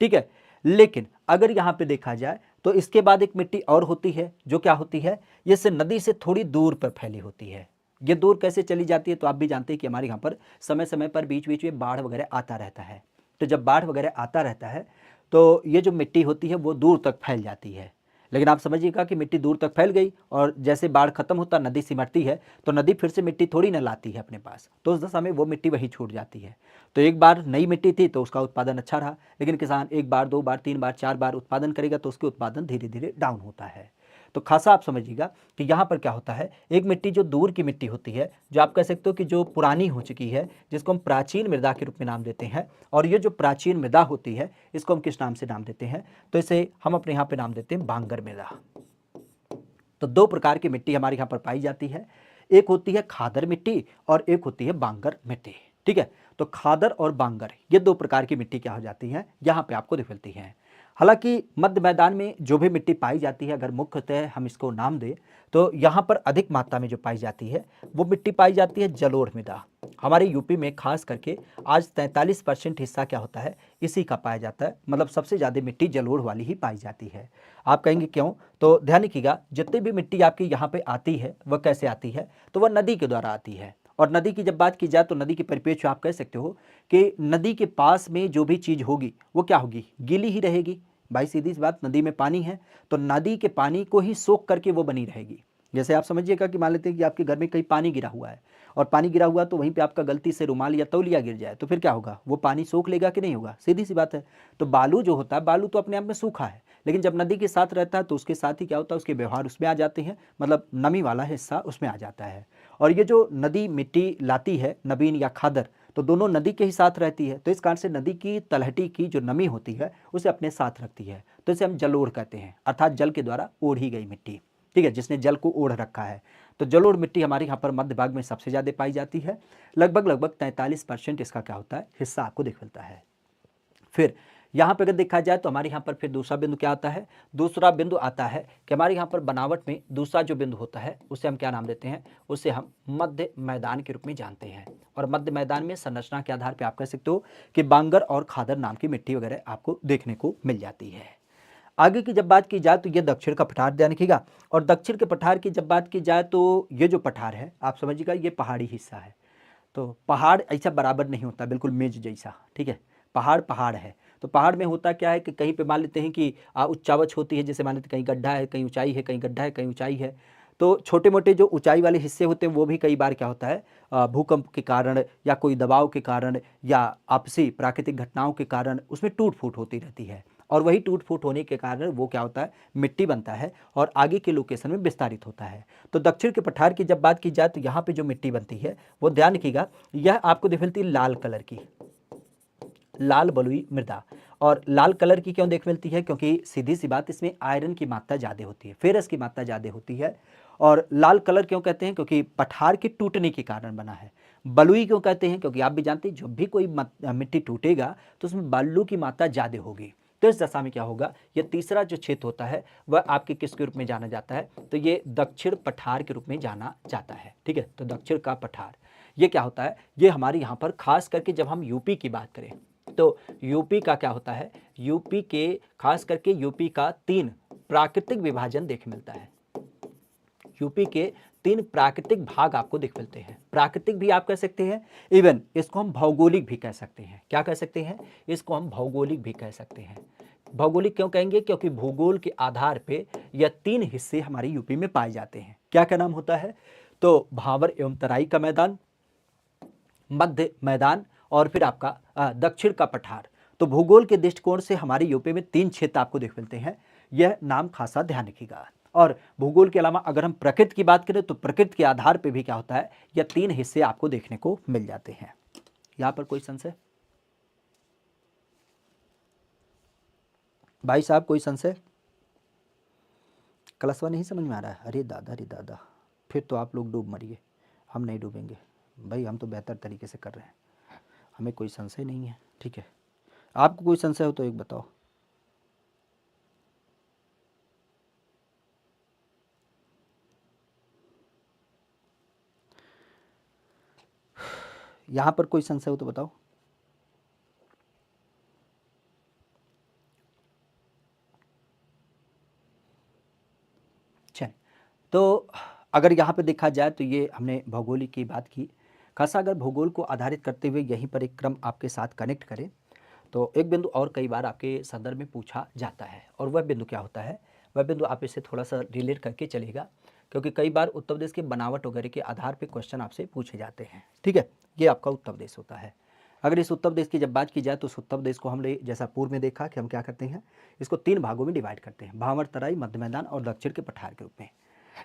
ठीक है, लेकिन अगर यहाँ पे देखा जाए तो इसके बाद एक मिट्टी और होती है जो क्या होती है, ये से नदी से थोड़ी दूर पर फैली होती है। ये दूर कैसे चली जाती है, तो आप भी जानते हैं कि हमारे यहाँ पर समय समय पर बीच बीच में बाढ़ वगैरह आता रहता है। तो जब बाढ़ वगैरह आता रहता है तो ये जो मिट्टी होती है वो दूर तक फैल जाती है। लेकिन आप समझिएगा कि मिट्टी दूर तक फैल गई और जैसे बाढ़ खत्म होता नदी सिमटती है तो नदी फिर से मिट्टी थोड़ी न लाती है अपने पास, तो उस दशा में वो मिट्टी वहीं छूट जाती है। तो एक बार नई मिट्टी थी तो उसका उत्पादन अच्छा रहा, लेकिन किसान एक बार, दो बार, तीन बार, चार बार उत्पादन करेगा तो उसके उत्पादन धीरे धीरे डाउन होता है। तो खासा आप समझिएगा कि यहाँ पर क्या होता है, एक मिट्टी जो दूर की मिट्टी होती है, जो आप कह सकते हो कि जो पुरानी हो चुकी है, जिसको हम प्राचीन मृदा के रूप में नाम देते हैं, और ये जो प्राचीन मृदा होती है इसको हम किस नाम से नाम देते हैं, तो इसे हम अपने यहाँ पे नाम देते हैं बांगर मृदा। तो दो प्रकार की मिट्टी हमारे यहाँ पर पाई जाती है, एक होती है खादर मिट्टी और एक होती है बांगर मिट्टी। ठीक है, तो खादर और बांगर ये दो प्रकार की मिट्टी क्या हो जाती हैं, यहाँ पे आपको दिख मिलती हैं। हालांकि मध्य मैदान में जो भी मिट्टी पाई जाती है, अगर मुख्यतः हम इसको नाम दें तो यहाँ पर अधिक मात्रा में जो पाई जाती है वो मिट्टी पाई जाती है जलोढ़ मृदा। हमारे यूपी में खास करके आज 43% हिस्सा क्या होता है, इसी का पाया जाता है, मतलब सबसे ज़्यादा मिट्टी जलोढ़ वाली ही पाई जाती है। आप कहेंगे क्यों, तो ध्यान रखिएगा, जितनी भी मिट्टी आपकी यहाँ पे आती है वह कैसे आती है, तो वह नदी के द्वारा आती है। और नदी की जब बात की जाए तो नदी के परिप्रेक्ष्य आप कह सकते हो कि नदी के पास में जो भी चीज़ होगी वो क्या होगी, गीली ही रहेगी। भाई सीधी सी बात, नदी में पानी है तो नदी के पानी को ही सोख करके वो बनी रहेगी। जैसे आप समझिएगा कि मान लेते हैं कि आपके घर में कहीं पानी गिरा हुआ है, और पानी गिरा हुआ तो वहीं पे आपका गलती से रुमाल या तौलिया गिर जाए तो फिर क्या होगा, वो पानी सोख लेगा कि नहीं होगा, सीधी सी बात है। तो बालू जो होता है, बालू तो अपने आप में सूखा है, लेकिन जब नदी के साथ रहता है तो उसके साथ ही क्या होता है, उसके व्यवहार उसमें आ जाते हैं, मतलब नमी वाला हिस्सा उसमें आ जाता है। और ये जो नदी मिट्टी लाती है, नवीन या खादर, तो दोनों नदी के ही साथ रहती है, तो इस कारण से नदी की तलहटी की जो नमी होती है उसे अपने साथ रखती है, तो इसे हम जलोढ़ कहते हैं, अर्थात जल के द्वारा ओढ़ी गई मिट्टी। ठीक है, जिसने जल को ओढ़ रखा है। तो जलोढ़ मिट्टी हमारे यहाँ पर मध्य भाग में सबसे ज़्यादा पाई जाती है, लगभग 43% इसका क्या होता है, हिस्सा आपको दिख मिलता है। फिर यहाँ पर अगर देखा जाए तो हमारे यहाँ पर फिर दूसरा बिंदु क्या आता है, दूसरा बिंदु आता है कि हमारे यहाँ पर बनावट में दूसरा जो बिंदु होता है उसे हम क्या नाम देते हैं, उसे हम मध्य मैदान के रूप में जानते हैं। और मध्य मैदान में संरचना के आधार पर आप कह सकते हो कि बांगर और खादर नाम की मिट्टी वगैरह आपको देखने को मिल जाती है। आगे की जब बात की जाए तो ये दक्षिण का पठार ध्यान रखिएगा, और दक्षिण के पठार की जब बात की जाए तो ये जो पठार है आप समझिएगा ये पहाड़ी हिस्सा है। तो पहाड़ ऐसा बराबर नहीं होता, बिल्कुल मेज जैसा। ठीक है, पहाड़ पहाड़ है, तो पहाड़ में होता क्या है कि कहीं पे मान लेते हैं कि उच्चावच होती है, जैसे मान लेते कहीं गड्ढा है, कहीं ऊंचाई है, कहीं गड्ढा है, कहीं ऊंचाई है। तो छोटे मोटे जो ऊंचाई वाले हिस्से होते हैं वो भी कई बार क्या होता है, भूकंप के कारण या कोई दबाव के कारण या आपसी प्राकृतिक घटनाओं के कारण उसमें टूट फूट होती रहती है, और वही टूट फूट होने के कारण वो क्या होता है, मिट्टी बनता है और आगे के लोकेशन में विस्तारित होता है। तो दक्षिण के पठार की जब बात की जाए तो यहाँ पे जो मिट्टी बनती है वो ध्यान रखिएगा, यह आपको दिख मिलती है लाल कलर की, लाल बलुई मृदा। और लाल कलर की क्यों देख मिलती है, क्योंकि सीधी सी बात इसमें आयरन की मात्रा ज़्यादा होती है, फेरस की मात्रा ज़्यादा होती है। और लाल कलर क्यों कहते हैं, क्योंकि पठार के टूटने के कारण बना है। बलुई क्यों कहते हैं, क्योंकि आप भी जानते हैं जब भी कोई मिट्टी टूटेगा तो उसमें बालू की मात्रा ज़्यादा होगी। तो इस दशा में क्या होगा, ये तीसरा जो क्षेत्र होता है वह आपके किसके रूप में जाना जाता है, तो ये दक्षिण पठार के रूप में जाना जाता है। ठीक है, तो दक्षिण का पठार ये क्या होता है, ये हमारे यहाँ पर खास करके जब हम यूपी की बात करें तो यूपी का क्या होता है, यूपी के खास करके यूपी का 3 प्राकृतिक विभाजन देख मिलता है। यूपी के 3 प्राकृतिक भाग आपको दिख मिलते हैं। प्राकृतिक भी आप कह सकते हैं, इवन इसको हम भौगोलिक भी कह सकते हैं। क्या कह सकते हैं, इसको हम भौगोलिक भी कह सकते हैं। भौगोलिक क्यों कहेंगे, क्योंकि भूगोल के आधार पे यह 3 हिस्से हमारे यूपी में पाए जाते हैं। क्या क्या नाम होता है, तो भावर एवं तराई का मैदान, मध्य मैदान और फिर आपका दक्षिण का पठार। तो भूगोल के दृष्टिकोण से हमारे यूपी में 3 क्षेत्र आपको देख मिलते हैं, यह नाम खासा ध्यान रखिएगा। और भूगोल के अलावा अगर हम प्रकृति की बात करें तो प्रकृति के आधार पे भी क्या होता है, यह 3 हिस्से आपको देखने को मिल जाते हैं। यहां पर कोई संशय, भाई साहब कोई संशय, कलसवा नहीं समझ में आ रहा है, अरे दादा फिर तो आप लोग डूब मरिए, हम नहीं डूबेंगे भाई, हम तो बेहतर तरीके से कर रहे हैं, हमें कोई संशय नहीं है। ठीक है, आपको कोई संशय हो तो एक बताओ। यहां पर कोई संशय हो तो बताओ। चल, तो अगर यहाँ पे देखा जाए तो ये हमने भौगोलिक की बात की, खासा अगर भूगोल को आधारित करते हुए यहीं पर एक क्रम आपके साथ कनेक्ट करें तो एक बिंदु और कई बार आपके संदर्भ में पूछा जाता है, और वह बिंदु क्या होता है, वह बिंदु आप इसे थोड़ा सा रिलेट करके चलेगा, क्योंकि कई बार उत्तर प्रदेश के बनावट वगैरह के आधार पर क्वेश्चन आपसे पूछे जाते हैं। ठीक है, ये आपका उत्तर प्रदेश होता है। अगर इस उत्तर प्रदेश की जब बात की जाए तो उस उत्तर प्रदेश को हमने जैसा पूर्व में देखा कि हम क्या करते हैं, इसको 3 भागों में डिवाइड करते हैं, भावर, तराई, मध्य मैदान और दक्षिण के पठार के रूप में।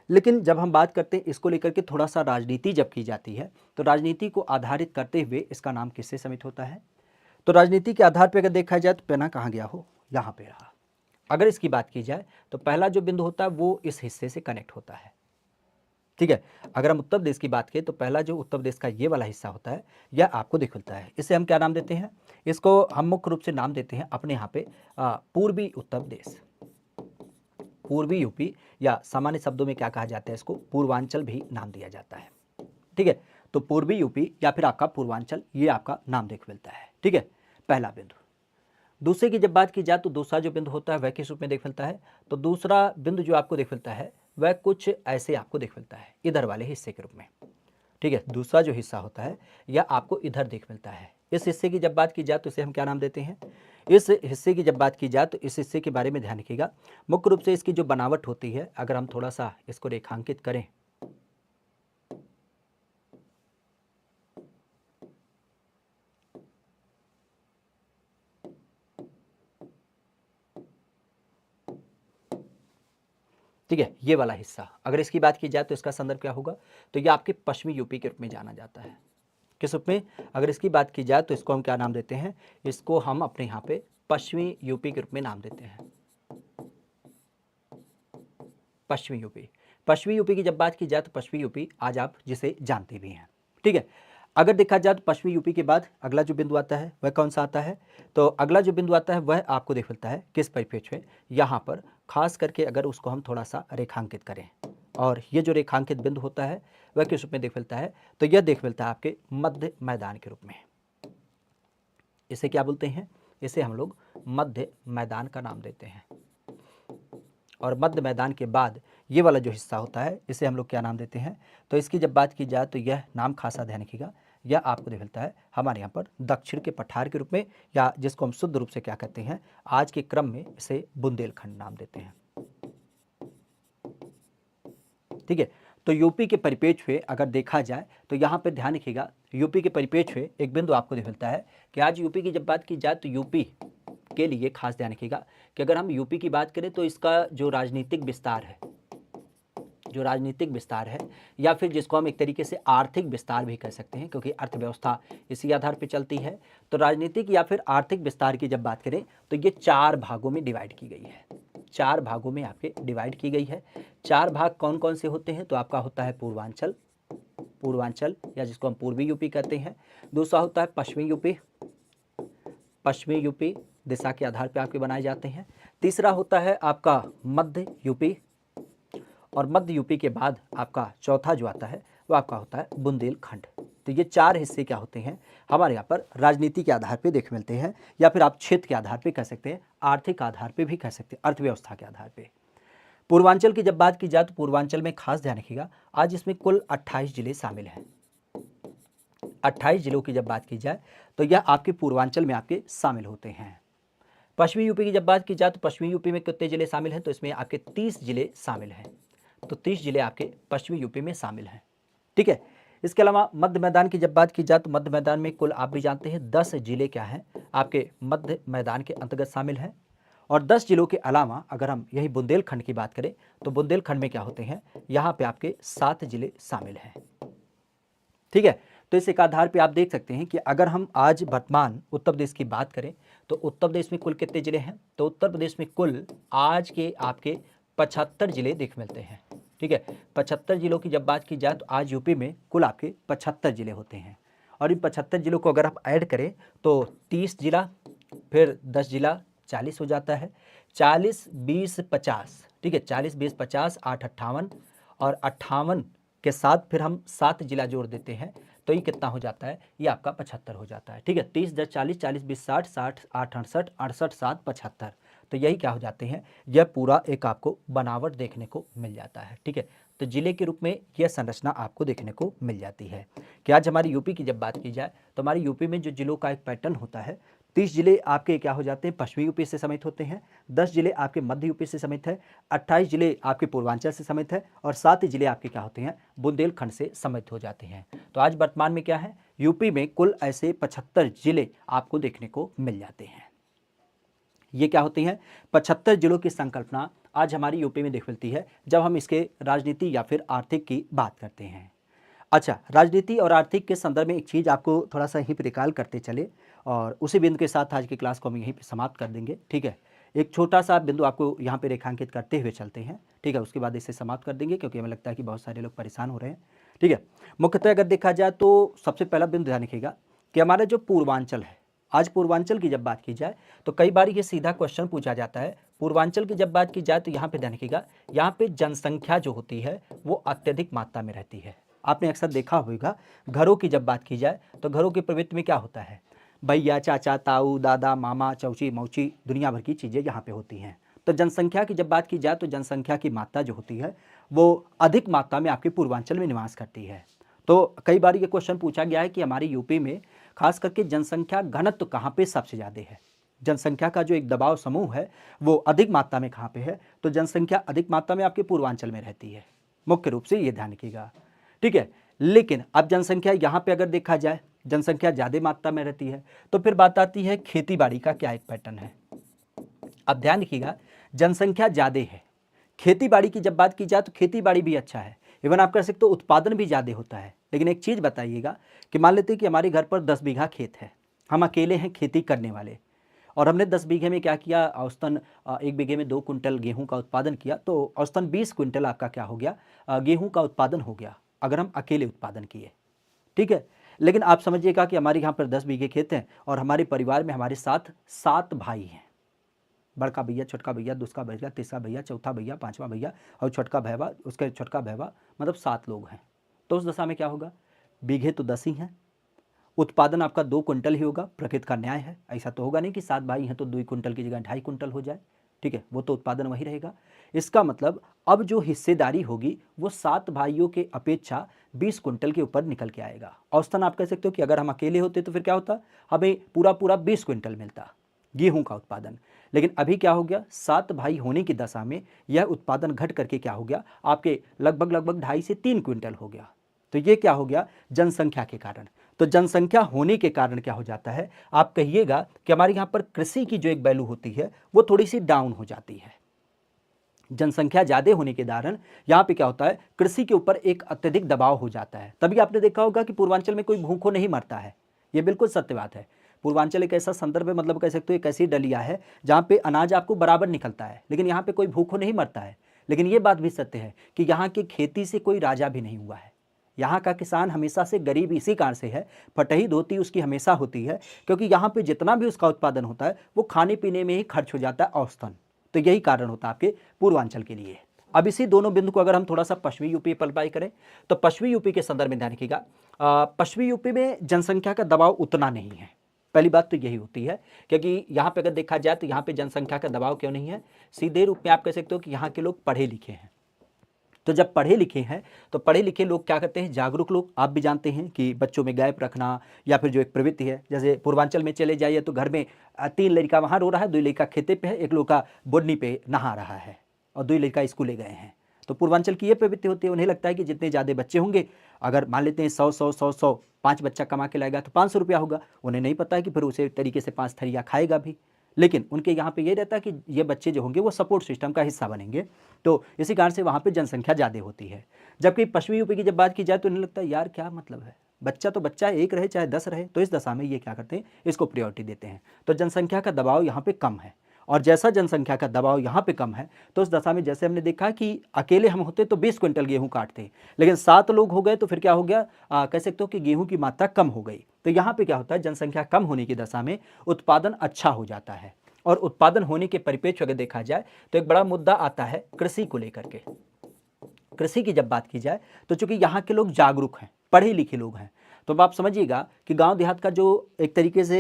लेकिन जब हम बात करते हैं इसको लेकर के थोड़ा सा राजनीति जब की जाती है तो राजनीति को आधारित करते हुए इसका नाम किससे समित होता है? तो राजनीति के आधार पर अगर देखा जाए तो पेना कहाँ गया हो, यहाँ पे रहा। अगर इसकी बात की जाए तो पहला जो बिंदु होता है वो इस हिस्से से कनेक्ट होता है, ठीक है। अगर हम उत्तर प्रदेश की बात करें तो पहला जो उत्तर प्रदेश का ये वाला हिस्सा होता है यह आपको दिख मिलता है। इसे हम क्या नाम देते हैं? इसको हम मुख्य रूप से नाम देते हैं अपने यहाँ पे पूर्वी उत्तर प्रदेश, पूर्वी यूपी, या सामान्य शब्दों में क्या कहा जाता है, इसको पूर्वांचल भी नाम दिया जाता है, ठीक है। तो पूर्वी यूपी या फिर आपका पूर्वांचल, ये आपका नाम देख मिलता है, ठीक है, पहला बिंदु। दूसरे की जब बात की जाए तो दूसरा जो बिंदु होता है वह किस रूप में देख मिलता है? तो दूसरा बिंदु जो आपको देख मिलता है वह कुछ ऐसे आपको देख मिलता है, इधर वाले हिस्से के रूप में, ठीक है। दूसरा जो हिस्सा होता है यह आपको इधर देख मिलता है। इस हिस्से की जब बात की जाए तो इसे हम क्या नाम देते हैं? इस हिस्से की जब बात की जाए तो इस हिस्से के बारे में ध्यान रखिएगा। मुख्य रूप से इसकी जो बनावट होती है, अगर हम थोड़ा सा इसको रेखांकित करें, ठीक है, ये वाला हिस्सा अगर इसकी बात की जाए तो इसका संदर्भ क्या होगा? तो ये आपके पश्चिमी यूपी के रूप में जाना जाता है। किस रूप में? अगर इसकी बात की जाए तो इसको हम क्या नाम देते हैं? इसको हम अपने यहाँ पे पश्चिमी यूपी के रूप में नाम देते हैं, पश्चिमी यूपी। पश्चिमी यूपी की जब बात की जाए तो पश्चिमी यूपी आज आप जिसे जानते भी हैं, ठीक है। अगर देखा जाए तो पश्चिमी यूपी के बाद अगला जो बिंदु आता है वह कौन सा आता है? तो अगला जो बिंदु आता है वह आपको देख मिलता है किस परिप्रेक्ष्य में, यहाँ पर खास करके अगर उसको हम थोड़ा सा रेखांकित करें, और ये जो रेखांकित बिंदु होता है वह किस रूप में देख मिलता है? तो यह देख मिलता है आपके मध्य मैदान के रूप में। इसे क्या बोलते हैं? इसे हम लोग मध्य मैदान का नाम देते हैं। और मध्य मैदान के बाद ये वाला जो हिस्सा होता है इसे हम लोग क्या नाम देते हैं? तो इसकी जब बात की जाए तो यह नाम खासा ध्यान रखिएगा, यह आपको देख मिलता है हमारे यहाँ पर दक्षिण के पठार के रूप में, या जिसको हम शुद्ध रूप से क्या कहते हैं आज के क्रम में इसे बुंदेलखंड नाम देते हैं, ठीक है। तो यूपी के परिप्रेक्ष्य में अगर देखा जाए तो यहाँ पर ध्यान रखिएगा, यूपी के परिप्रेक्ष्य में एक बिंदु आपको देख मिलता है कि आज यूपी की जब बात की जाए तो यूपी के लिए खास ध्यान रखिएगा कि अगर हम यूपी की बात करें तो इसका जो राजनीतिक विस्तार है, जो राजनीतिक विस्तार है, या फिर जिसको हम एक तरीके से आर्थिक विस्तार भी कह सकते हैं क्योंकि अर्थव्यवस्था इसी आधार पर चलती है, तो राजनीतिक या फिर आर्थिक विस्तार की जब बात करें तो ये 4 भागों में डिवाइड की गई है, 4 भागों में आपके डिवाइड की गई है। 4 भाग कौन कौन से होते हैं? तो आपका होता है पूर्वांचल, पूर्वांचल या जिसको हम पूर्वी यूपी कहते हैं। दूसरा होता है पश्चिमी यूपी, पश्चिमी यूपी दिशा के आधार पर आपके बनाए जाते हैं। तीसरा होता है आपका मध्य यूपी, और मध्य यूपी के बाद आपका चौथा जो आता है वो आपका होता है बुंदेलखंड। तो ये 4 हिस्से क्या होते हैं हमारे यहाँ पर राजनीति के आधार पे देख मिलते हैं, या फिर आप क्षेत्र के आधार पे कह सकते हैं, आर्थिक आधार पे भी कह सकते हैं, अर्थव्यवस्था के आधार पे। पूर्वांचल की जब बात की जाए तो पूर्वांचल में खास ध्यान रखिएगा, आज इसमें कुल 28 जिले शामिल हैं। 28 जिलों की जब बात की जाए तो यह आपके पूर्वांचल में आपके शामिल होते हैं। पश्चिमी यूपी की जब बात की जाए तो पश्चिमी यूपी में कितने जिले शामिल हैं? तो इसमें आपके 30 जिले शामिल हैं। तो 30 जिले आपके पश्चिमी यूपी में शामिल हैं, ठीक है। इसके अलावा मध्य मैदान की जब बात की जाए तो मध्य मैदान में कुल आप भी जानते हैं 10 जिले क्या हैं आपके मध्य मैदान के अंतर्गत शामिल हैं। और 10 जिलों के अलावा अगर हम यही बुंदेलखंड की बात करें तो बुंदेलखंड में क्या होते हैं, यहाँ पे आपके 7 जिले शामिल हैं, ठीक है। तो इस एक आधार पे आप देख सकते हैं कि अगर हम आज वर्तमान उत्तर प्रदेश की बात करें तो उत्तर प्रदेश में कुल कितने जिले हैं? तो उत्तर प्रदेश में कुल आज के आपके 75 जिले देख मिलते हैं, ठीक है। 75 जिलों की जब बात की जाए तो आज यूपी में कुल आपके 75 जिले होते हैं, और इन 75 जिलों को अगर आप ऐड करें तो 30 जिला, फिर 10 जिला 40 हो जाता है, 40 20 50, ठीक है, 40 20 50 8 58, और 58 के साथ फिर हम 7 जिला जोड़ देते हैं तो ये कितना हो जाता है? ये आपका 75 हो जाता है, ठीक है। 30 10 40 40 20 60 60 8 68 68 7 75, तो यही क्या हो जाते हैं, यह पूरा एक आपको बनावट देखने को मिल जाता है, ठीक है। तो जिले के रूप में यह संरचना आपको देखने को मिल जाती है कि आज हमारी यूपी की जब बात की जाए तो हमारी यूपी में जो जिलों का एक पैटर्न होता है 30 जिले आपके क्या हो जाते हैं, पश्चिमी यूपी से समित होते हैं, 10 जिले आपके मध्य यूपी से समित है, 28 जिले आपके पूर्वांचल से समित है और 7 जिले आपके क्या होते हैं, बुंदेलखंड से समित हो जाते हैं। तो आज वर्तमान में क्या है, यूपी में कुल ऐसे 75 जिले आपको देखने को मिल जाते हैं। ये क्या होती हैं, 75 जिलों की संकल्पना आज हमारी यूपी में देख मिलती है जब हम इसके राजनीति या फिर आर्थिक की बात करते हैं। अच्छा, राजनीति और आर्थिक के संदर्भ में एक चीज़ आपको थोड़ा सा यहीं पर रिकॉल करते चले और उसी बिंदु के साथ आज की क्लास को हम यहीं पर समाप्त कर देंगे। ठीक है, एक छोटा सा बिंदु आपको यहाँ पे रेखांकित करते हुए चलते हैं। ठीक है, उसके बाद इसे समाप्त कर देंगे क्योंकि हमें लगता है कि बहुत सारे लोग परेशान हो रहे हैं। ठीक है, मुख्यतः अगर देखा जाए तो सबसे पहला बिंदु ध्यान रखिएगा कि हमारा जो पूर्वांचल है, आज पूर्वांचल की जब बात की जाए तो कई बार ये सीधा क्वेश्चन पूछा जाता है। पूर्वांचल की जब बात की जाए तो यहाँ पे ध्यान रखिएगा, यहाँ पे जनसंख्या जो होती है वो अत्यधिक मात्रा में रहती है। आपने अक्सर देखा होगा घरों की जब बात की जाए तो घरों की प्रवृत्ति में क्या होता है, भैया, चाचा, ताऊ, दादा, मामा, चौची, मौची, दुनिया भर की चीज़ें यहाँ पे होती हैं। तो जनसंख्या की जब बात की जाए तो जनसंख्या की मात्रा जो होती है वो अधिक मात्रा में आपके पूर्वांचल में निवास करती है। तो कई बार ये क्वेश्चन पूछा गया है कि हमारी यूपी में खास करके जनसंख्या घनत्व कहाँ पे सबसे ज़्यादा है, जनसंख्या का जो एक दबाव समूह है वो अधिक मात्रा में कहाँ पे है, तो जनसंख्या अधिक मात्रा में आपके पूर्वांचल में रहती है। मुख्य रूप से ये ध्यान रखिएगा। ठीक है, लेकिन अब जनसंख्या यहाँ पे अगर देखा जाए जनसंख्या ज़्यादा मात्रा में रहती है तो फिर बात आती है खेती बाड़ी का क्या एक पैटर्न है। अब ध्यान रखिएगा, जनसंख्या ज़्यादा है, खेती बाड़ी की जब बात की जाए तो खेती बाड़ी भी अच्छा है, इवन आप कह सकते हो उत्पादन भी ज़्यादा होता है। लेकिन एक चीज़ बताइएगा कि मान लेते हैं कि हमारे घर पर 10 बीघा खेत है, हम अकेले हैं खेती करने वाले और हमने 10 बीघे में क्या किया, औसतन 1 बीघे में 2 कुंटल गेहूं का उत्पादन किया, तो औसतन 20 कुंटल आपका क्या हो गया, गेहूं का उत्पादन हो गया अगर हम अकेले उत्पादन किए। ठीक है, लेकिन आप समझिएगा कि हमारे यहाँ पर 10 बीघे खेत हैं और हमारे परिवार में हमारे साथ 7 भाई हैं, बड़का भैया, छोटका भैया, दूसरा भैया, तीसरा भैया, चौथा भैया, पांचवा भैया और छोटका भैया, उसके छोटका भैया, मतलब 7 लोग हैं। तो उस दशा में क्या होगा, बीघे तो 10 ही हैं, उत्पादन आपका 2 कुंटल ही होगा। प्रकृति का न्याय है, ऐसा तो होगा नहीं कि 7 भाई हैं तो 2 कुंटल की जगह 2.5 कुंटल हो जाए। ठीक है, वो तो उत्पादन वही रहेगा। इसका मतलब अब जो हिस्सेदारी होगी वो 7 भाइयों के अपेक्षा 20 कुंटल के ऊपर निकल के आएगा। औसतन आप कह सकते हो कि अगर हम अकेले होते तो फिर क्या होता, हमें पूरा पूरा 20 कुंटल मिलता गेहूं का उत्पादन। लेकिन अभी क्या हो गया, 7 भाई होने की दशा में यह उत्पादन घट करके क्या हो गया, आपके लगभग 2.5 से 3 क्विंटल हो गया। तो ये क्या हो गया, जनसंख्या के कारण। तो जनसंख्या होने के कारण क्या हो जाता है, आप कहिएगा कि हमारे यहाँ पर कृषि की जो एक वैल्यू होती है वो थोड़ी सी डाउन हो जाती है। जनसंख्या ज़्यादा होने के कारण यहाँ पे क्या होता है, कृषि के ऊपर एक अत्यधिक दबाव हो जाता है। तभी आपने देखा होगा कि पूर्वांचल में कोई भूखों नहीं मरता है, ये बिल्कुल सत्य बात है। पूर्वांचल एक ऐसा संदर्भ है, मतलब कह सकते हो एक ऐसी डलिया है जहाँ पे अनाज आपको बराबर निकलता है, लेकिन यहाँ पे कोई भूखों नहीं मरता है। लेकिन ये बात भी सत्य है कि यहाँ की खेती से कोई राजा भी नहीं हुआ है। यहाँ का किसान हमेशा से गरीब इसी कारण से है, फटही धोती उसकी हमेशा होती है, क्योंकि यहाँ पे जितना भी उसका उत्पादन होता है वो खाने पीने में ही खर्च हो जाता है औसतन। तो यही कारण होता है आपके पूर्वांचल के लिए। अब इसी दोनों बिंदु को अगर हम थोड़ा सा पश्चिमी यूपी पर अप्लाई करें तो पश्चिमी यूपी के संदर्भ में ध्यान रखिएगा, पश्चिमी यूपी में जनसंख्या का दबाव उतना नहीं है। पहली बात तो यही होती है, क्योंकि यहाँ पे अगर देखा जाए तो यहाँ पे जनसंख्या का दबाव क्यों नहीं है, सीधे रूप में आप कह सकते हो कि यहाँ के लोग पढ़े लिखे हैं। तो जब पढ़े लिखे हैं तो पढ़े लिखे लोग क्या करते हैं, जागरूक लोग, आप भी जानते हैं कि बच्चों में गैप रखना या फिर जो एक प्रवृत्ति है, जैसे पूर्वांचल में चले जाइए तो घर में 3 लड़का वहाँ रो रहा है, 2 लड़का खेते पे है, 1 लड़का बोडनी पे नहा रहा है और 2 लड़का स्कूले गए हैं। तो पूर्वांचल की ये प्रवृत्ति होती है, उन्हें लगता है कि जितने ज़्यादा बच्चे होंगे, अगर मान लेते हैं 100 5 बच्चा कमा के लाएगा तो 500 रुपया होगा। उन्हें नहीं पता है कि फिर उसे तरीके से 5 थरिया खाएगा भी। लेकिन उनके यहाँ पे ये रहता है कि ये बच्चे जो होंगे वो सपोर्ट सिस्टम का हिस्सा बनेंगे, तो इसी कारण से वहाँ पे जनसंख्या ज़्यादा होती है। जबकि पश्चिमी यूपी की जब बात की जाए तो उन्हें लगता है यार क्या मतलब है, बच्चा तो बच्चा एक रहे चाहे 10 रहे। तो इस दशा में ये क्या करते हैं, इसको प्रायोरिटी देते हैं। तो जनसंख्या का दबाव यहाँ पे कम है, और जैसा जनसंख्या का दबाव यहाँ पे कम है तो उस दशा में जैसे हमने देखा कि अकेले हम होते तो 20 क्विंटल गेहूँ काटते, लेकिन 7 लोग हो गए तो फिर क्या हो गया, कह सकते हो कि गेहूँ की मात्रा कम हो गई। तो यहाँ पे क्या होता है, जनसंख्या कम होने की दशा में उत्पादन अच्छा हो जाता है। और उत्पादन होने के परिप्रेक्ष्य अगर देखा जाए तो एक बड़ा मुद्दा आता है कृषि को लेकर के। कृषि की जब बात की जाए तो चूंकि यहाँ के लोग जागरूक हैं, पढ़े लिखे लोग हैं, तो अब आप समझिएगा कि गांव देहात का जो एक तरीके से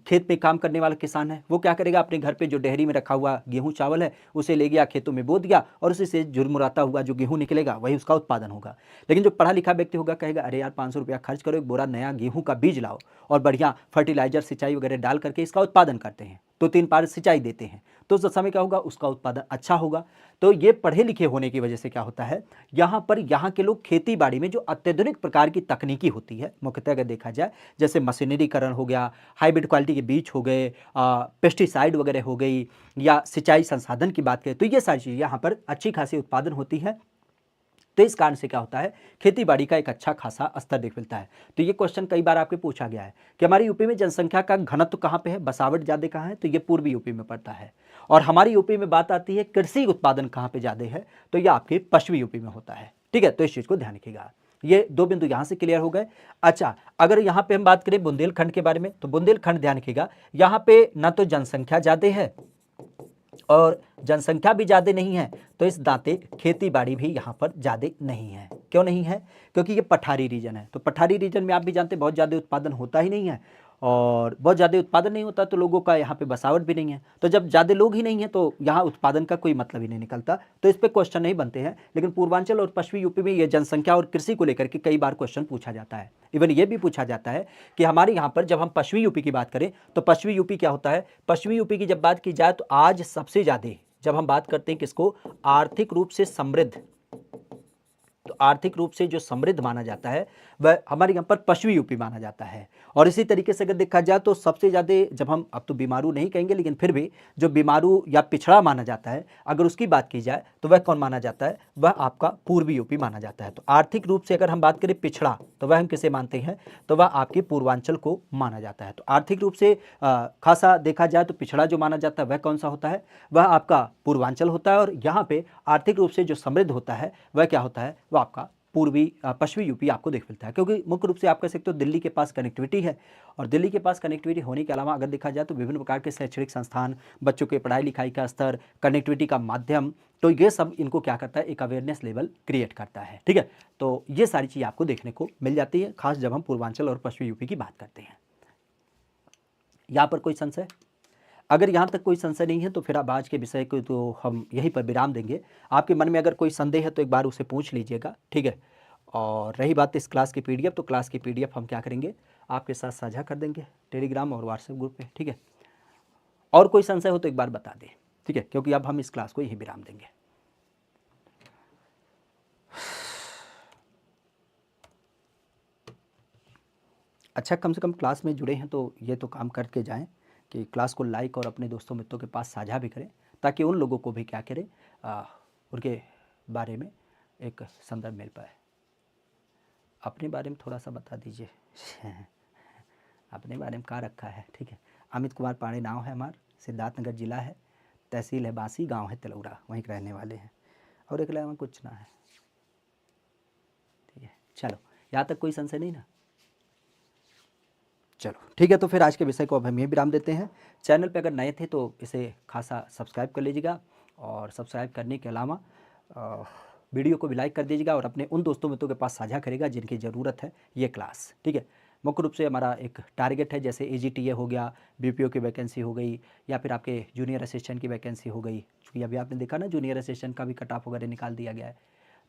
खेत में काम करने वाला किसान है वो क्या करेगा, अपने घर पे जो डेहरी में रखा हुआ गेहूं चावल है उसे ले गया, खेतों में बो दिया और उसी से झुरमुराता हुआ जो गेहूं निकलेगा वही उसका उत्पादन होगा। लेकिन जो पढ़ा लिखा व्यक्ति होगा कहेगा अरे यार 500 रुपया खर्च करो, एक बोरा नया गेहूं का बीज लाओ और बढ़िया फर्टिलाइजर सिंचाई वगैरह डाल करके इसका उत्पादन करते हैं, तो 3 बार सिंचाई देते हैं, तो उस समय क्या होगा, उसका उत्पादन अच्छा होगा। तो ये पढ़े लिखे होने की वजह से क्या होता है, यहाँ पर यहाँ के लोग खेती बाड़ी में जो अत्याधुनिक प्रकार की तकनीकी होती है, मुख्यतः अगर देखा जाए जैसे मशीनरीकरण हो गया, हाइब्रिड क्वालिटी के बीज हो गए, पेस्टिसाइड वगैरह हो गई, या सिंचाई संसाधन की बात करें, तो ये सारी चीज़ें यहाँ पर अच्छी खासी उत्पादन होती है। तो इस कारण से क्या होता है, खेती बाड़ी का एक अच्छा खासा स्तर देख मिलता है। तो ये क्वेश्चन कई बार आपके पूछा गया है कि हमारी यूपी में जनसंख्या का घनत्व कहाँ पे है, बसावट ज़्यादा कहाँ है, तो ये पूर्वी यूपी में पड़ता है। और हमारी यूपी में बात आती है कृषि उत्पादन कहाँ पे ज़्यादा है, तो ये आपके पश्चिमी यूपी में होता है। ठीक है, तो इस चीज़ को ध्यान रखिएगा। ये 2 बिंदु यहाँ से क्लियर हो गए। अच्छा, अगर यहाँ पे हम बात करें बुंदेलखंड के बारे में, तो बुंदेलखंड ध्यान रखिएगा, यहाँ पे ना तो जनसंख्या ज़्यादा है और जनसंख्या भी ज़्यादा नहीं है, तो इस दांते खेती बाड़ी भी यहाँ पर ज़्यादा नहीं है। क्यों नहीं है, क्योंकि ये पठारी रीजन है। तो पठारी रीजन में आप भी जानते हैं बहुत ज़्यादा उत्पादन होता ही नहीं है, और बहुत ज़्यादा उत्पादन नहीं होता तो लोगों का यहाँ पे बसावट भी नहीं है। तो जब ज़्यादा लोग ही नहीं है तो यहाँ उत्पादन का कोई मतलब ही नहीं निकलता, तो इस पर क्वेश्चन नहीं बनते हैं। लेकिन पूर्वांचल और पश्चिमी यूपी में ये जनसंख्या और कृषि को लेकर के कई बार क्वेश्चन पूछा जाता है। इवन ये भी पूछा जाता है कि हमारे यहाँ पर जब हम पश्चिमी यूपी की बात करें तो पश्चिमी यूपी क्या होता है, पश्चिमी यूपी की जब बात की जाए तो आज सबसे ज़्यादा जब हम बात करते हैं किसको, आर्थिक रूप से समृद्ध, तो आर्थिक रूप से जो समृद्ध माना जाता है वह हमारे यहाँ पर पश्चिमी यूपी माना जाता है। और इसी तरीके से अगर देखा जाए तो सबसे ज़्यादा, जब हम अब तो बीमारू नहीं कहेंगे लेकिन फिर भी जो बीमारू या पिछड़ा माना जाता है अगर उसकी बात की जाए तो वह कौन माना जाता है, वह आपका पूर्वी यूपी माना जाता है। तो आर्थिक रूप से अगर हम बात करें पिछड़ा तो वह हम किसे मानते हैं, तो वह आपके पूर्वांचल को माना जाता है। तो आर्थिक रूप से खासा देखा जाए तो पिछड़ा जो माना जाता है वह कौन सा होता है, वह आपका पूर्वांचल होता है। और यहाँ पे आर्थिक रूप से जो समृद्ध होता है वह क्या होता है, वह आपका पूर्वी पश्चिमी यूपी आपको देख मिलता है। क्योंकि मुख्य रूप से आप कह सकते हो दिल्ली के पास कनेक्टिविटी है, और दिल्ली के पास कनेक्टिविटी होने के अलावा अगर देखा जाए तो विभिन्न प्रकार के शैक्षणिक संस्थान, बच्चों के पढ़ाई लिखाई का स्तर, कनेक्टिविटी का माध्यम, तो ये सब इनको क्या करता है, एक अवेयरनेस लेवल क्रिएट करता है। ठीक है, तो ये सारी चीज़ आपको देखने को मिल जाती है, खास जब हम पूर्वांचल और पश्चिमी यूपी की बात करते हैं। यहाँ पर कोई संशय, अगर यहाँ तक कोई संशय नहीं है तो फिर अब आज के विषय को तो हम यहीं पर विराम देंगे। आपके मन में अगर कोई संदेह है तो एक बार उसे पूछ लीजिएगा। ठीक है, और रही बात इस क्लास की पीडीएफ, तो क्लास की पीडीएफ हम क्या करेंगे, आपके साथ साझा कर देंगे टेलीग्राम और व्हाट्सएप ग्रुप पे। ठीक है, और कोई संशय हो तो एक बार बता दें। ठीक है, क्योंकि अब हम इस क्लास को यहीं विराम देंगे। अच्छा, कम से कम क्लास में जुड़े हैं तो ये तो काम करके जाएं कि क्लास को लाइक और अपने दोस्तों मित्रों के पास साझा भी करें, ताकि उन लोगों को भी क्या करें, उनके बारे में एक संदर्भ मिल पाए। अपने बारे में थोड़ा सा बता दीजिए अपने बारे में क्या रखा है। ठीक है, अमित कुमार पांडे नाम है हमारा, सिद्धार्थनगर जिला है, तहसील है बासी, गांव है तिलौरा, वहीं के रहने वाले हैं, और एक अलावा कुछ ना है। ठीक है, चलो, यहाँ तक कोई संशय नहीं ना। चलो ठीक है, तो फिर आज के विषय को अब हम ये विराम देते हैं। चैनल पे अगर नए थे तो इसे खासा सब्सक्राइब कर लीजिएगा, और सब्सक्राइब करने के अलावा वीडियो को भी लाइक कर दीजिएगा और अपने उन दोस्तों मित्रों के पास साझा करेगा जिनकी ज़रूरत है ये क्लास। ठीक है, मुख्य रूप से हमारा एक टारगेट है, जैसे AGTA हो गया, BPO की वैकेंसी हो गई, या फिर आपके जूनियर असिस्टेंट की वैकेंसी हो गई, क्योंकि अभी आपने देखा ना जूनियर असिस्टेंट का भी कट ऑफ वगैरह निकाल दिया गया है।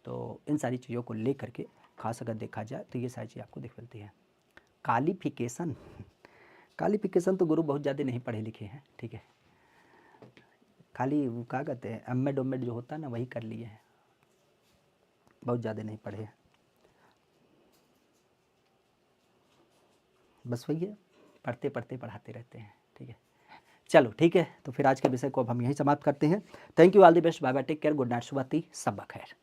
तो इन सारी चीज़ों को ले करके खास अगर देखा जाए तो ये सारी चीज़ आपको दिख मिलती है। क्वालिफिकेशन, क्वालिफिकेशन तो गुरु बहुत ज़्यादा नहीं पढ़े लिखे हैं। ठीक है, खाली वो क्या कहते हैं एम.एड जो होता है ना वही कर लिए हैं, बहुत ज़्यादा नहीं पढ़े हैं, बस वही है, पढ़ते पढ़ते पढ़ाते रहते हैं। ठीक है, चलो ठीक है, तो फिर आज के विषय को अब हम यहीं समाप्त करते हैं। Thank you, all the best, bye bye, take care, good night, शुभ रात्रि, सब खैर।